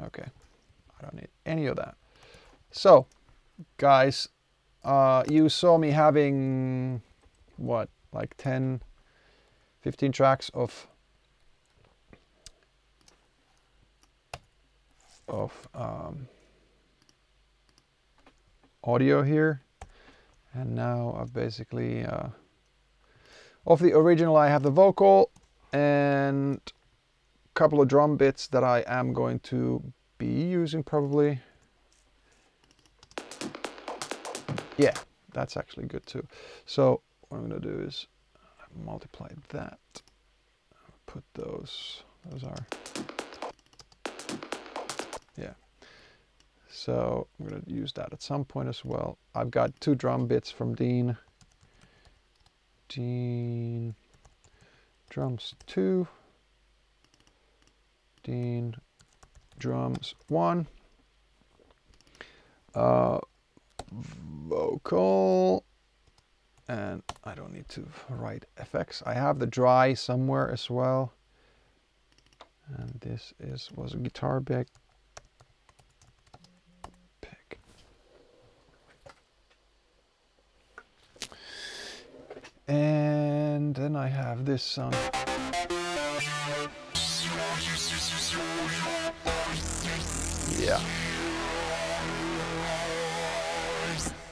Okay, I don't need any of that. So, guys, you saw me having, what, like 10, 15 tracks of audio here. And now I've basically, of the original I have the vocal and a couple of drum bits that I am going to be using probably. Yeah, that's actually good too. So what I'm going to do is multiply that, put those are, yeah. So I'm going to use that at some point as well. I've got 2 drum bits from Dean. Dean drums 2. Dean drums 1. vocal. And I don't need to write effects. I have the dry somewhere as well. And this was a guitar pick. And then I have this sound. Yeah.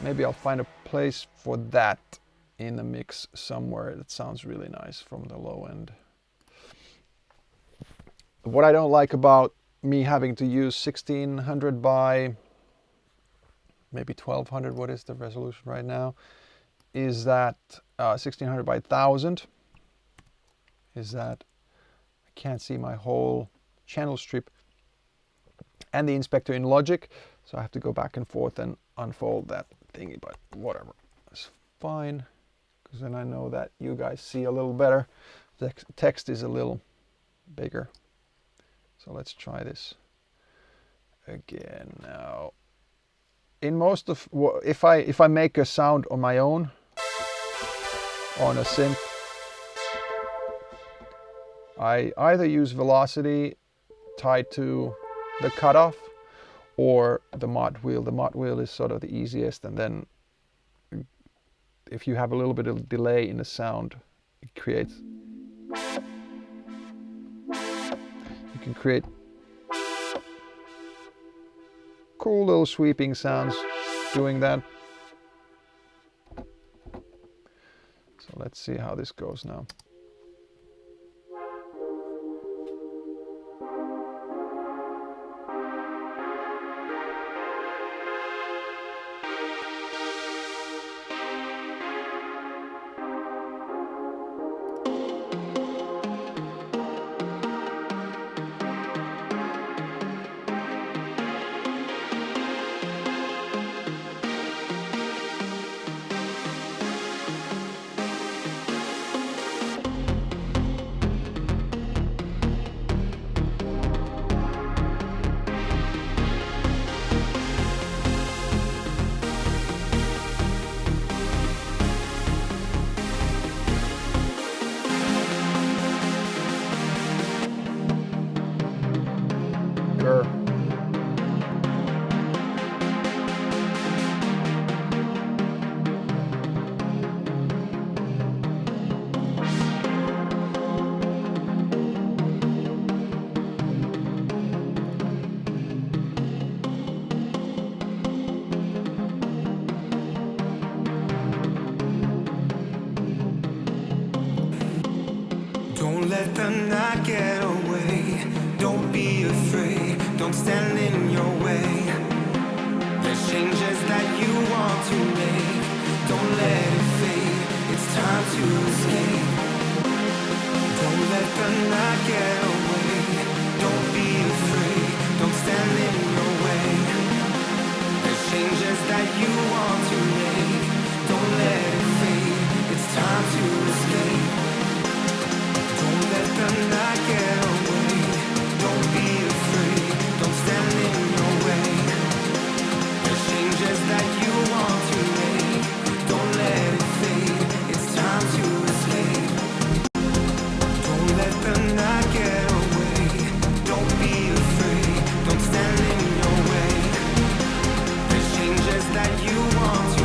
Maybe I'll find a place for that in the mix somewhere. That sounds really nice from the low end. What I don't like about me having to use 1600 by maybe 1200, what is the resolution right now, is that 1600 by 1000 is that I can't see my whole channel strip and the inspector in Logic, so I have to go back and forth and unfold that thingy, but whatever, it's fine, because then I know that you guys see a little better. The text is a little bigger. So let's try this again now. In most of, if I make a sound on my own, on a synth, I either use velocity tied to the cutoff or the mod wheel. The mod wheel is sort of the easiest, and then if you have a little bit of delay in the sound, it creates, you can create cool little sweeping sounds doing that. So let's see how this goes now. Don't let the night get away. Don't be afraid. Don't stand in your way. There's changes that you want to make. Don't let it fade. It's time to escape. Don't let the night get away. Don't be afraid. Don't stand in your way. There's changes that you want to make. Don't let it fade. It's time to escape. Don't let the night get away. Don't be afraid. Don't stand in your way. There's changes that you want to make. Don't let it fade. It's time to escape. Don't let the night get away. Don't be afraid. Don't stand in your way. There's changes that you want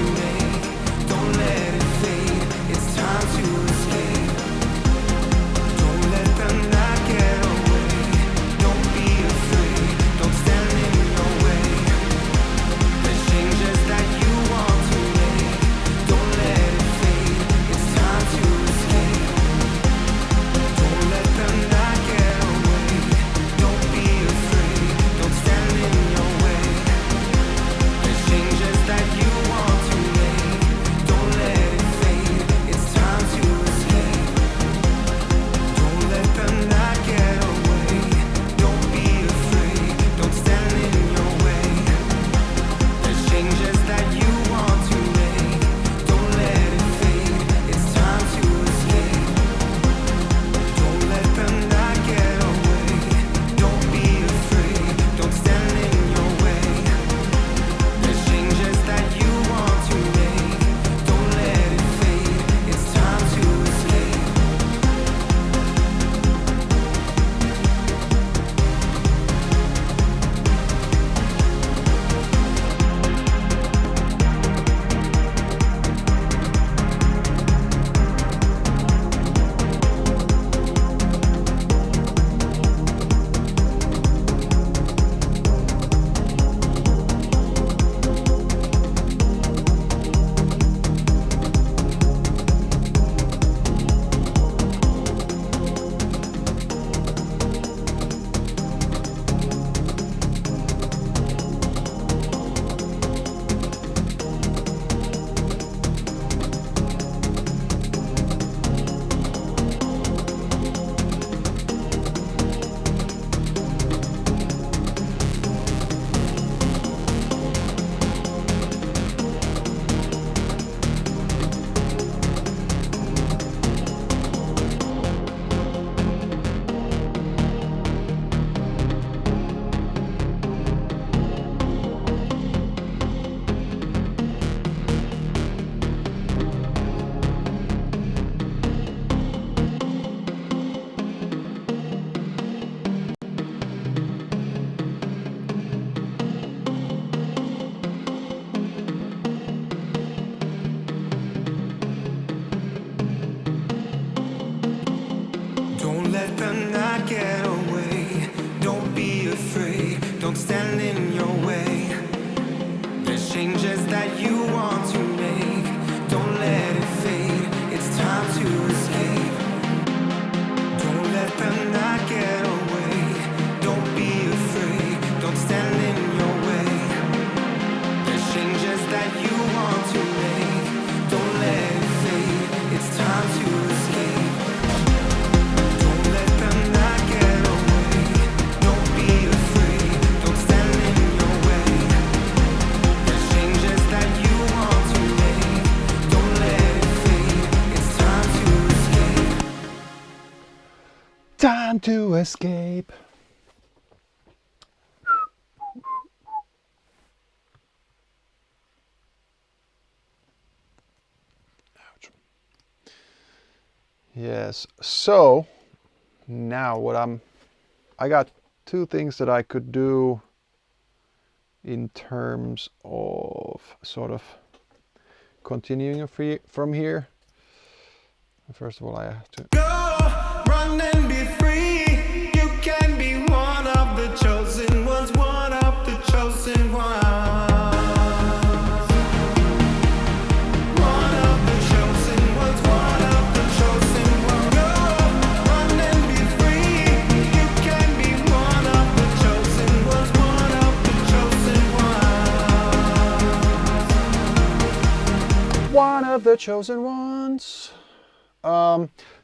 Time to escape. Ouch. Yes, so now I got two things that I could do in terms of sort of continuing from here. First of all, I have to Go, run and be free. You can be one of the chosen ones, one of the chosen ones. One of the chosen ones, one of the chosen ones. Go, run and be free. You can be one of the chosen ones, one of the chosen ones. one of the chosen ones.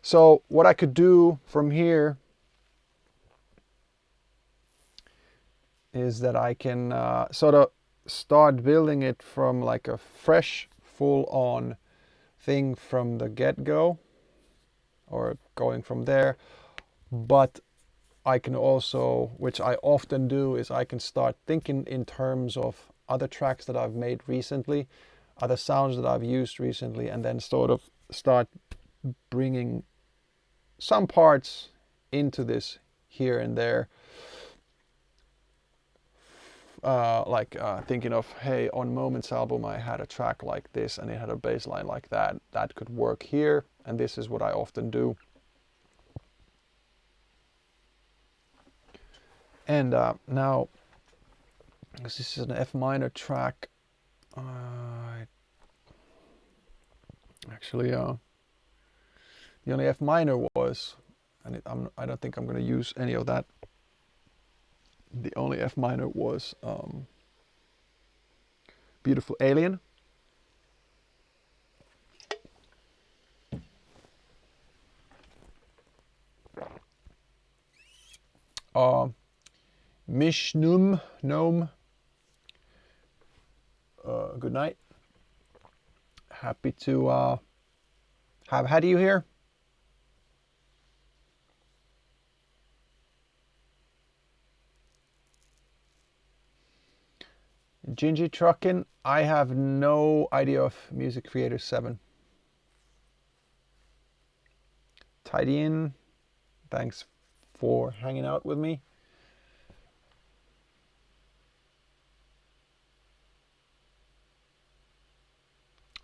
So what I could do from here is that I can sort of start building it from like a fresh, full-on thing from the get-go, or going from there. But I can also, which I often do, is I can start thinking in terms of other tracks that I've made recently, other sounds that I've used recently, and then sort of start bringing some parts into this here and there. Thinking of, hey, on Moments album I had a track like this and it had a bass line like that. That could work here, and this is what I often do. And now, because this is an F minor track, actually the only F minor was, and I don't think I'm going to use any of that. The only F minor was Beautiful Alien. Mishnum Gnome. Good night. Happy to have had you here. Gingy Truckin', I have no idea of Music Creator 7. Tidy in, thanks for hanging out with me.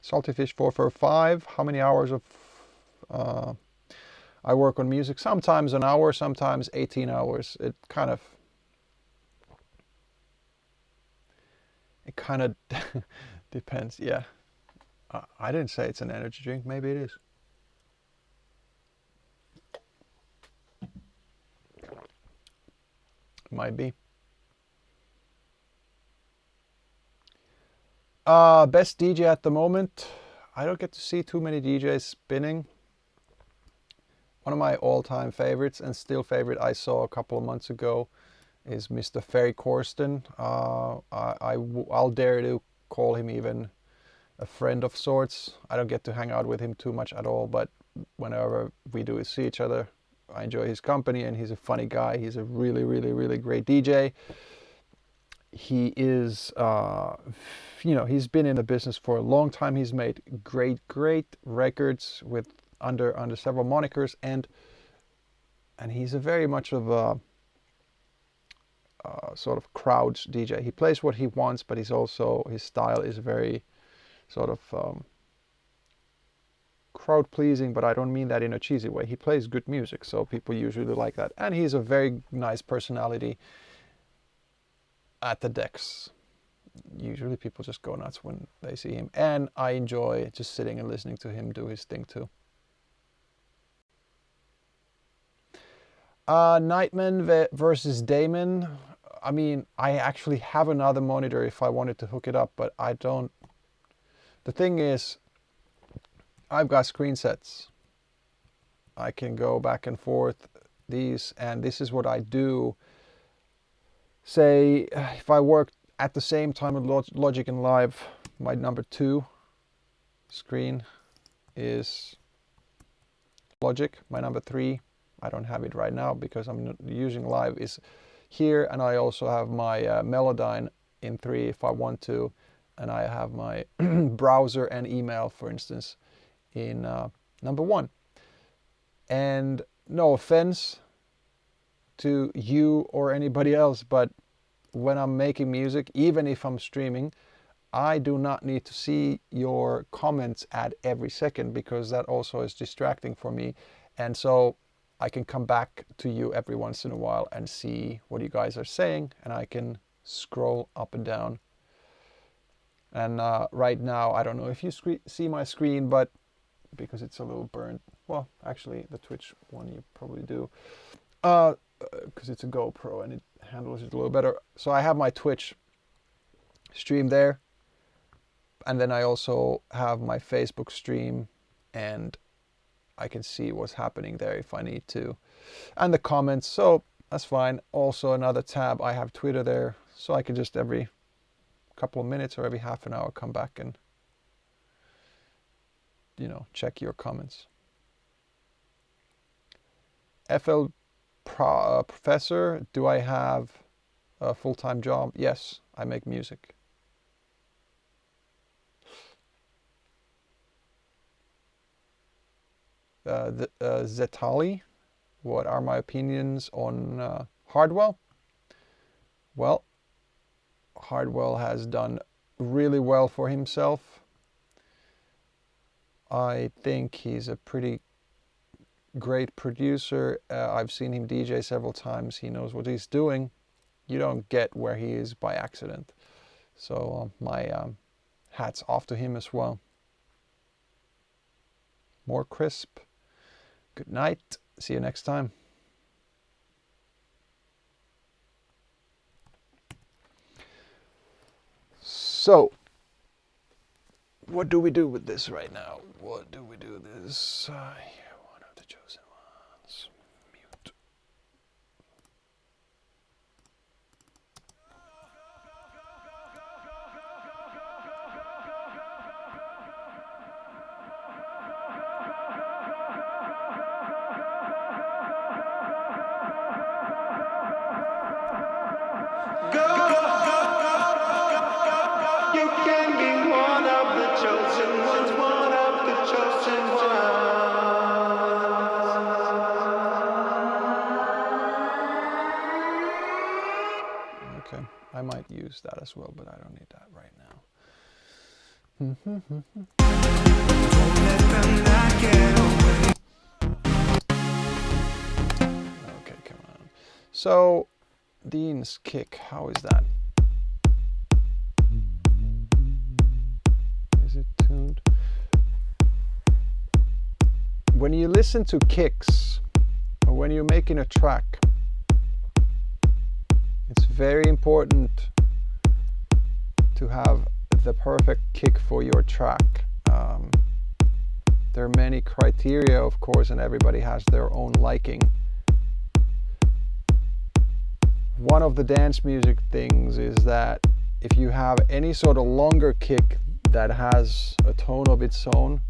Saltyfish 445, how many hours of I work on music? Sometimes an hour, sometimes 18 hours. It kind of depends. Yeah, I didn't say it's an energy drink. Maybe it is. Might be. Best DJ at the moment. I don't get to see too many DJs spinning. One of my all-time favorites, and still favorite, I saw a couple of months ago, is Mr. Ferry Corsten. I'll dare to call him even a friend of sorts. I don't get to hang out with him too much at all, but whenever we do see each other, I enjoy his company, and he's a funny guy. He's a really, really, really great DJ. He is, he's been in the business for a long time. He's made great records with under several monikers, and he's a very much of a sort of crowd DJ. He plays what he wants, but his style is very sort of crowd pleasing, but I don't mean that in a cheesy way. He plays good music, so people usually like that, and he's a very nice personality at the decks. Usually people just go nuts when they see him, and I enjoy just sitting and listening to him do his thing too. Nightman versus Damon. I mean, I actually have another monitor if I wanted to hook it up, but I don't. The thing is, I've got screen sets. I can go back and forth these, and this is what I do. Say, if I work at the same time with Logic and Live, my number 2 screen is Logic. My number 3, I don't have it right now because I'm not using live, is here, and I also have my Melodyne in 3 if I want to, and I have my browser and email, for instance, in number 1. And no offense to you or anybody else, but when I'm making music, even if I'm streaming, I do not need to see your comments at every second, because that also is distracting for me. And so I can come back to you every once in a while and see what you guys are saying, and I can scroll up and down. And right now, I don't know if you see my screen, but because it's a little burnt. Well, actually, the Twitch one you probably do, because it's a GoPro and it handles it a little better. So I have my Twitch stream there, and then I also have my Facebook stream, and I can see what's happening there if I need to, and the comments. So that's fine. Also another tab, I have Twitter there, so I can just every couple of minutes or every half an hour come back and, you know, check your comments. FL Professor, do I have a full-time job? Yes, I make music. Zetali, what are my opinions on Hardwell? Well, Hardwell has done really well for himself. I think he's a pretty great producer. I've seen him DJ several times. He knows what he's doing. You don't get where he is by accident. So my hat's off to him as well. More crisp. Good night. See you next time. So, what do we do with this right now? What do we do with this? Here, one of the chosen ones. Mute. You can be one of the chosen ones, one of the chosen ones. Okay, I might use that as well, but I don't need that right now. Don't let them not get away. Okay, come on. So, Dean's kick, how is that? Is it tuned? When you listen to kicks, or when you're making a track, it's very important to have the perfect kick for your track. There are many criteria, of course, and everybody has their own liking. One of the dance music things is that if you have any sort of longer kick that has a tone of its own,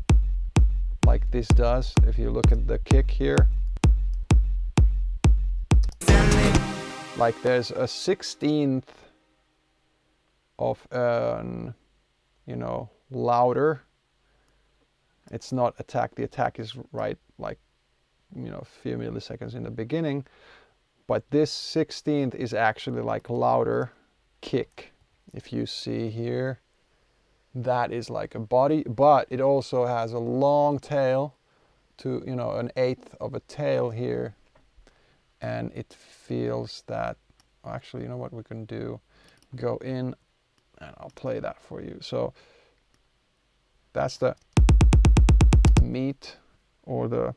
like this does, if you look at the kick here, like there's a 16th of an, you know, louder. It's not attack. The attack is right, like, you know, a few milliseconds in the beginning. But this 16th is actually like louder kick. If you see here, that is like a body, but it also has a long tail to, you know, an 1/8 of a tail here. And it feels that, actually, you know what we can do? Go in and I'll play that for you. So that's the meat or the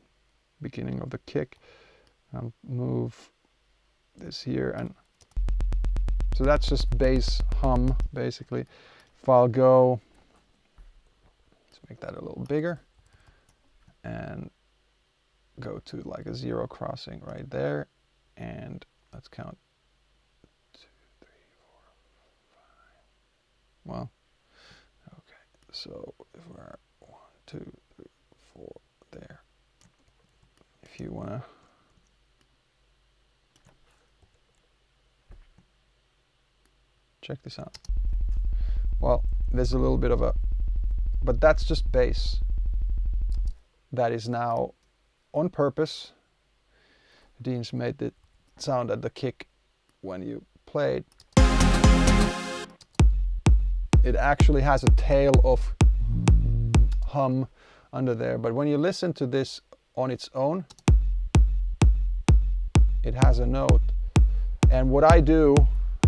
beginning of the kick. I'll move this here, and so that's just bass hum basically. If I'll go, let's make that a little bigger and go to like a 0 crossing right there, and let's count 2, 3, 4, 5. Well, okay, so if we're 1, 2, 3, 4 there, if you want to check this out. Well, there's a little bit of a, but that's just bass. That is now on purpose. Dean's made the sound at the kick when you play it. It actually has a tail of hum under there, but when you listen to this on its own, it has a note. And what I do,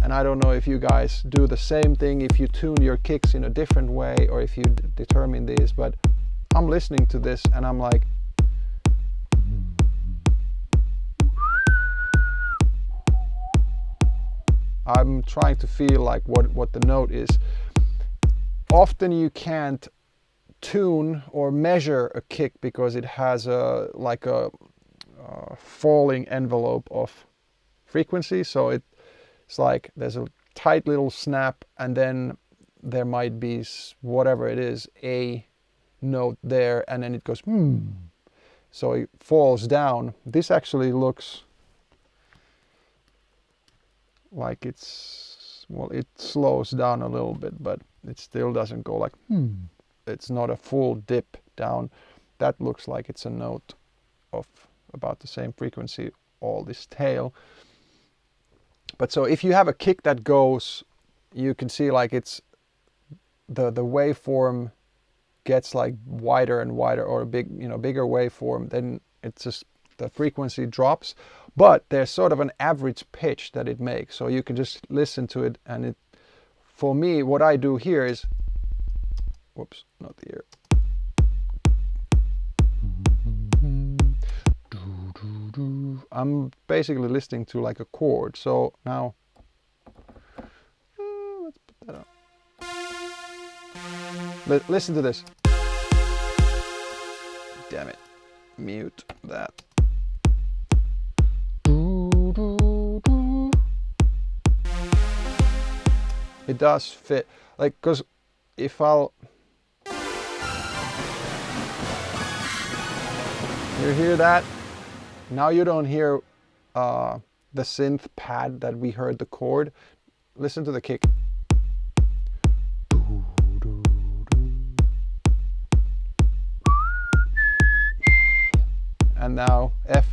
and I don't know if you guys do the same thing, if you tune your kicks in a different way or if you determine these, but I'm listening to this and I'm like, I'm trying to feel like what the note is. Often you can't tune or measure a kick because it has a like a falling envelope of frequency. So it's like there's a tight little snap and then there might be whatever it is, a note there, and then it goes so it falls down. This actually looks like it's, well, it slows down a little bit, but it still doesn't go like it's not a full dip down. That looks like it's a note of about the same frequency, all this tail. But so if you have a kick that goes, you can see like it's the waveform gets like wider and wider, or a bigger waveform, then it's just the frequency drops, but there's sort of an average pitch that it makes. So you can just listen to it, and it, for me, what I do here is, whoops, not the ear. I'm basically listening to like a chord. So now, let's put that up. Listen to this. Damn it. Mute that. It does fit. Like, because if I'll... You hear that? Now you don't hear the synth pad that we heard the chord. Listen to the kick. And now F.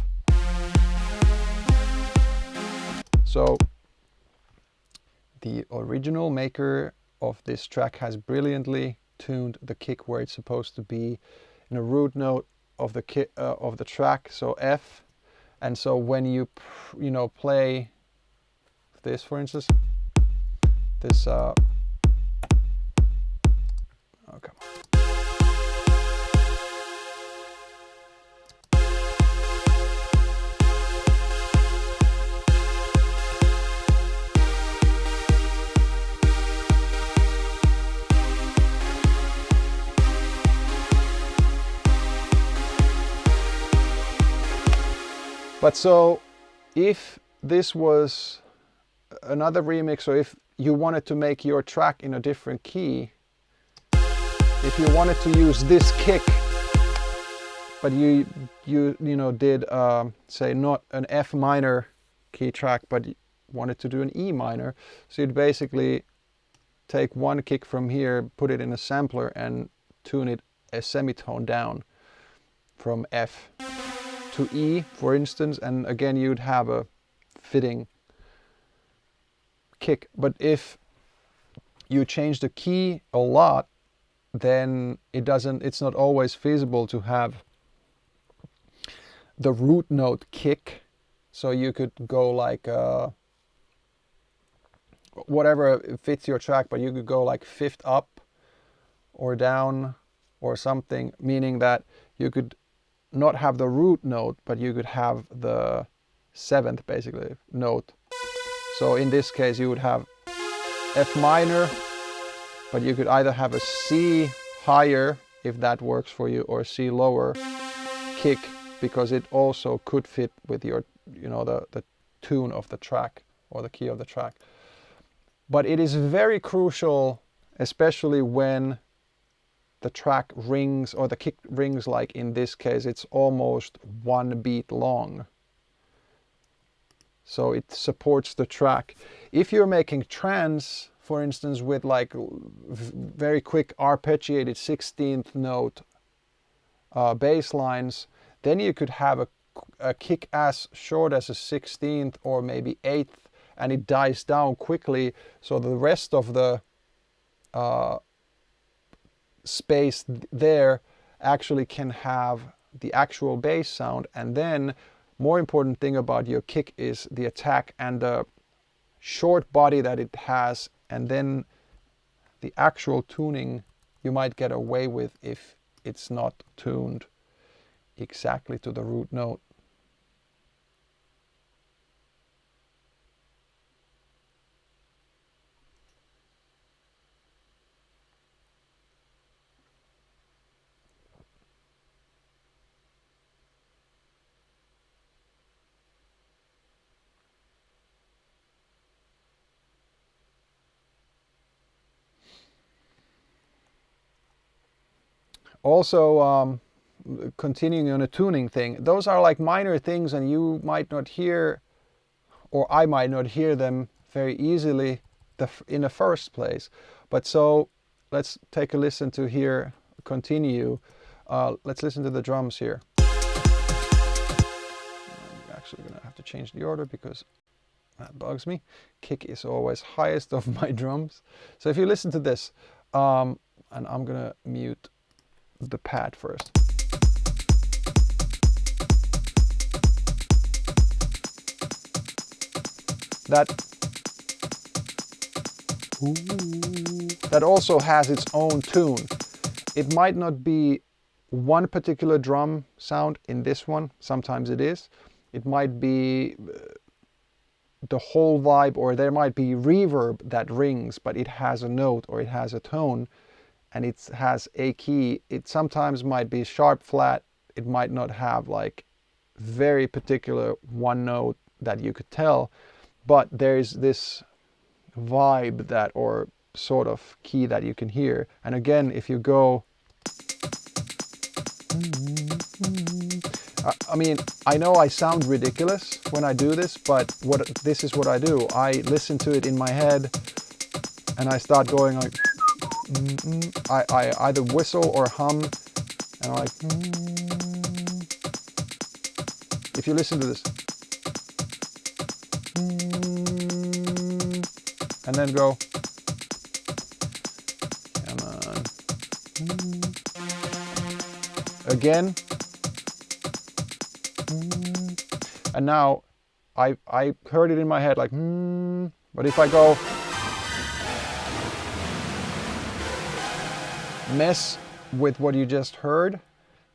So the original maker of this track has brilliantly tuned the kick where it's supposed to be in a root note of the kick of the track, so F. And so when you play this, for instance, this oh, come on. But so if this was another remix, or if you wanted to make your track in a different key, if you wanted to use this kick, but you did say not an F minor key track, but wanted to do an E minor, so you'd basically take one kick from here, put it in a sampler and tune it a semitone down from F to E, for instance, and again you'd have a fitting kick. But if you change the key a lot, then it's not always feasible to have the root note kick. So you could go like whatever fits your track, but you could go like fifth up or down or something, meaning that you could not have the root note, but you could have the seventh basically note. So in this case you would have F minor, but you could either have a C higher if that works for you, or C lower kick, because it also could fit with your the tune of the track or the key of the track. But it is very crucial, especially when the track rings or the kick rings, like in this case it's almost 1 beat long, so it supports the track. If you're making trance, for instance, with like very quick arpeggiated 16th note bass lines, then you could have a kick as short as a 16th or maybe 8th, and it dies down quickly, so the rest of the space there actually can have the actual bass sound. And then more important thing about your kick is the attack and the short body that it has, and then the actual tuning you might get away with if it's not tuned exactly to the root note. Also, continuing on a tuning thing, those are like minor things, and you might not hear, or I might not hear them very easily in the first place. But so let's take a listen to here, continue. Let's listen to the drums here. I'm actually gonna have to change the order because that bugs me. Kick is always highest of my drums. So if you listen to this, and I'm gonna mute the pad first. That also has its own tune. It might not be one particular drum sound in this one. Sometimes it is. It might be the whole vibe, or there might be reverb that rings, but it has a note or it has a tone, and it has a key. It sometimes might be sharp flat. It might not have like very particular one note that you could tell, but there's this vibe that, or sort of key that you can hear. And again, if you go, I mean, I know I sound ridiculous when I do this, but this is what I do. I listen to it in my head and I start going like, I either whistle or hum, and I'm like, if you listen to this, and then go, come on, again, and now I heard it in my head like, but if I go, mess with what you just heard,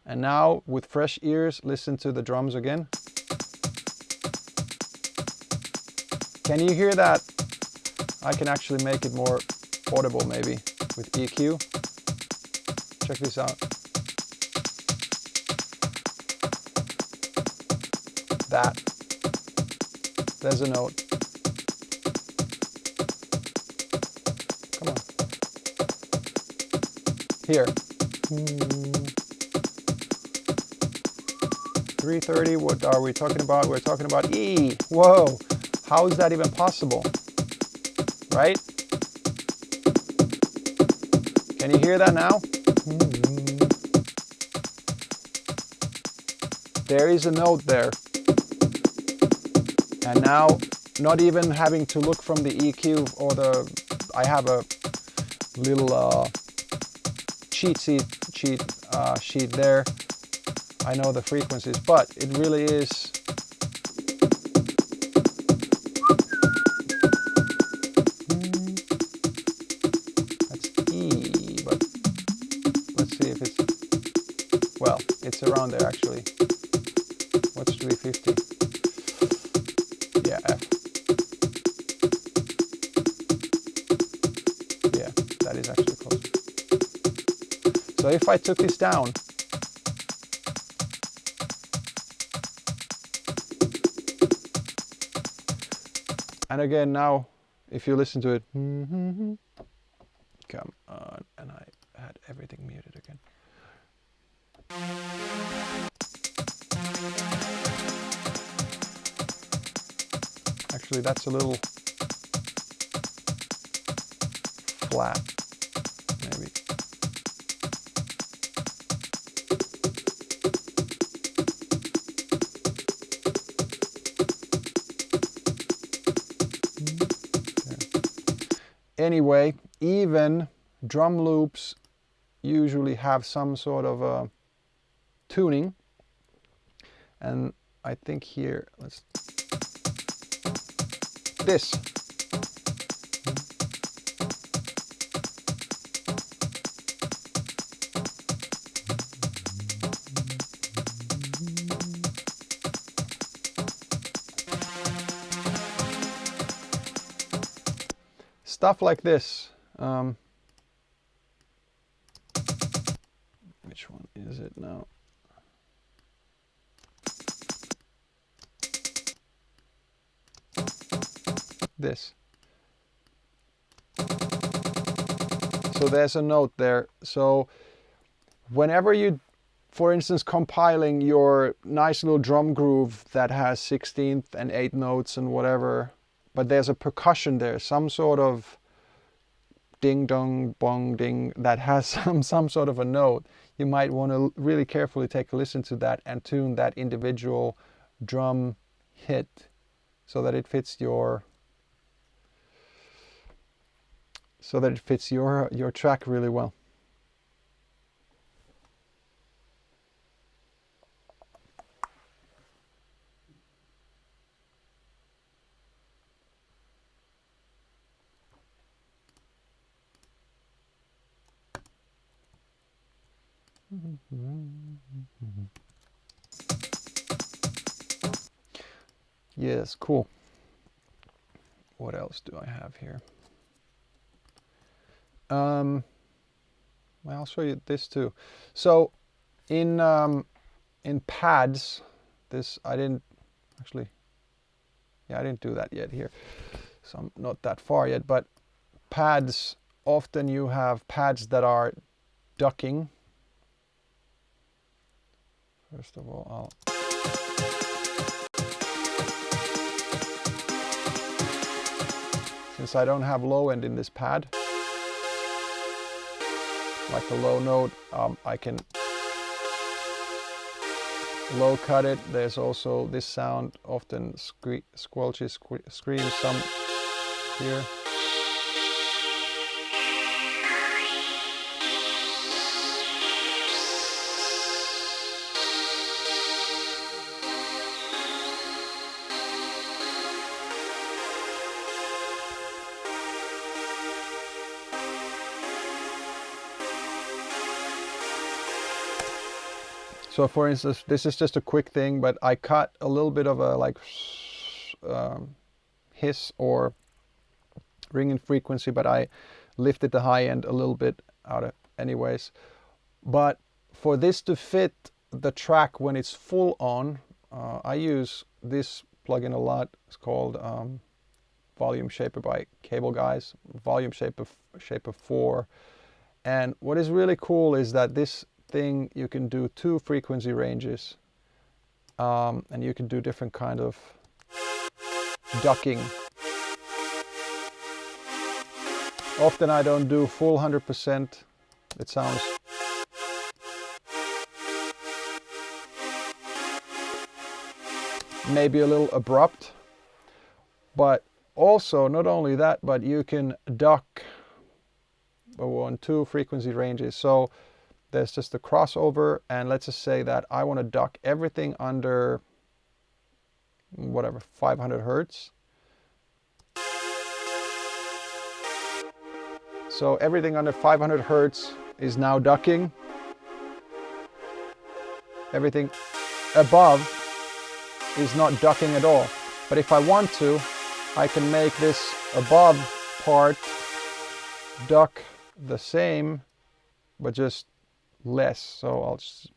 and now with fresh ears listen to the drums again. Can you hear that? I can actually make it more audible maybe with EQ. Check this out. There's a note. Come on. Here. 330, what are we talking about? We're talking about E. Whoa, how is that even possible? Right? Can you hear that now? There is a note there. And now, not even having to look from the EQ or I have a little cheat sheet there. I know the frequencies, but it really is. That's E, but let's see if it's, well, it's around there actually. What's 350? Yeah, F. Yeah, that is actually close. So if I took this down, and again now, if you listen to it, come on, and I had everything muted again. Actually, that's a little, flat, maybe. Anyway, even drum loops usually have some sort of a tuning, and I think here, let's this. Stuff like this. Which one is it now? This. So there's a note there. So whenever you, for instance, compiling your nice little drum groove that has 16th and 8th notes and whatever, but there's a percussion there, some sort of ding dong bong ding that has some sort of a note, you might want to really carefully take a listen to that and tune that individual drum hit so that it fits your your track really well. Yes, cool. What else do I have here? Well, I'll show you this too. So in pads, this I didn't actually, yeah, I didn't do that yet here. So I'm not that far yet, but pads, often you have pads that are ducking. First of all, since I don't have low end in this pad, like a low note, I can low cut it. There's also this sound, often squelches, screams some here. So for instance, this is just a quick thing, but I cut a little bit of a like hiss or ringing frequency, but I lifted the high end a little bit out of anyways. But for this to fit the track when it's full on, I use this plugin a lot. It's called Volume Shaper by Cable Guys, Volume Shaper 4. And what is really cool is that this thing, you can do 2 frequency ranges, and you can do different kind of ducking. Often I don't do full 100%. It sounds maybe a little abrupt, but also not only that, but you can duck on 2 frequency ranges. So there's just a crossover, and let's just say that I want to duck everything under whatever 500 hertz. So everything under 500 hertz is now ducking. Everything above is not ducking at all. But if I want to, I can make this above part duck the same, but just less. So I'll just,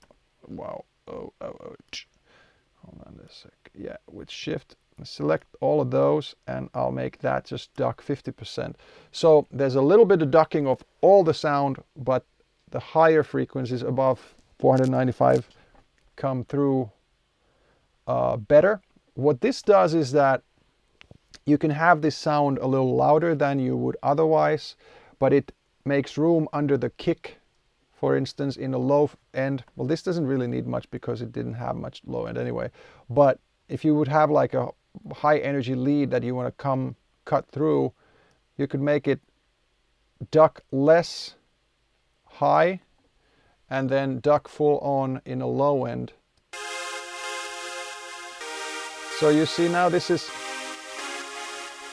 wow, hold on a sec. Yeah, with shift, select all of those, and I'll make that just duck 50%. So there's a little bit of ducking of all the sound, but the higher frequencies above 495 come through better. What this does is that you can have this sound a little louder than you would otherwise, but it makes room under the kick, for instance, in a low end. Well, this doesn't really need much because it didn't have much low end anyway. But if you would have like a high energy lead that you want to cut through, you could make it duck less high and then duck full on in a low end. So you see now this is,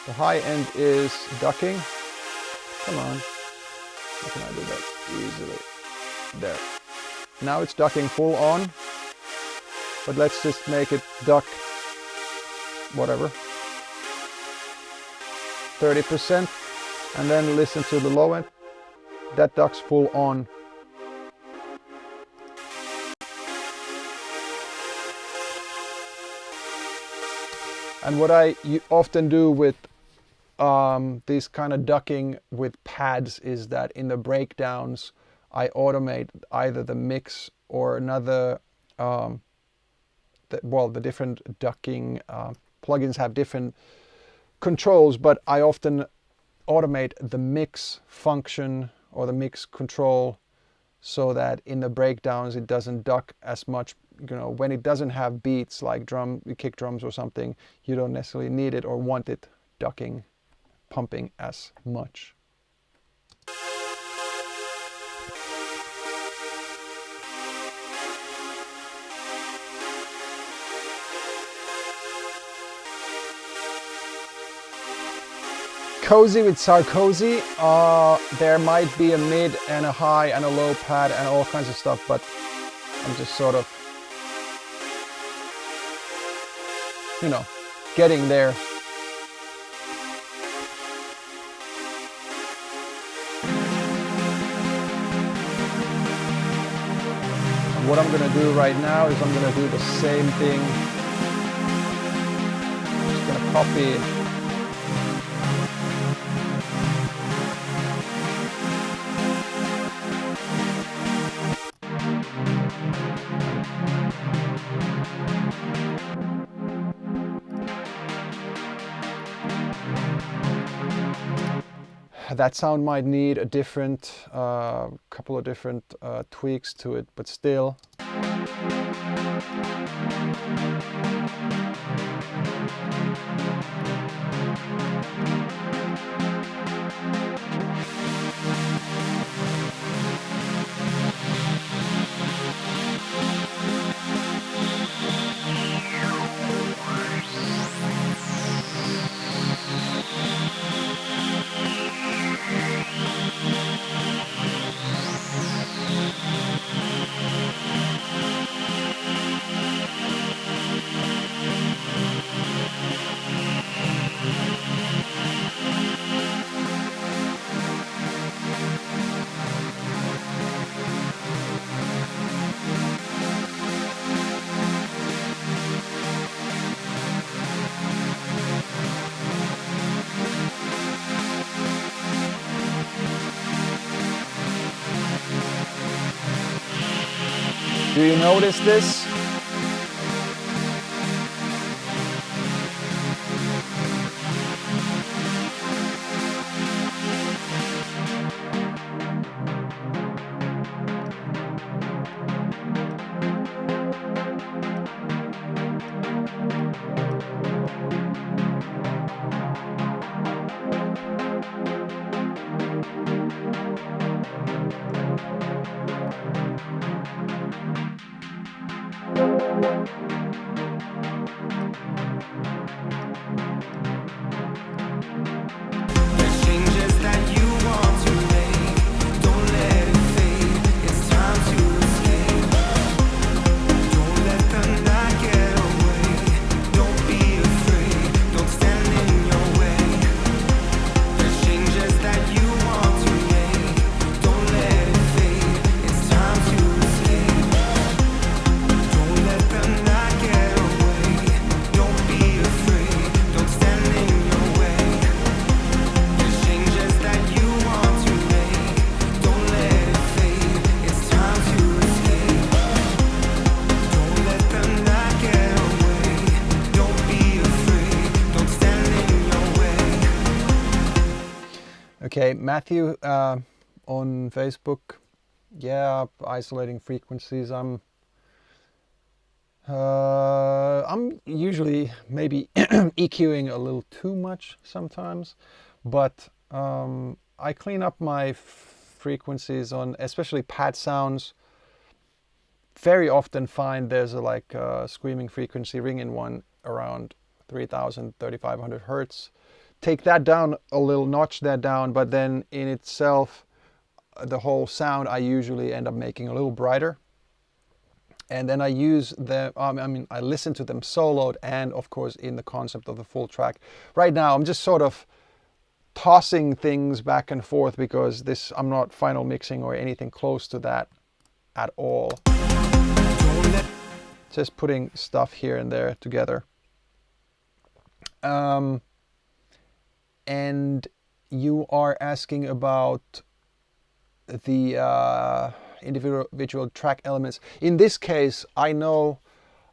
the high end is ducking. Come on, how can I do that easily? There. Now it's ducking full on, but let's just make it duck, whatever, 30%, and then listen to the low end. That ducks full on. And what I often do with this kind of ducking with pads is that in the breakdowns I automate either the mix or another, the different ducking plugins have different controls, but I often automate the mix function or the mix control so that in the breakdowns it doesn't duck as much. You know, when it doesn't have beats like kick drums or something, you don't necessarily need it or want it ducking, pumping as much. Cozy with Sarkozy, there might be a mid and a high and a low pad and all kinds of stuff, but I'm just sort of, you know, getting there. And what I'm gonna do right now is I'm gonna do the same thing. I'm just gonna copy it. That sound might need a different, couple of different tweaks to it, but still. Do you notice this? Okay, Matthew on Facebook. Yeah, isolating frequencies. I'm usually maybe EQing a little too much sometimes, but I clean up my frequencies on especially pad sounds. Very often find there's a screaming frequency ringing one around 3000, 3500 hertz. Take that down a little, notch that down, but then in itself, the whole sound I usually end up making a little brighter. And then I use them, I listen to them soloed and of course in the concept of the full track. Right now I'm just sort of tossing things back and forth because I'm not final mixing or anything close to that at all. Just putting stuff here and there together. And you are asking about the individual track elements. In this case, I know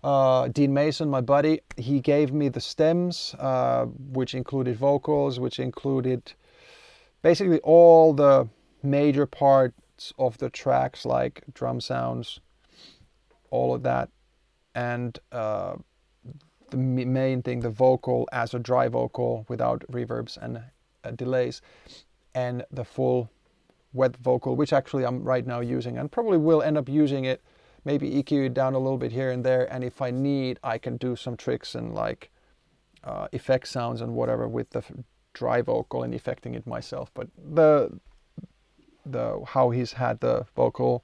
Dean Mason, my buddy, he gave me the stems, which included vocals, which included basically all the major parts of the tracks, like drum sounds, all of that. And the main thing, the vocal as a dry vocal without reverbs and delays, and the full wet vocal, which actually I'm right now using and probably will end up using it, maybe EQ it down a little bit here and there, and if I need, I can do some tricks and like effect sounds and whatever with the dry vocal and effecting it myself. But the how he's had the vocal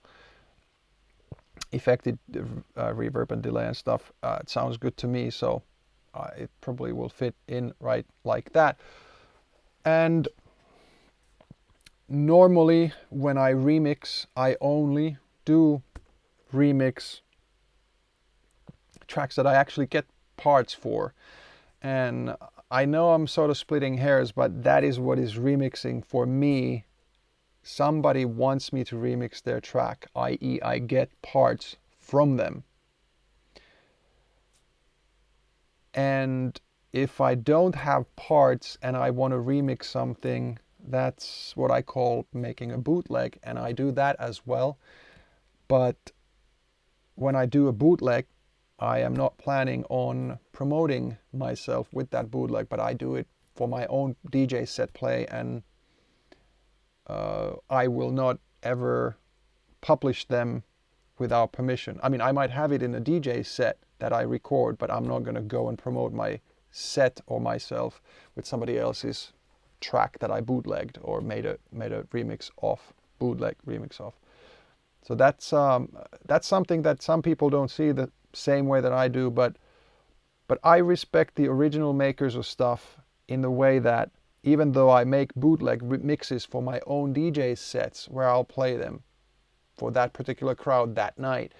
affected reverb and delay and stuff, it sounds good to me, so it probably will fit in right like that. And normally when I remix, I only do remix tracks that I actually get parts for. And I know I'm sort of splitting hairs, but that is what is remixing for me. Somebody wants me to remix their track, i.e. I get parts from them. And if I don't have parts and I want to remix something, that's what I call making a bootleg, and I do that as well. But when I do a bootleg, I am not planning on promoting myself with that bootleg, but I do it for my own DJ set play, and I will not ever publish them without permission. I mean, I might have it in a DJ set that I record, but I'm not going to go and promote my set or myself with somebody else's track that I bootlegged or made a remix of, bootleg remix of. So that's something that some people don't see the same way that I do, but I respect the original makers of stuff in the way that even though I make bootleg mixes for my own DJ sets where I'll play them for that particular crowd that night,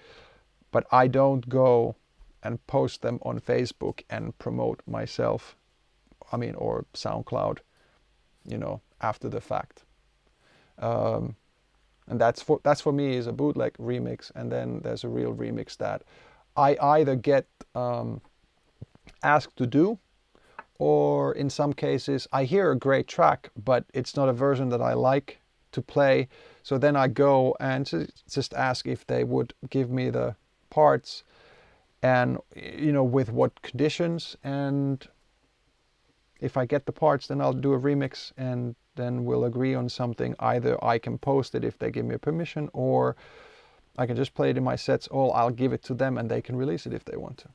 but I don't go and post them on Facebook and promote myself, or SoundCloud, after the fact. And that's for me is a bootleg remix, and then there's a real remix that I either get asked to do, or in some cases I hear a great track, but it's not a version that I like to play. So then I go and just ask if they would give me the parts and, with what conditions. And if I get the parts, then I'll do a remix, and then we'll agree on something. Either I can post it if they give me permission, or I can just play it in my sets, or I'll give it to them and they can release it if they want to.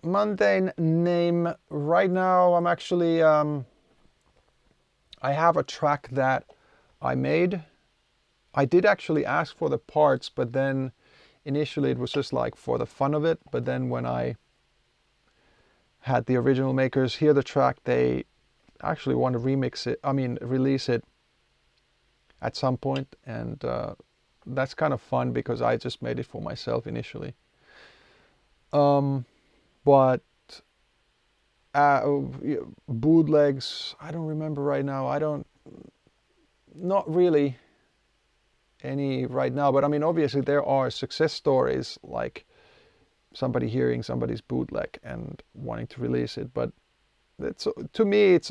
Mundane name. Right now I'm actually, I have a track that I made. I did actually ask for the parts, but then initially it was just like for the fun of it. But then when I had the original makers hear the track, they actually want to release it at some point. And that's kind of fun because I just made it for myself initially. But bootlegs, I don't remember right now. Not really. any right now, but I mean, obviously there are success stories like somebody hearing somebody's bootleg and wanting to release it. But to me, it's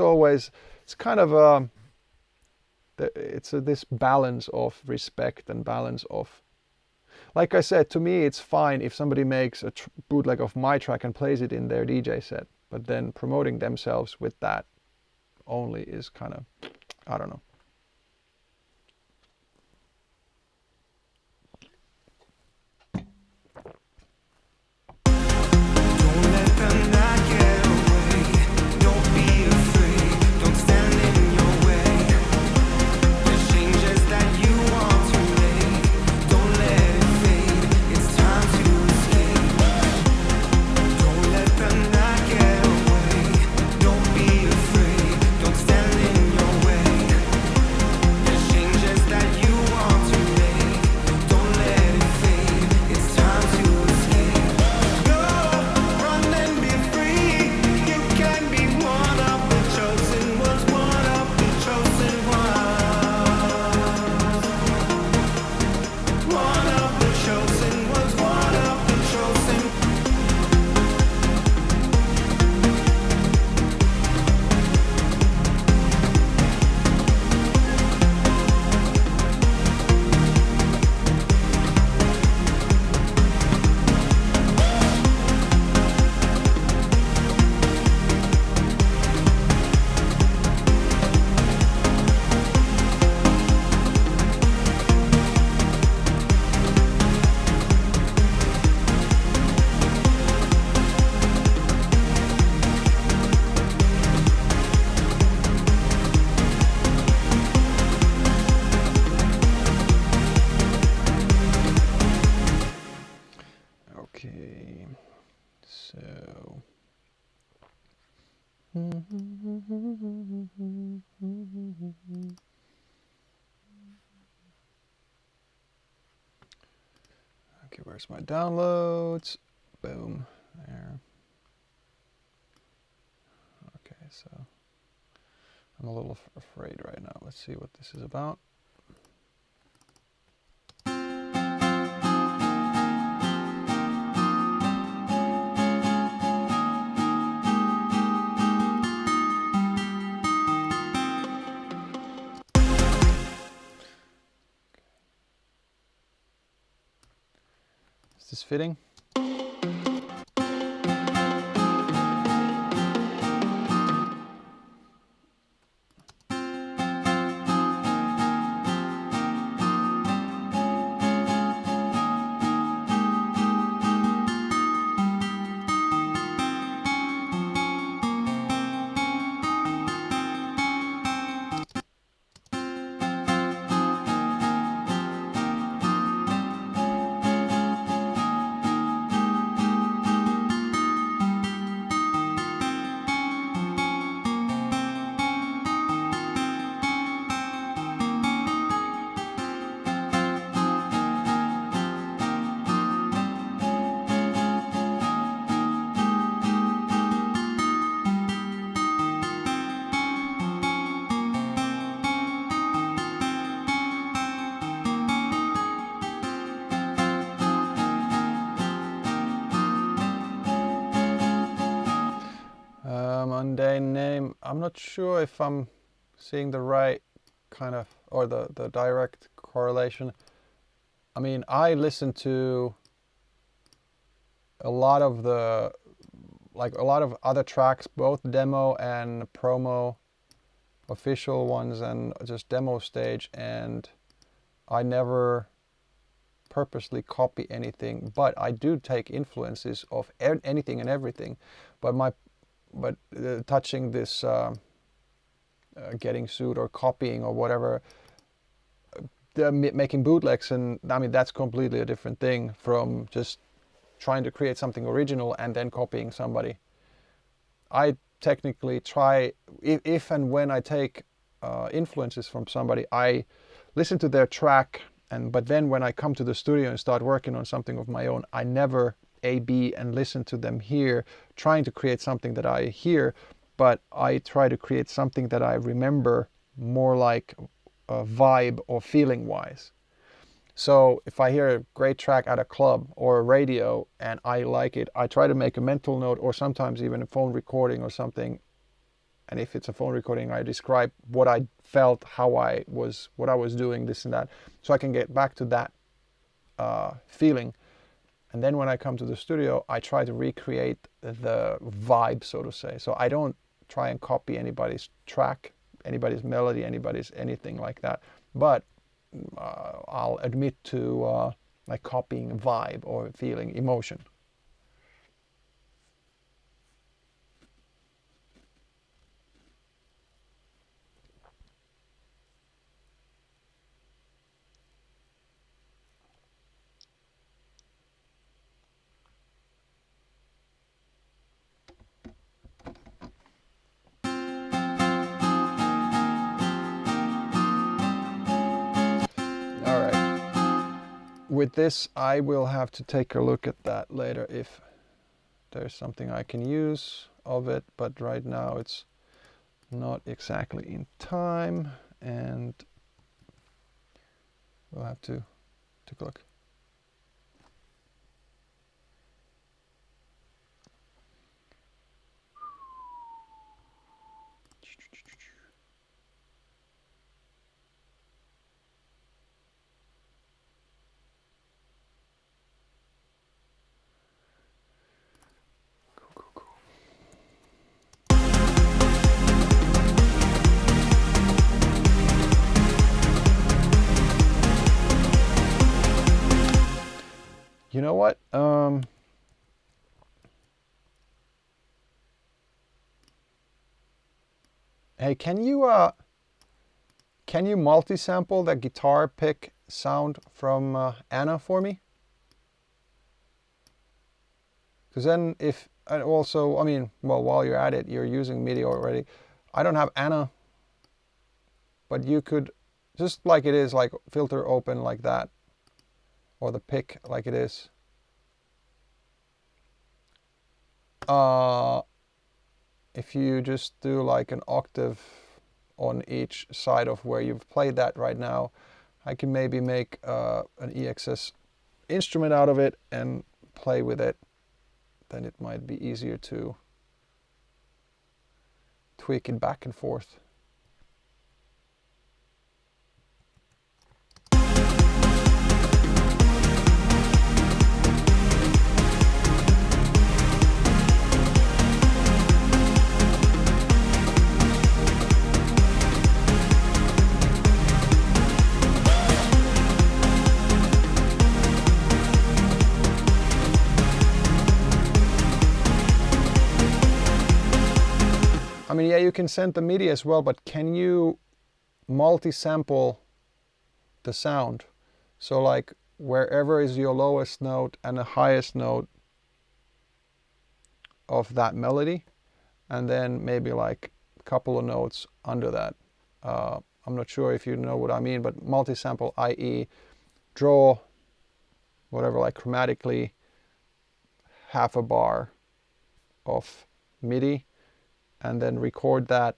kind of this balance of respect and balance of, like I said, to me it's fine if somebody makes a bootleg of my track and plays it in their DJ set, but then promoting themselves with that only is kind of, I don't know. Okay, where's my downloads? Boom, there. Okay, so I'm a little afraid right now. Let's see what this is about. Is this fitting? Mundane name. I'm not sure if I'm seeing the right kind of, or the direct correlation. I mean, I listen to a lot of a lot of other tracks, both demo and promo, official ones and just demo stage, and I never purposely copy anything, but I do take influences of anything and everything. But touching this getting sued or copying or whatever, making bootlegs, and I mean that's completely a different thing from just trying to create something original and then copying somebody. I technically try, if and when I take influences from somebody, I listen to their track, but then when I come to the studio and start working on something of my own, I never A/B and listen to them here, trying to create something that I hear, but I try to create something that I remember more like a vibe or feeling wise. So if I hear a great track at a club or a radio and I like it, I try to make a mental note or sometimes even a phone recording or something. And if it's a phone recording, I describe what I felt, what I was doing, this and that, so I can get back to that feeling. And then when I come to the studio, I try to recreate the vibe, so to say. So I don't try and copy anybody's track, anybody's melody, anybody's anything like that. But I'll admit to like copying vibe or feeling, emotion. With this, I will have to take a look at that later if there's something I can use of it, but right now it's not exactly in time, and we'll have to take a look. You know what? Hey, can you multi-sample the guitar pick sound from Anna for me? Because then and also, I mean, well, while you're at it, you're using MIDI already. I don't have Anna, but you could, just like it is, like filter open like that, or the pick like it is. If you just do like an octave on each side of where you've played that right now, I can maybe make an EXS instrument out of it and play with it. Then it might be easier to tweak it back and forth. I mean, yeah, you can send the MIDI as well, but can you multi-sample the sound? So like wherever is your lowest note and the highest note of that melody, and then maybe like a couple of notes under that. I'm not sure if you know what I mean, but multi-sample, i.e. draw whatever, like chromatically half a bar of MIDI, and then record that.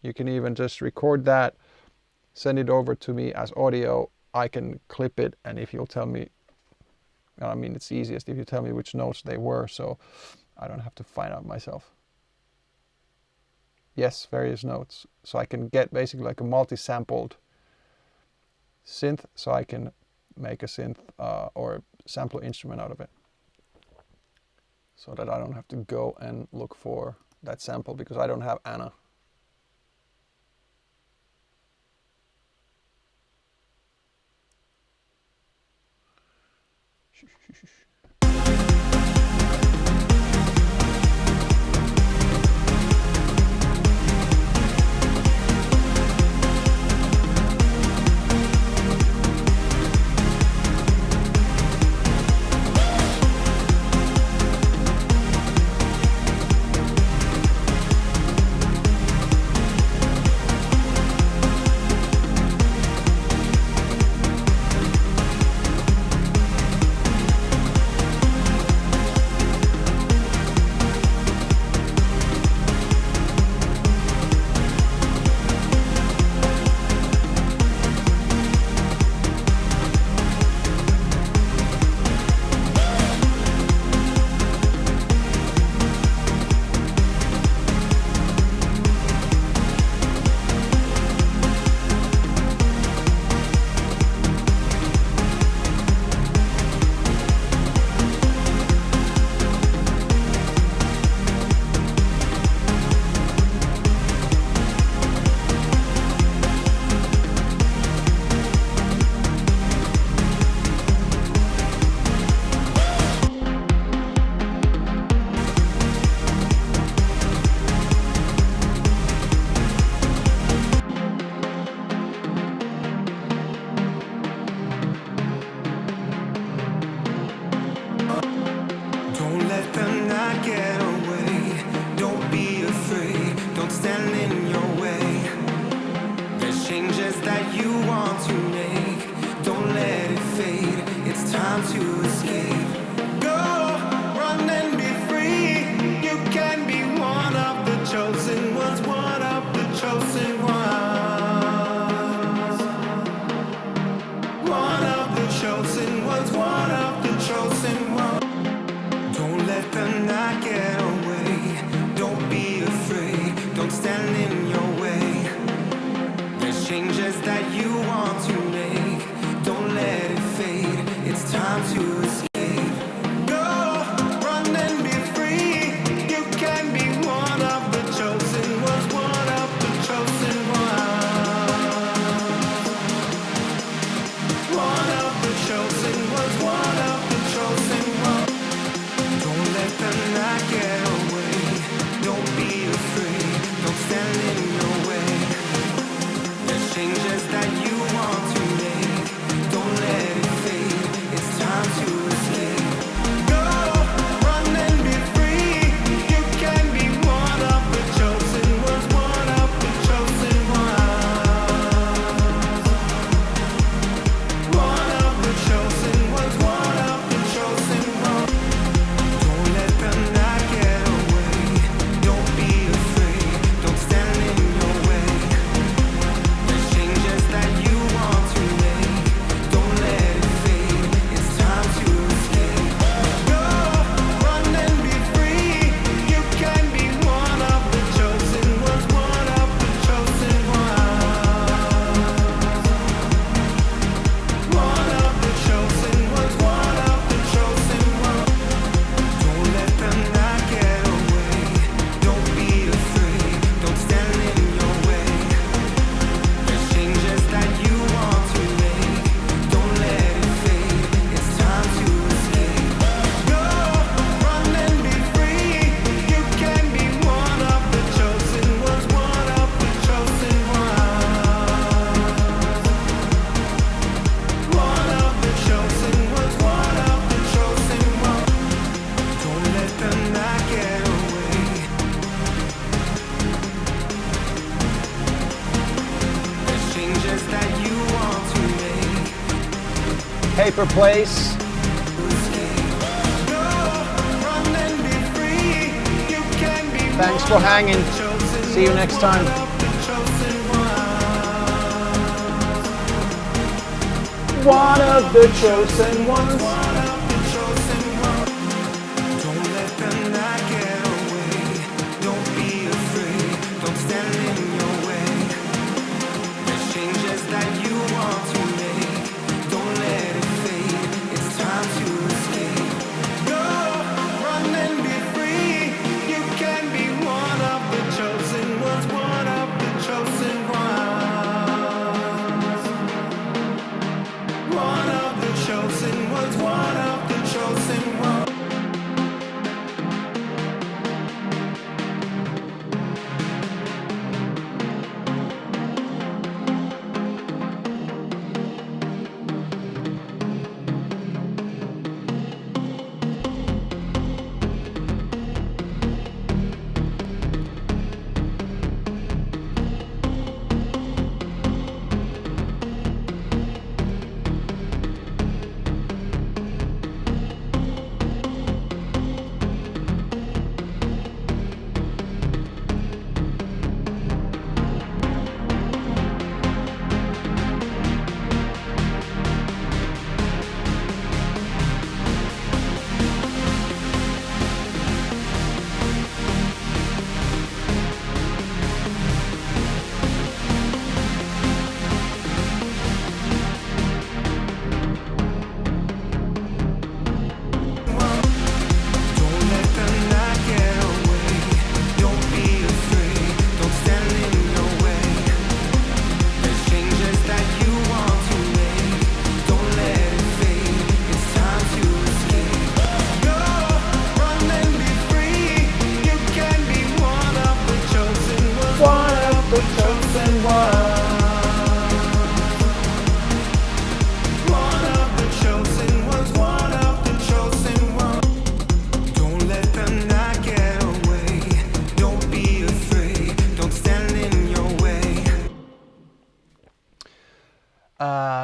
You can even just record that, send it over to me as audio. I can clip it, and if you'll tell me, I mean, it's easiest if you tell me which notes they were, so I don't have to find out myself. Yes, various notes. So I can get basically like a multi-sampled synth, so I can make a synth or sample instrument out of it, so that I don't have to go and look for that sample because I don't have Anna. paper place. Thanks for hanging. See you next time. One of the chosen ones. Don't let the night get away. Don't be afraid. Don't stand in your way. There's changes that you want to make. Don't let it fade. It's time to escape. Go, run and be free. You can be one of the chosen ones. One of the chosen ones. One of the chosen ones. One of the chosen ones.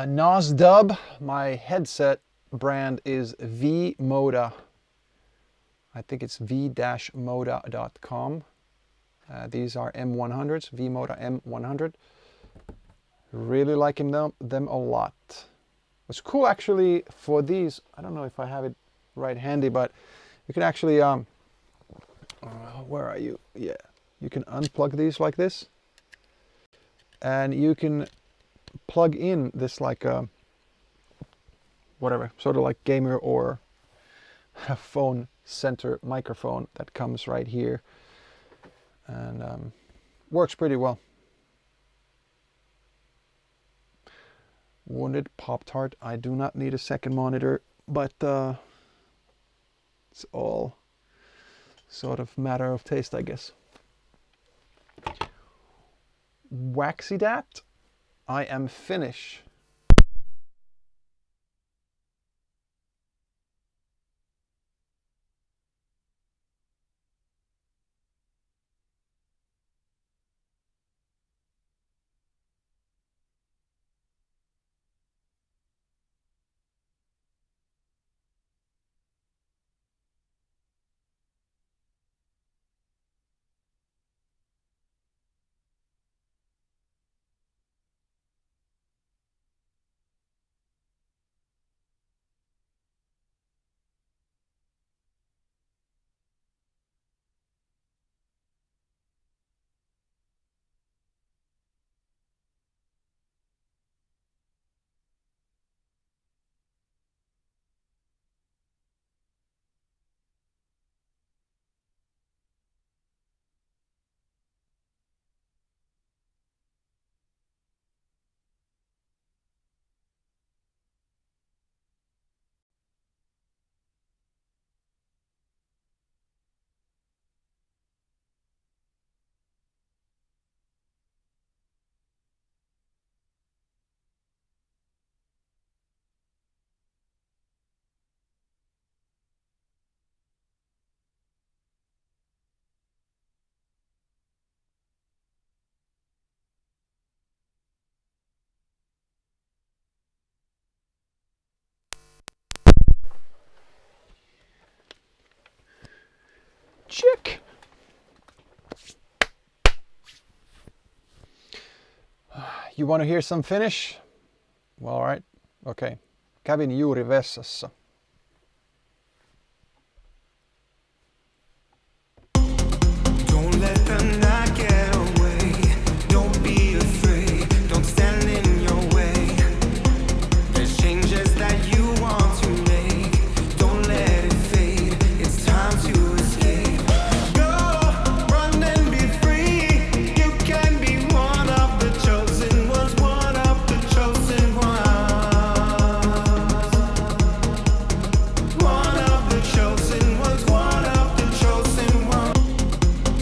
Nas Dub, my headset brand is V-Moda. I think it's v-moda.com. These are M100s, V-Moda M100. Really liking them a lot. What's cool actually for these, I don't know if I have it right handy, but you can actually, where are you? Yeah, you can unplug these like this. And you can plug in this like whatever, sort of like gamer or a phone center microphone that comes right here, and works pretty well. Wounded Pop-Tart, I do not need a second monitor, but it's all sort of matter of taste, I guess. Waxy Dat, I am Finnish. You want to hear some Finnish? Well, all right. Okay. Kävin juuri vessassa. Don't let the night get away. Don't be afraid. Don't stand in your way. There's changes that you want to make. Don't let it fade. It's time to escape. Go, run and be free. You can be one of the chosen ones. One of the chosen ones. One of the chosen ones. One of the chosen ones.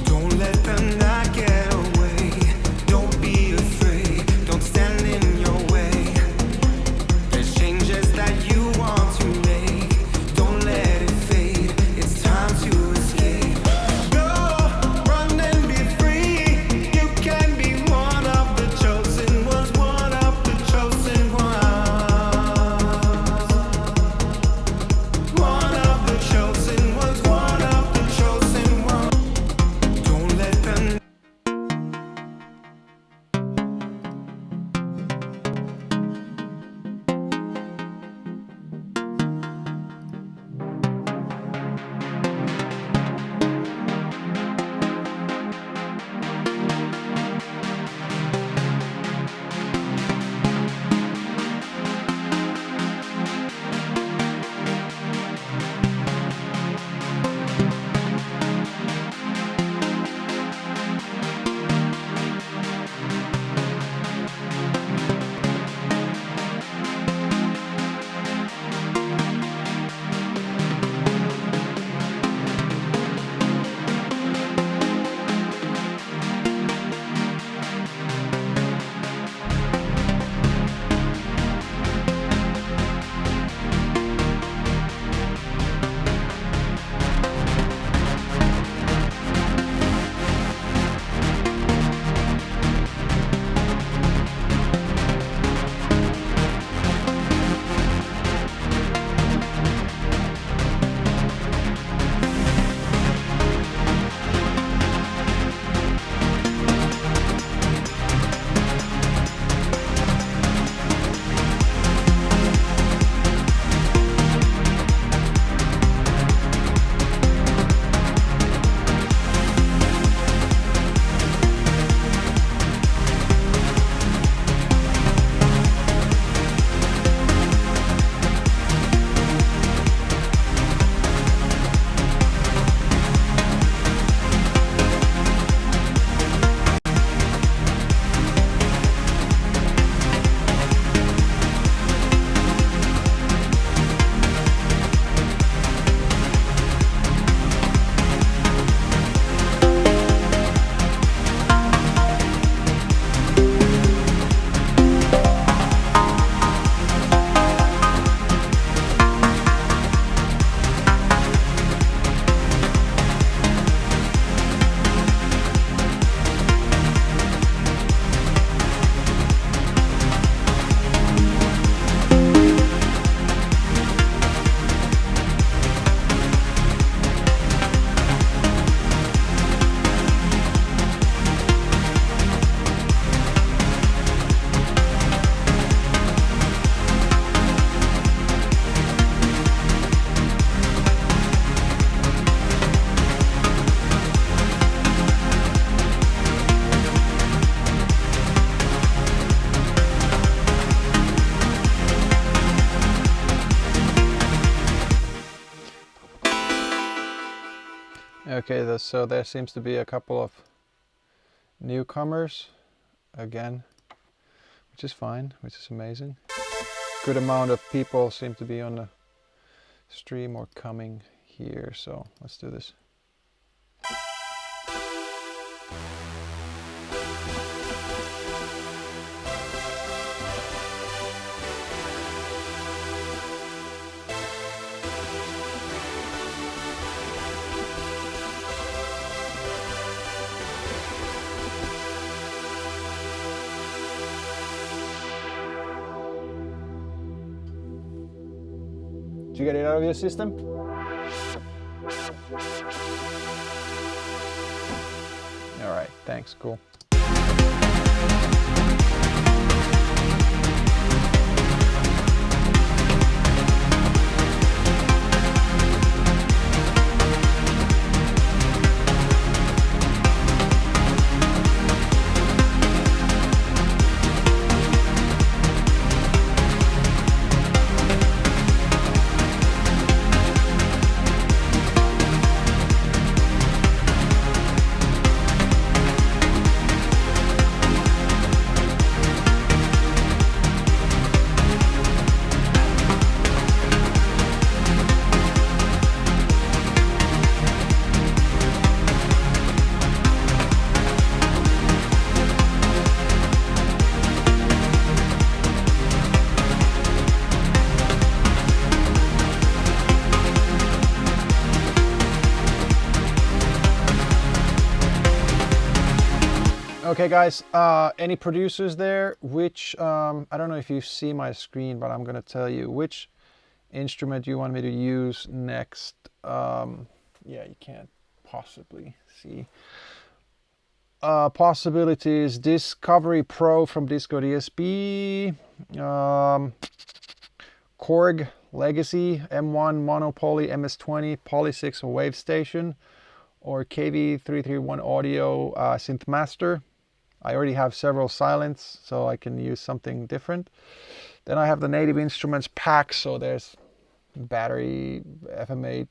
Don't let the night get away. Don't be afraid. Don't stand in your way. There's changes that you want to make. Don't let it fade. It's time to escape. Go, run and be free. You can be one of the chosen ones. One of the chosen ones. One of the chosen ones. One of the chosen ones. Don't let them. Okay, so there seems to be a couple of newcomers again, which is fine, which is amazing. Good amount of people seem to be on the stream or coming here, so let's do this. Did you get it out of your system? All right, thanks, cool. Okay, guys, any producers there? Which, I don't know if you see my screen, but I'm going to tell you which instrument you want me to use next. Yeah, you can't possibly see. Possibilities: Discovery Pro from Disco DSP, Korg Legacy, M1 Monopoly MS-20, Poly 6 Wave Station, or KV331 Audio Synth Master. I already have several silents, so I can use something different. Then I have the Native Instruments pack, so there's battery, FM8,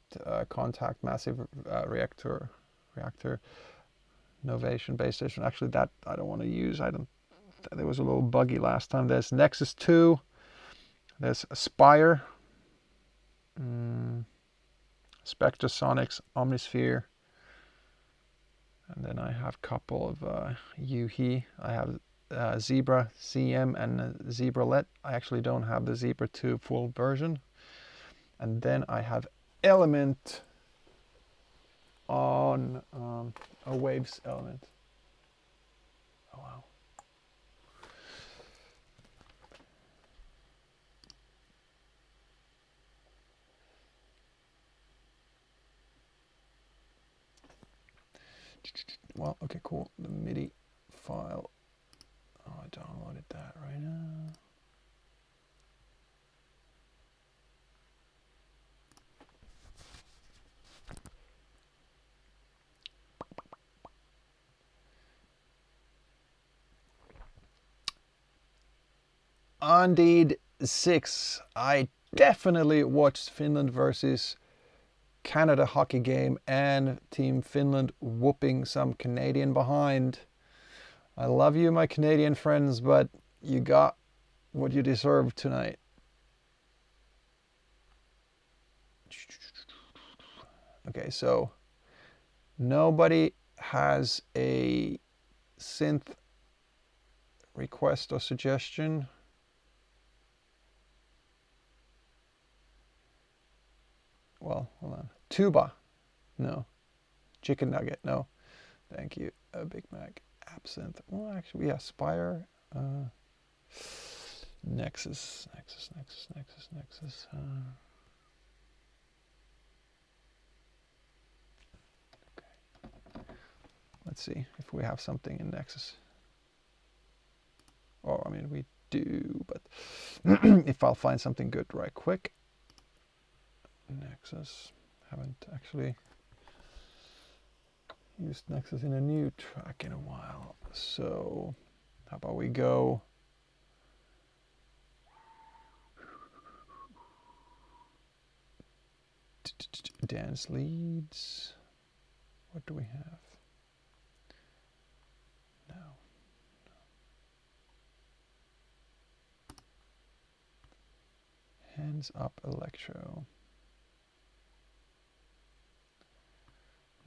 contact, massive reactor, Novation base station. Actually, that I don't want to use. There was a little buggy last time. There's Nexus 2. There's Aspire, Spectrasonics, Omnisphere. And then I have a couple of Yuhi. I have Zebra CM and Zebra LED. I actually don't have the Zebra 2 full version. And then I have Element on a Waves Element. Oh wow. Well, okay, cool. The MIDI file. Oh, I downloaded that right now. Indeed 6. I definitely watched Finland versus Canada hockey game and Team Finland whooping some Canadian behind. I love you, my Canadian friends, but you got what you deserve tonight. Okay, so nobody has a synth request or suggestion. Well, hold on. Tuba, no. Chicken nugget, no. Thank you. Big Mac, absinthe. Well, actually, yeah, Spire. Nexus. Okay. Let's see if we have something in Nexus. Oh, I mean, we do, but if I'll find something good right quick. Nexus. Haven't actually used Nexus in a new track in a while. So how about we go dance leads. What do we have? No. Hands up electro.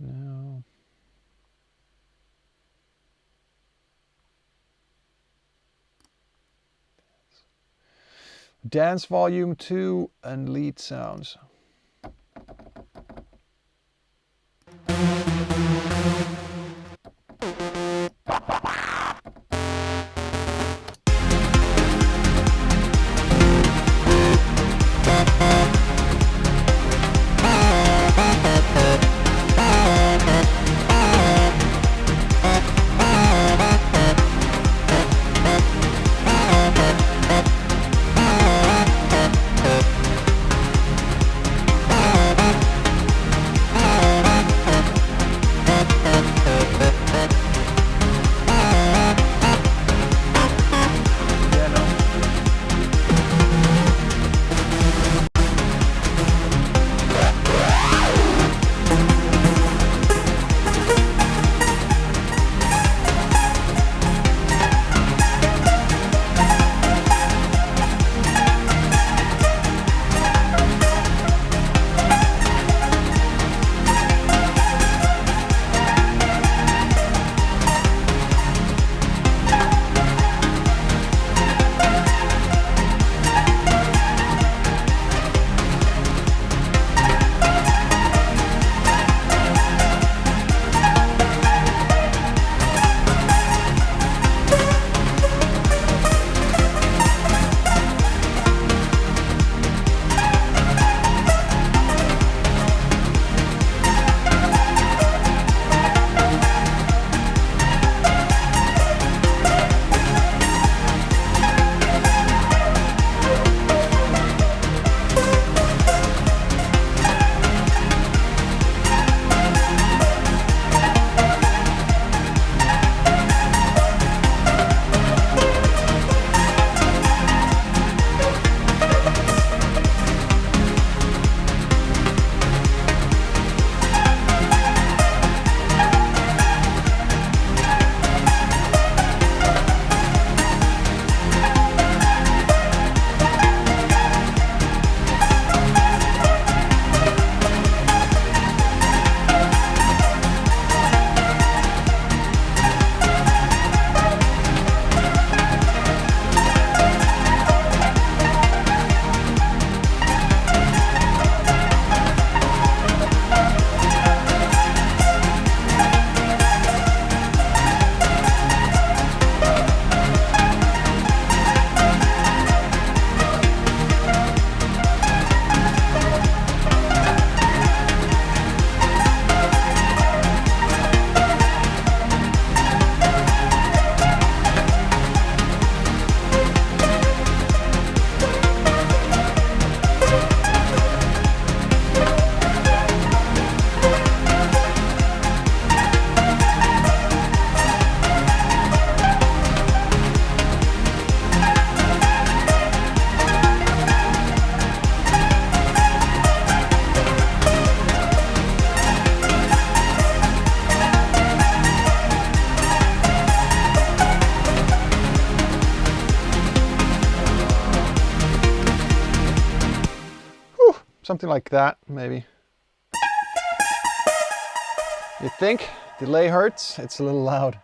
No. Dance volume 2 and lead sounds. something like that, maybe. You think? Delay hurts? It's a little loud.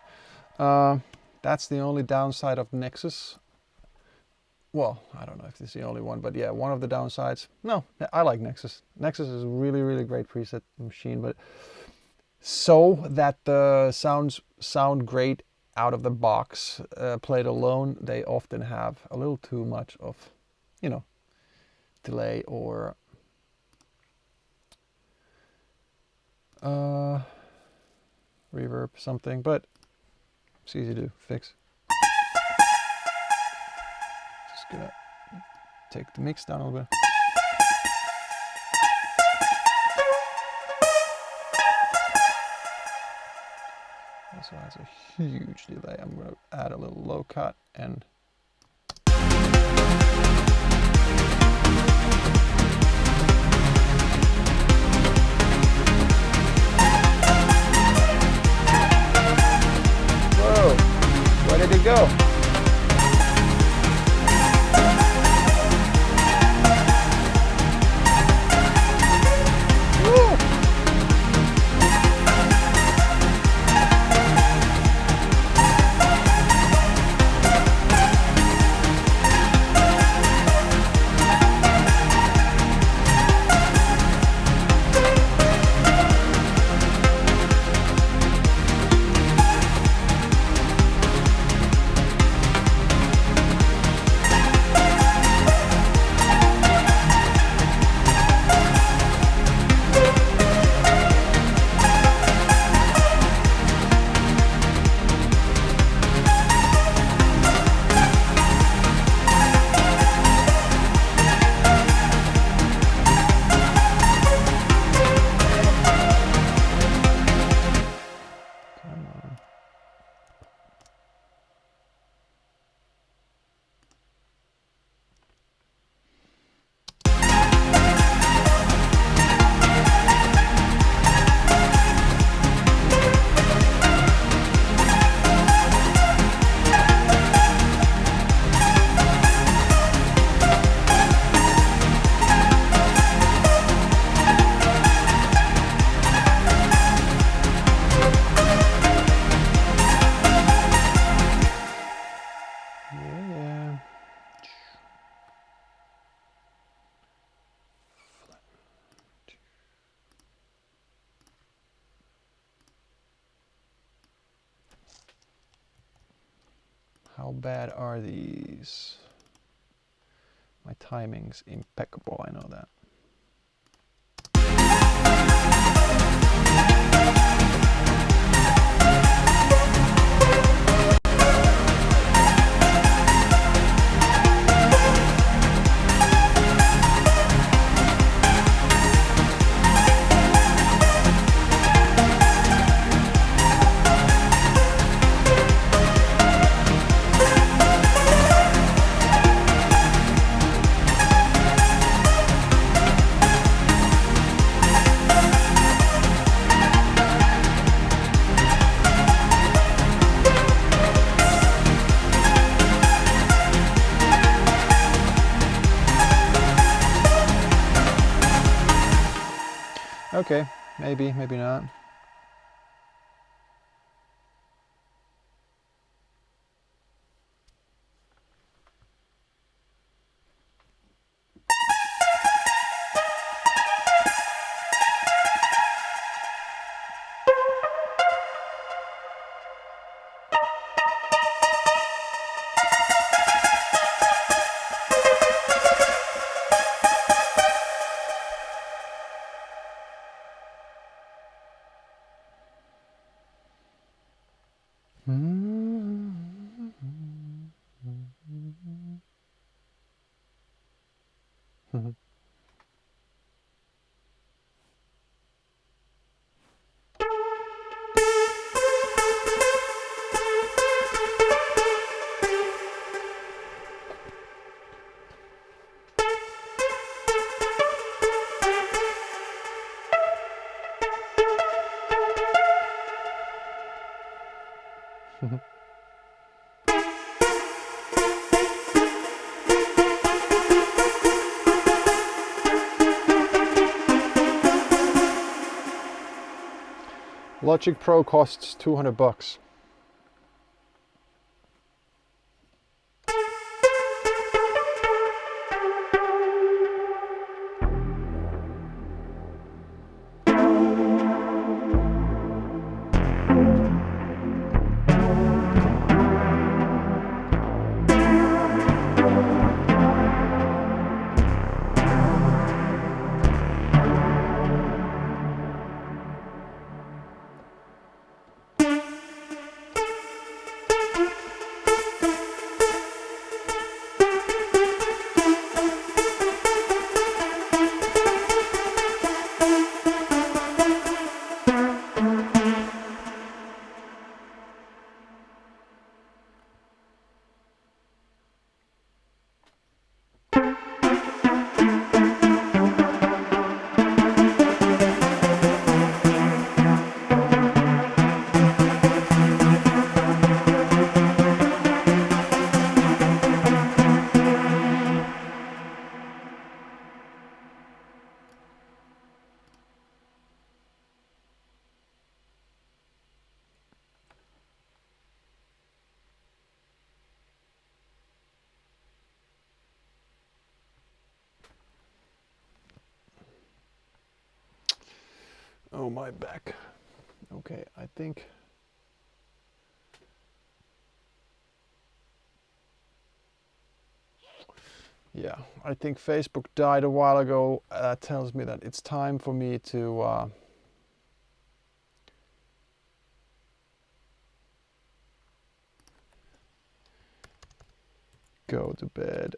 That's the only downside of Nexus. Well, I don't know if this is the only one, but yeah, one of the downsides. No, I like Nexus. Nexus is a really, really great preset machine, but so that the sounds sound great out of the box, played alone, they often have a little too much of, you know, delay or reverb, something, but it's easy to fix. Just gonna take the mix down a little bit. Also has a huge delay. I'm gonna add a little low cut and whoa, where did it go? How bad are these? My timing's impeccable, I know that. Okay, maybe, maybe not. Logic Pro costs $200. Oh, my back. Okay, I think. Yeah, I think Facebook died a while ago. That tells me that it's time for me to go to bed.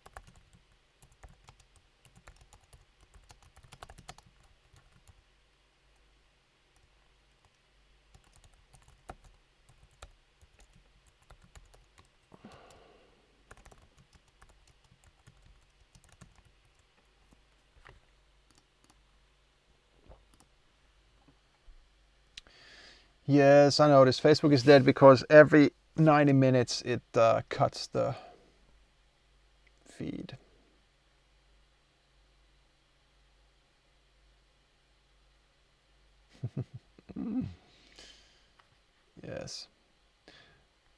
Yes, I noticed Facebook is dead because every 90 minutes it cuts the feed. Yes.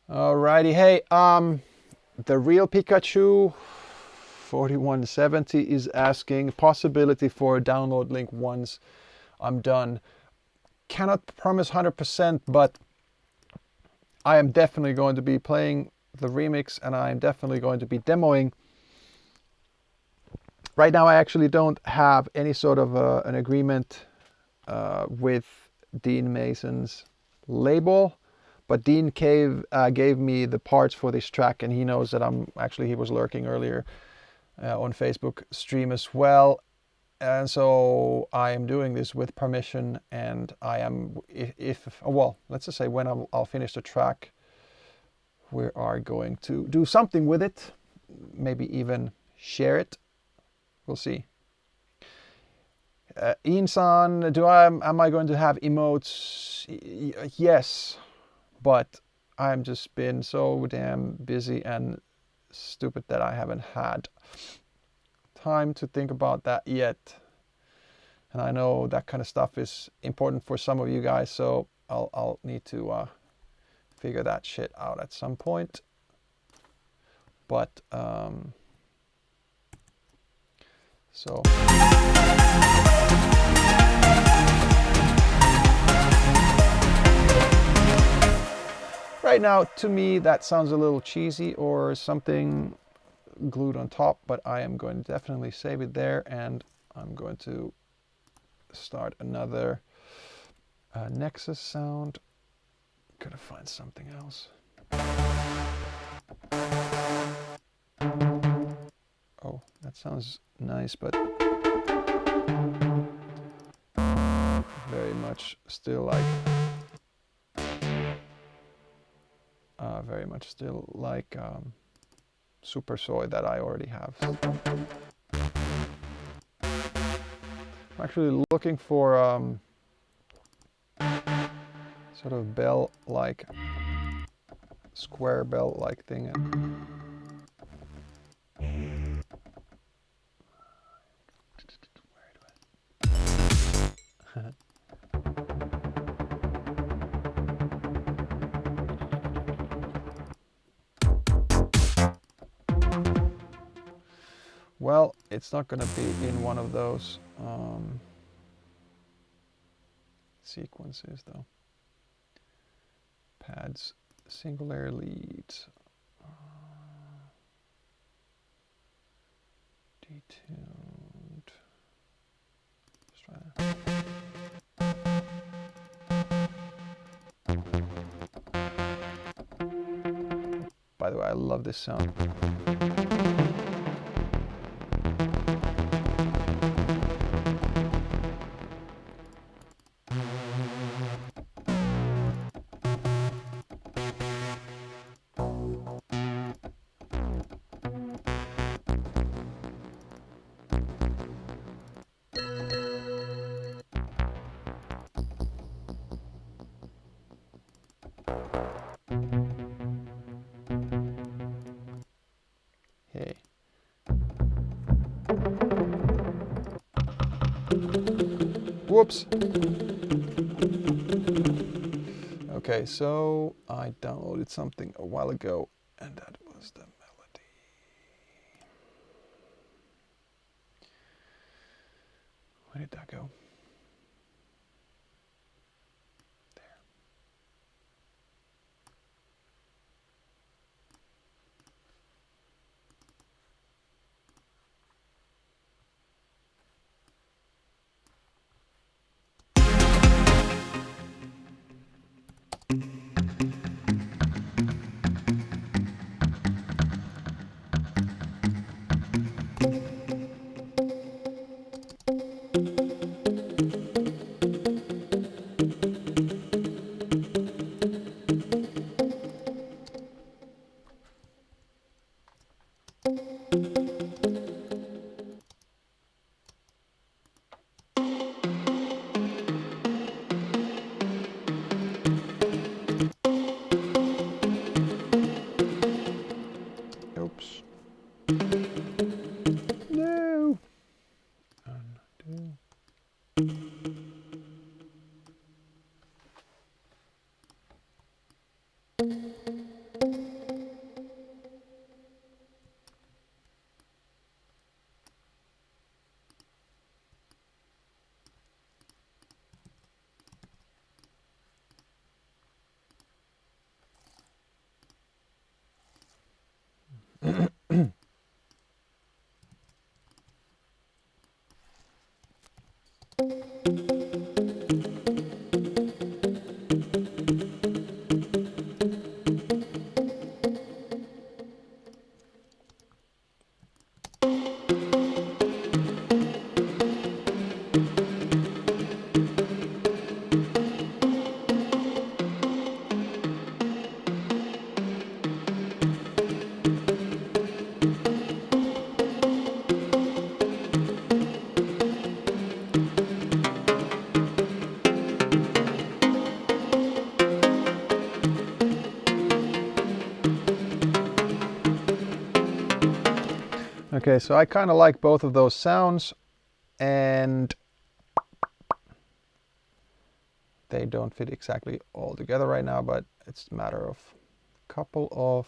Alrighty, hey, the real Pikachu 4170 is asking possibility for a download link once I'm done. Cannot promise 100%, but I am definitely going to be playing the remix and I am definitely going to be demoing. Right now I actually don't have any sort of an agreement with Dean Mason's label, but Dean gave me the parts for this track, and he knows that he was lurking earlier on Facebook stream as well. And so I am doing this with permission, and I am, well, let's just say when I'll finish the track, we are going to do something with it, maybe even share it. We'll see. Ian-san, am I going to have emotes? Yes, but I'm just been so damn busy and stupid that I haven't had time to think about that yet. And I know that kind of stuff is important for some of you guys, so I'll need to figure that shit out at some point. But so right now, to me, that sounds a little cheesy or something glued on top, but I am going to definitely save it there, and I'm going to start another Nexus sound. Gotta find something else. Oh, that sounds nice, but very much still like Super Soy that I already have. I'm actually looking for sort of bell-like, square bell-like thing. Well, it's not going to be in one of those sequences though. Pads, singular leads, detuned. Let's try that. By the way, I love this sound. Hey. Whoops. Okay, so I downloaded something a while ago, and that was the melody. Where did that go? Oops. No. Undo. Okay, so I kind of like both of those sounds, and they don't fit exactly all together right now, but it's a matter of couple of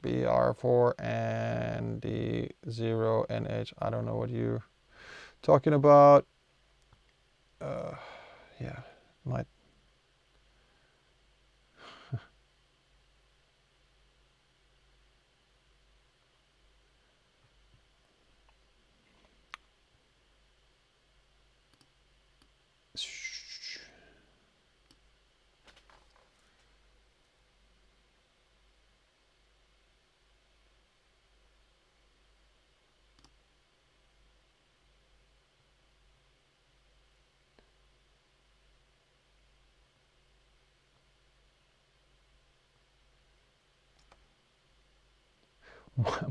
BR4 and the 0 NH. I don't know what you're talking about. Yeah, might.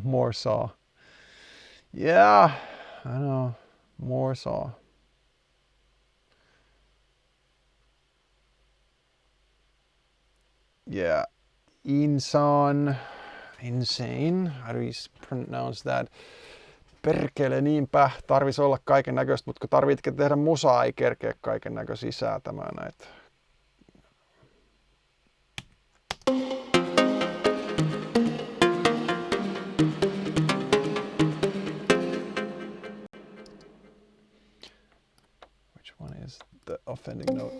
More saw. Yeah, I know. More saw. yeah, insane, how do you pronounce that? Perkele, niinpä, tarvis olla kaiken näköistä, mutta kun tarvitsee tehdä musaa, ei kerkeä kaiken näköisiä säätämään näitä. Which one is the offending note?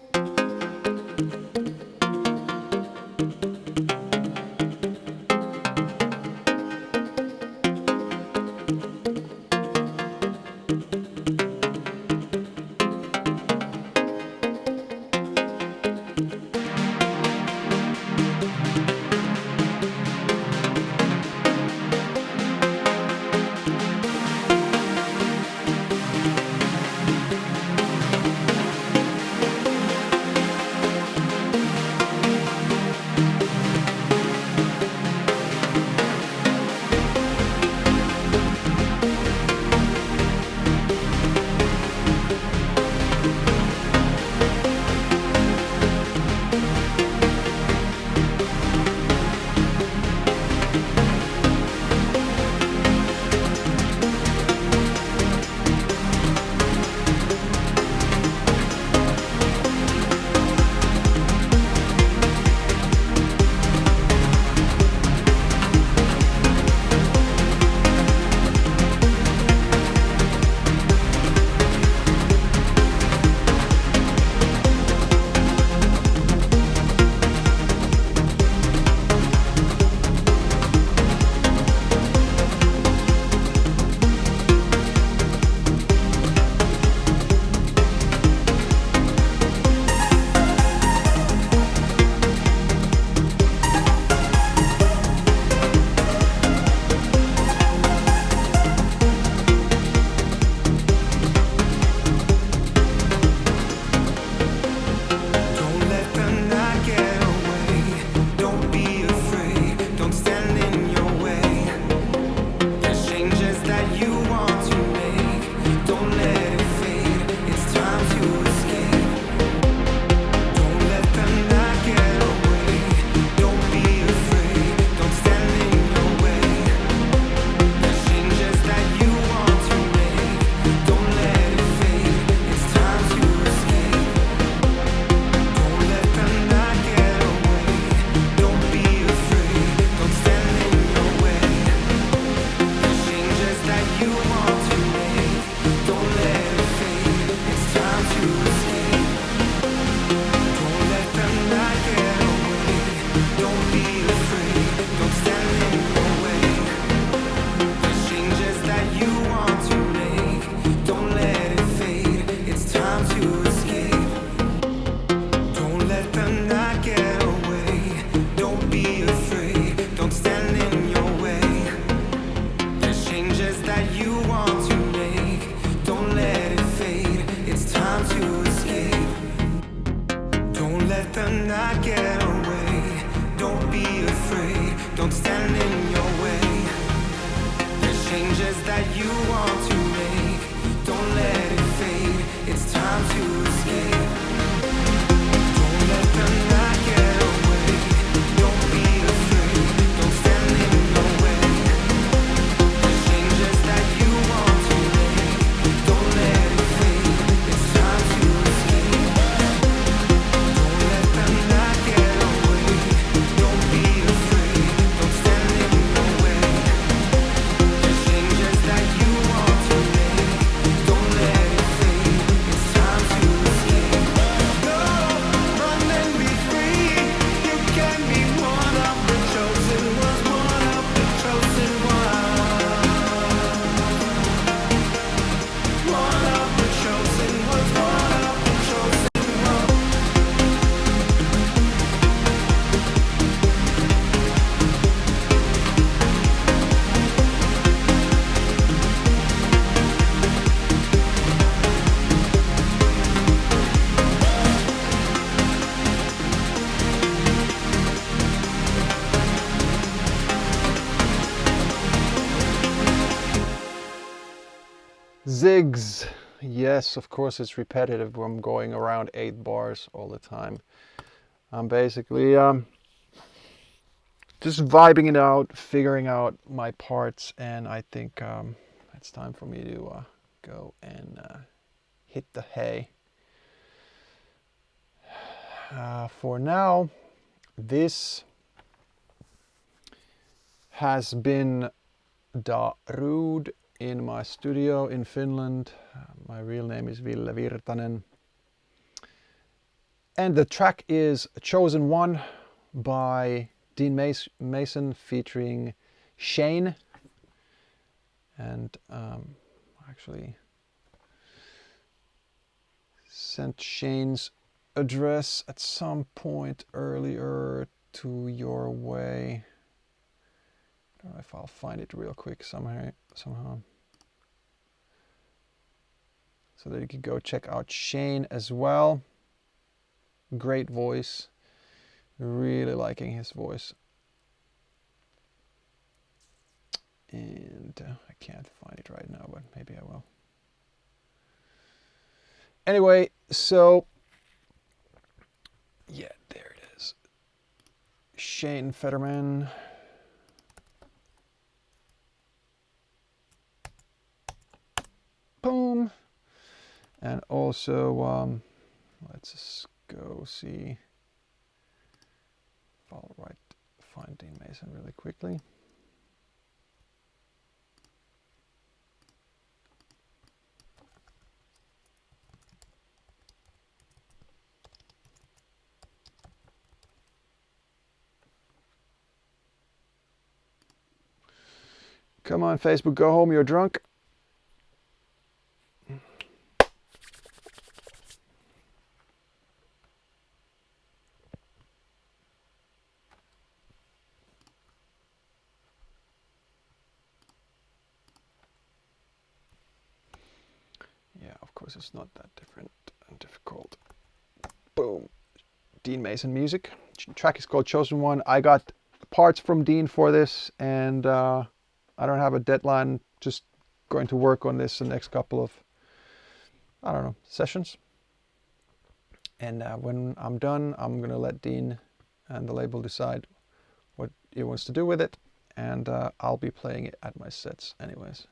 Zigs. Yes, of course it's repetitive. I'm going around 8 bars all the time. I'm basically just vibing it out, figuring out my parts, and I think it's time for me to go and hit the hay. For now, this has been Darude in my studio in Finland. My real name is Ville Virtanen. And the track is Chosen One by Dean Mason featuring Shane. And actually sent Shane's address at some point earlier to your way. I don't know if I'll find it real quick somehow. So that you can go check out Shane as well. Great voice. Really liking his voice. And I can't find it right now, but maybe I will. Anyway, so yeah, there it is. Shane Fetterman. Boom. And also, let's just go see if I'll find Dean Mason really quickly. Come on, Facebook, go home, you're drunk. Yeah, of course it's not that different and difficult. Boom. Dean Mason music. The track is called Chosen One. I got parts from Dean for this, and I don't have a deadline. Just going to work on this the next couple of, I don't know, sessions. And when I'm done, I'm going to let Dean and the label decide what he wants to do with it. And I'll be playing it at my sets anyways.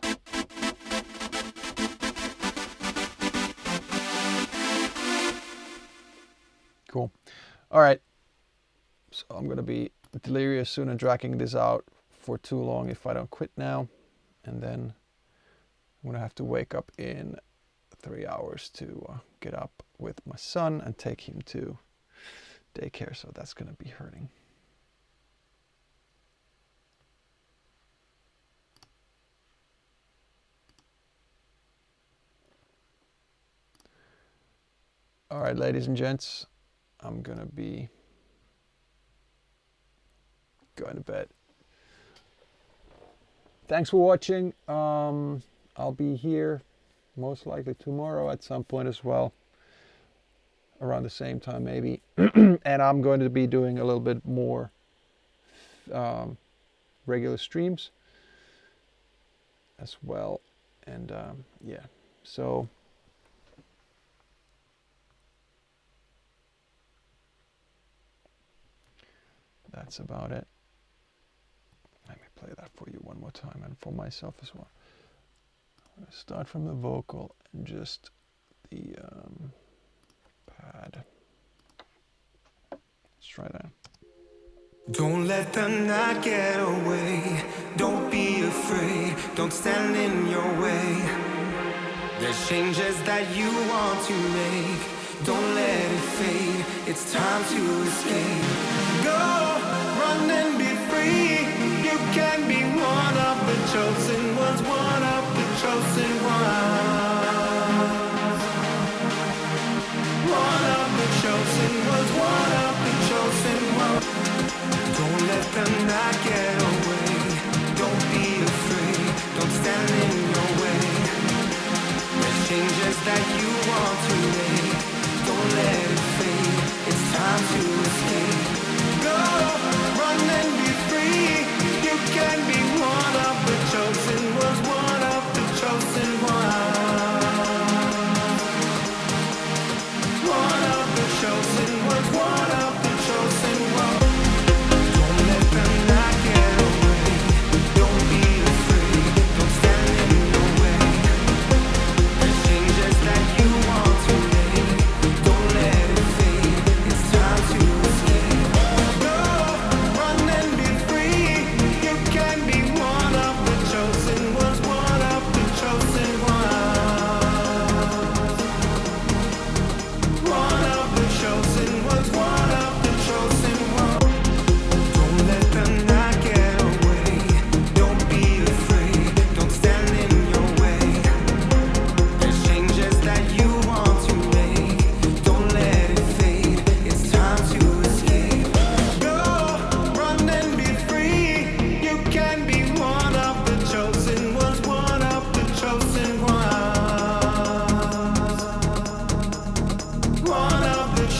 Cool. All right. So I'm going to be delirious soon and dragging this out for too long if I don't quit now. And then I'm going to have to wake up in 3 hours to get up with my son and take him to daycare. So that's going to be hurting. All right, ladies and gents, I'm going to be going to bed. Thanks for watching. I'll be here most likely tomorrow at some point as well, around the same time maybe. And I'm going to be doing a little bit more regular streams as well. And yeah, so that's about it. Let me play that for you one more time and for myself as well. I'm going to start from the vocal and just the pad. Let's try that. Don't let the night get away. Don't be afraid. Don't stand in your way. There's changes that you want to make. Don't let it fade. It's time to escape. Go, run and be free. You can be one of the chosen ones. One of the chosen ones. One of the chosen ones. One of the chosen ones. Don't let the night get away. Don't be afraid. Don't stand in your way. There's changes that you want to make. Don't let it fade. It's time to escape. Go, run and be free. You can be one of the chosen ones. One of the chosen ones.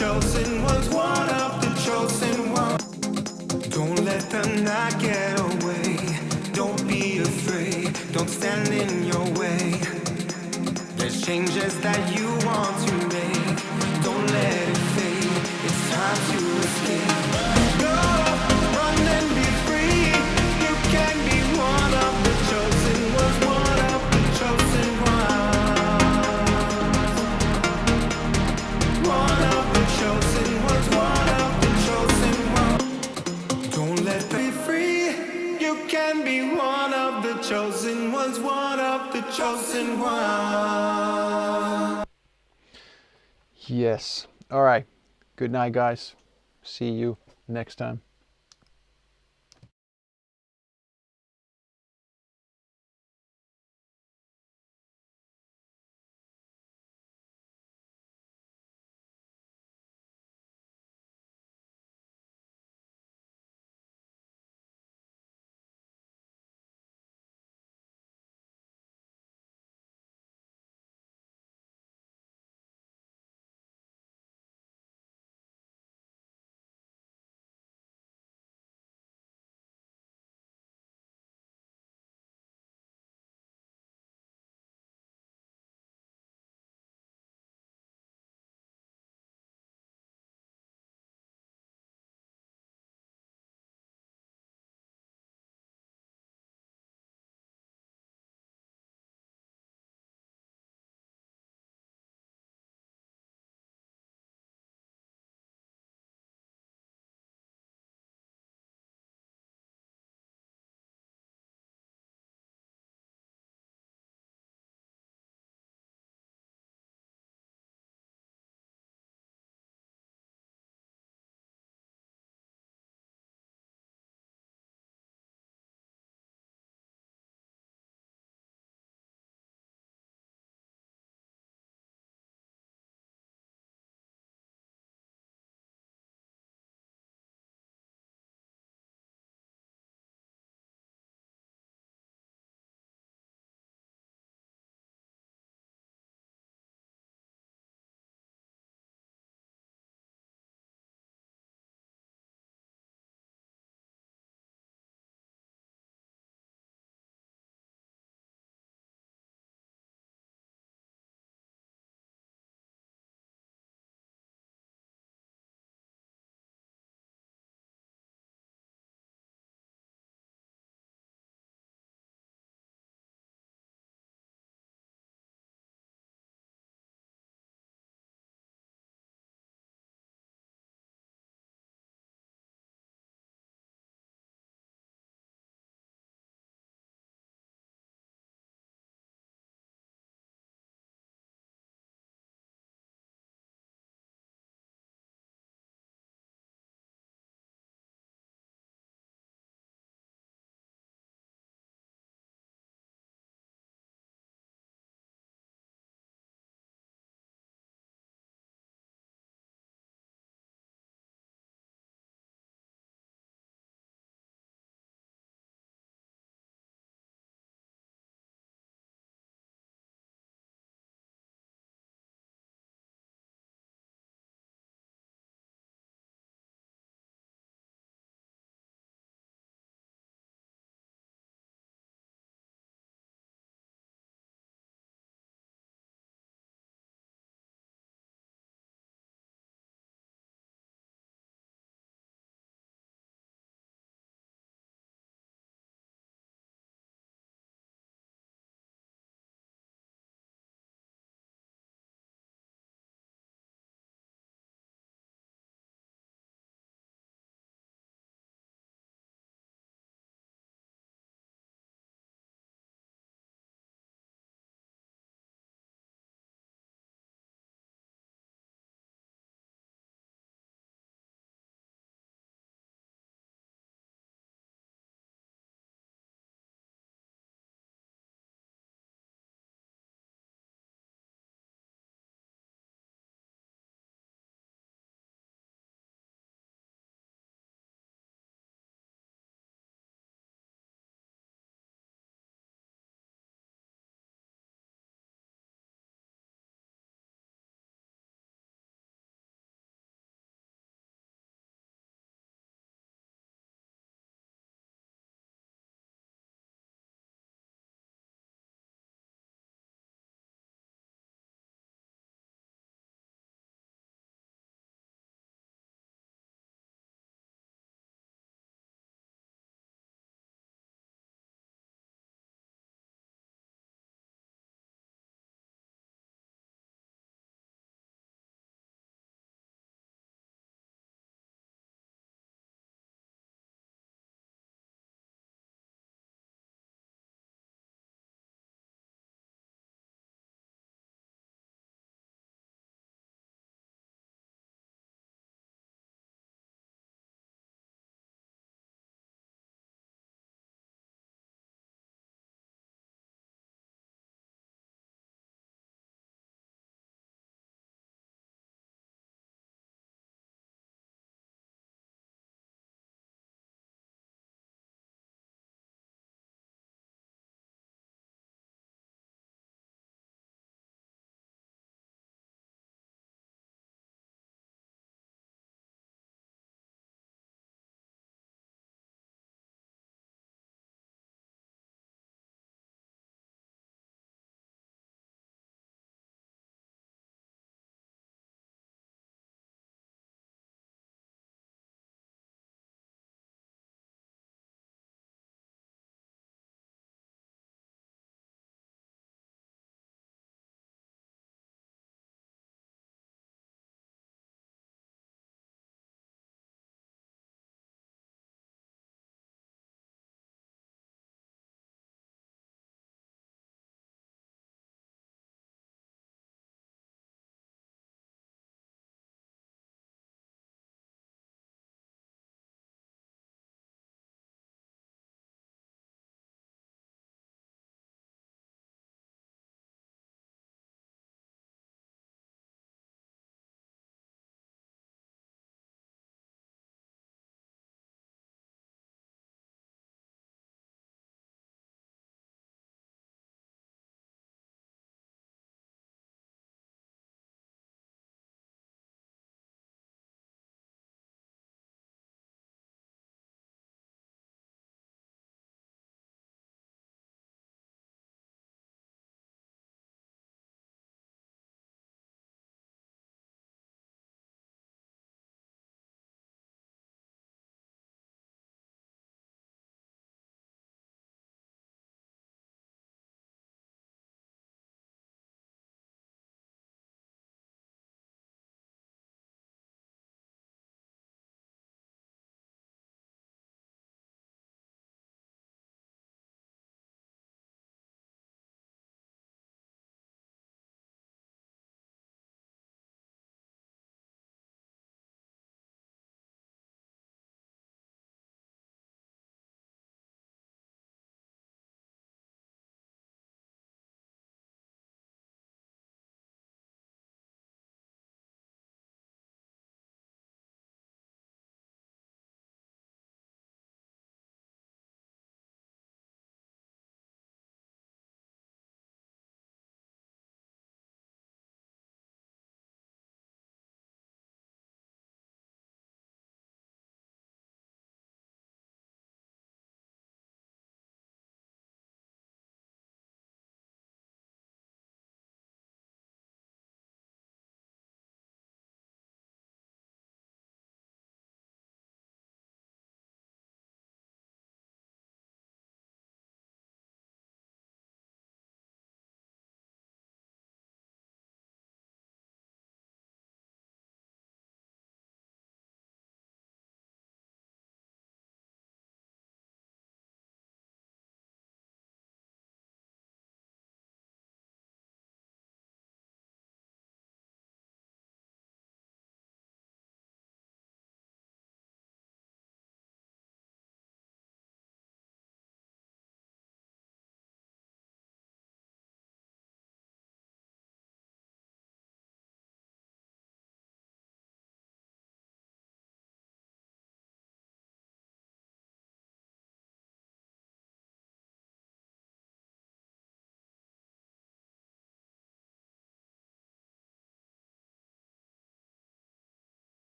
chosen ones, one of the chosen ones. Don't let the night get away. Don't be afraid. Don't stand in your way. There's changes that you want to make. Don't let it fade. It's time to escape. Go, run and be free. You can be one of the chosen ones, one of the chosen ones. One of the chosen ones, one of the chosen ones. Don't let them be free. You can be one of the chosen ones, one of the chosen ones. Yes. All right. Good night, guys. See you next time.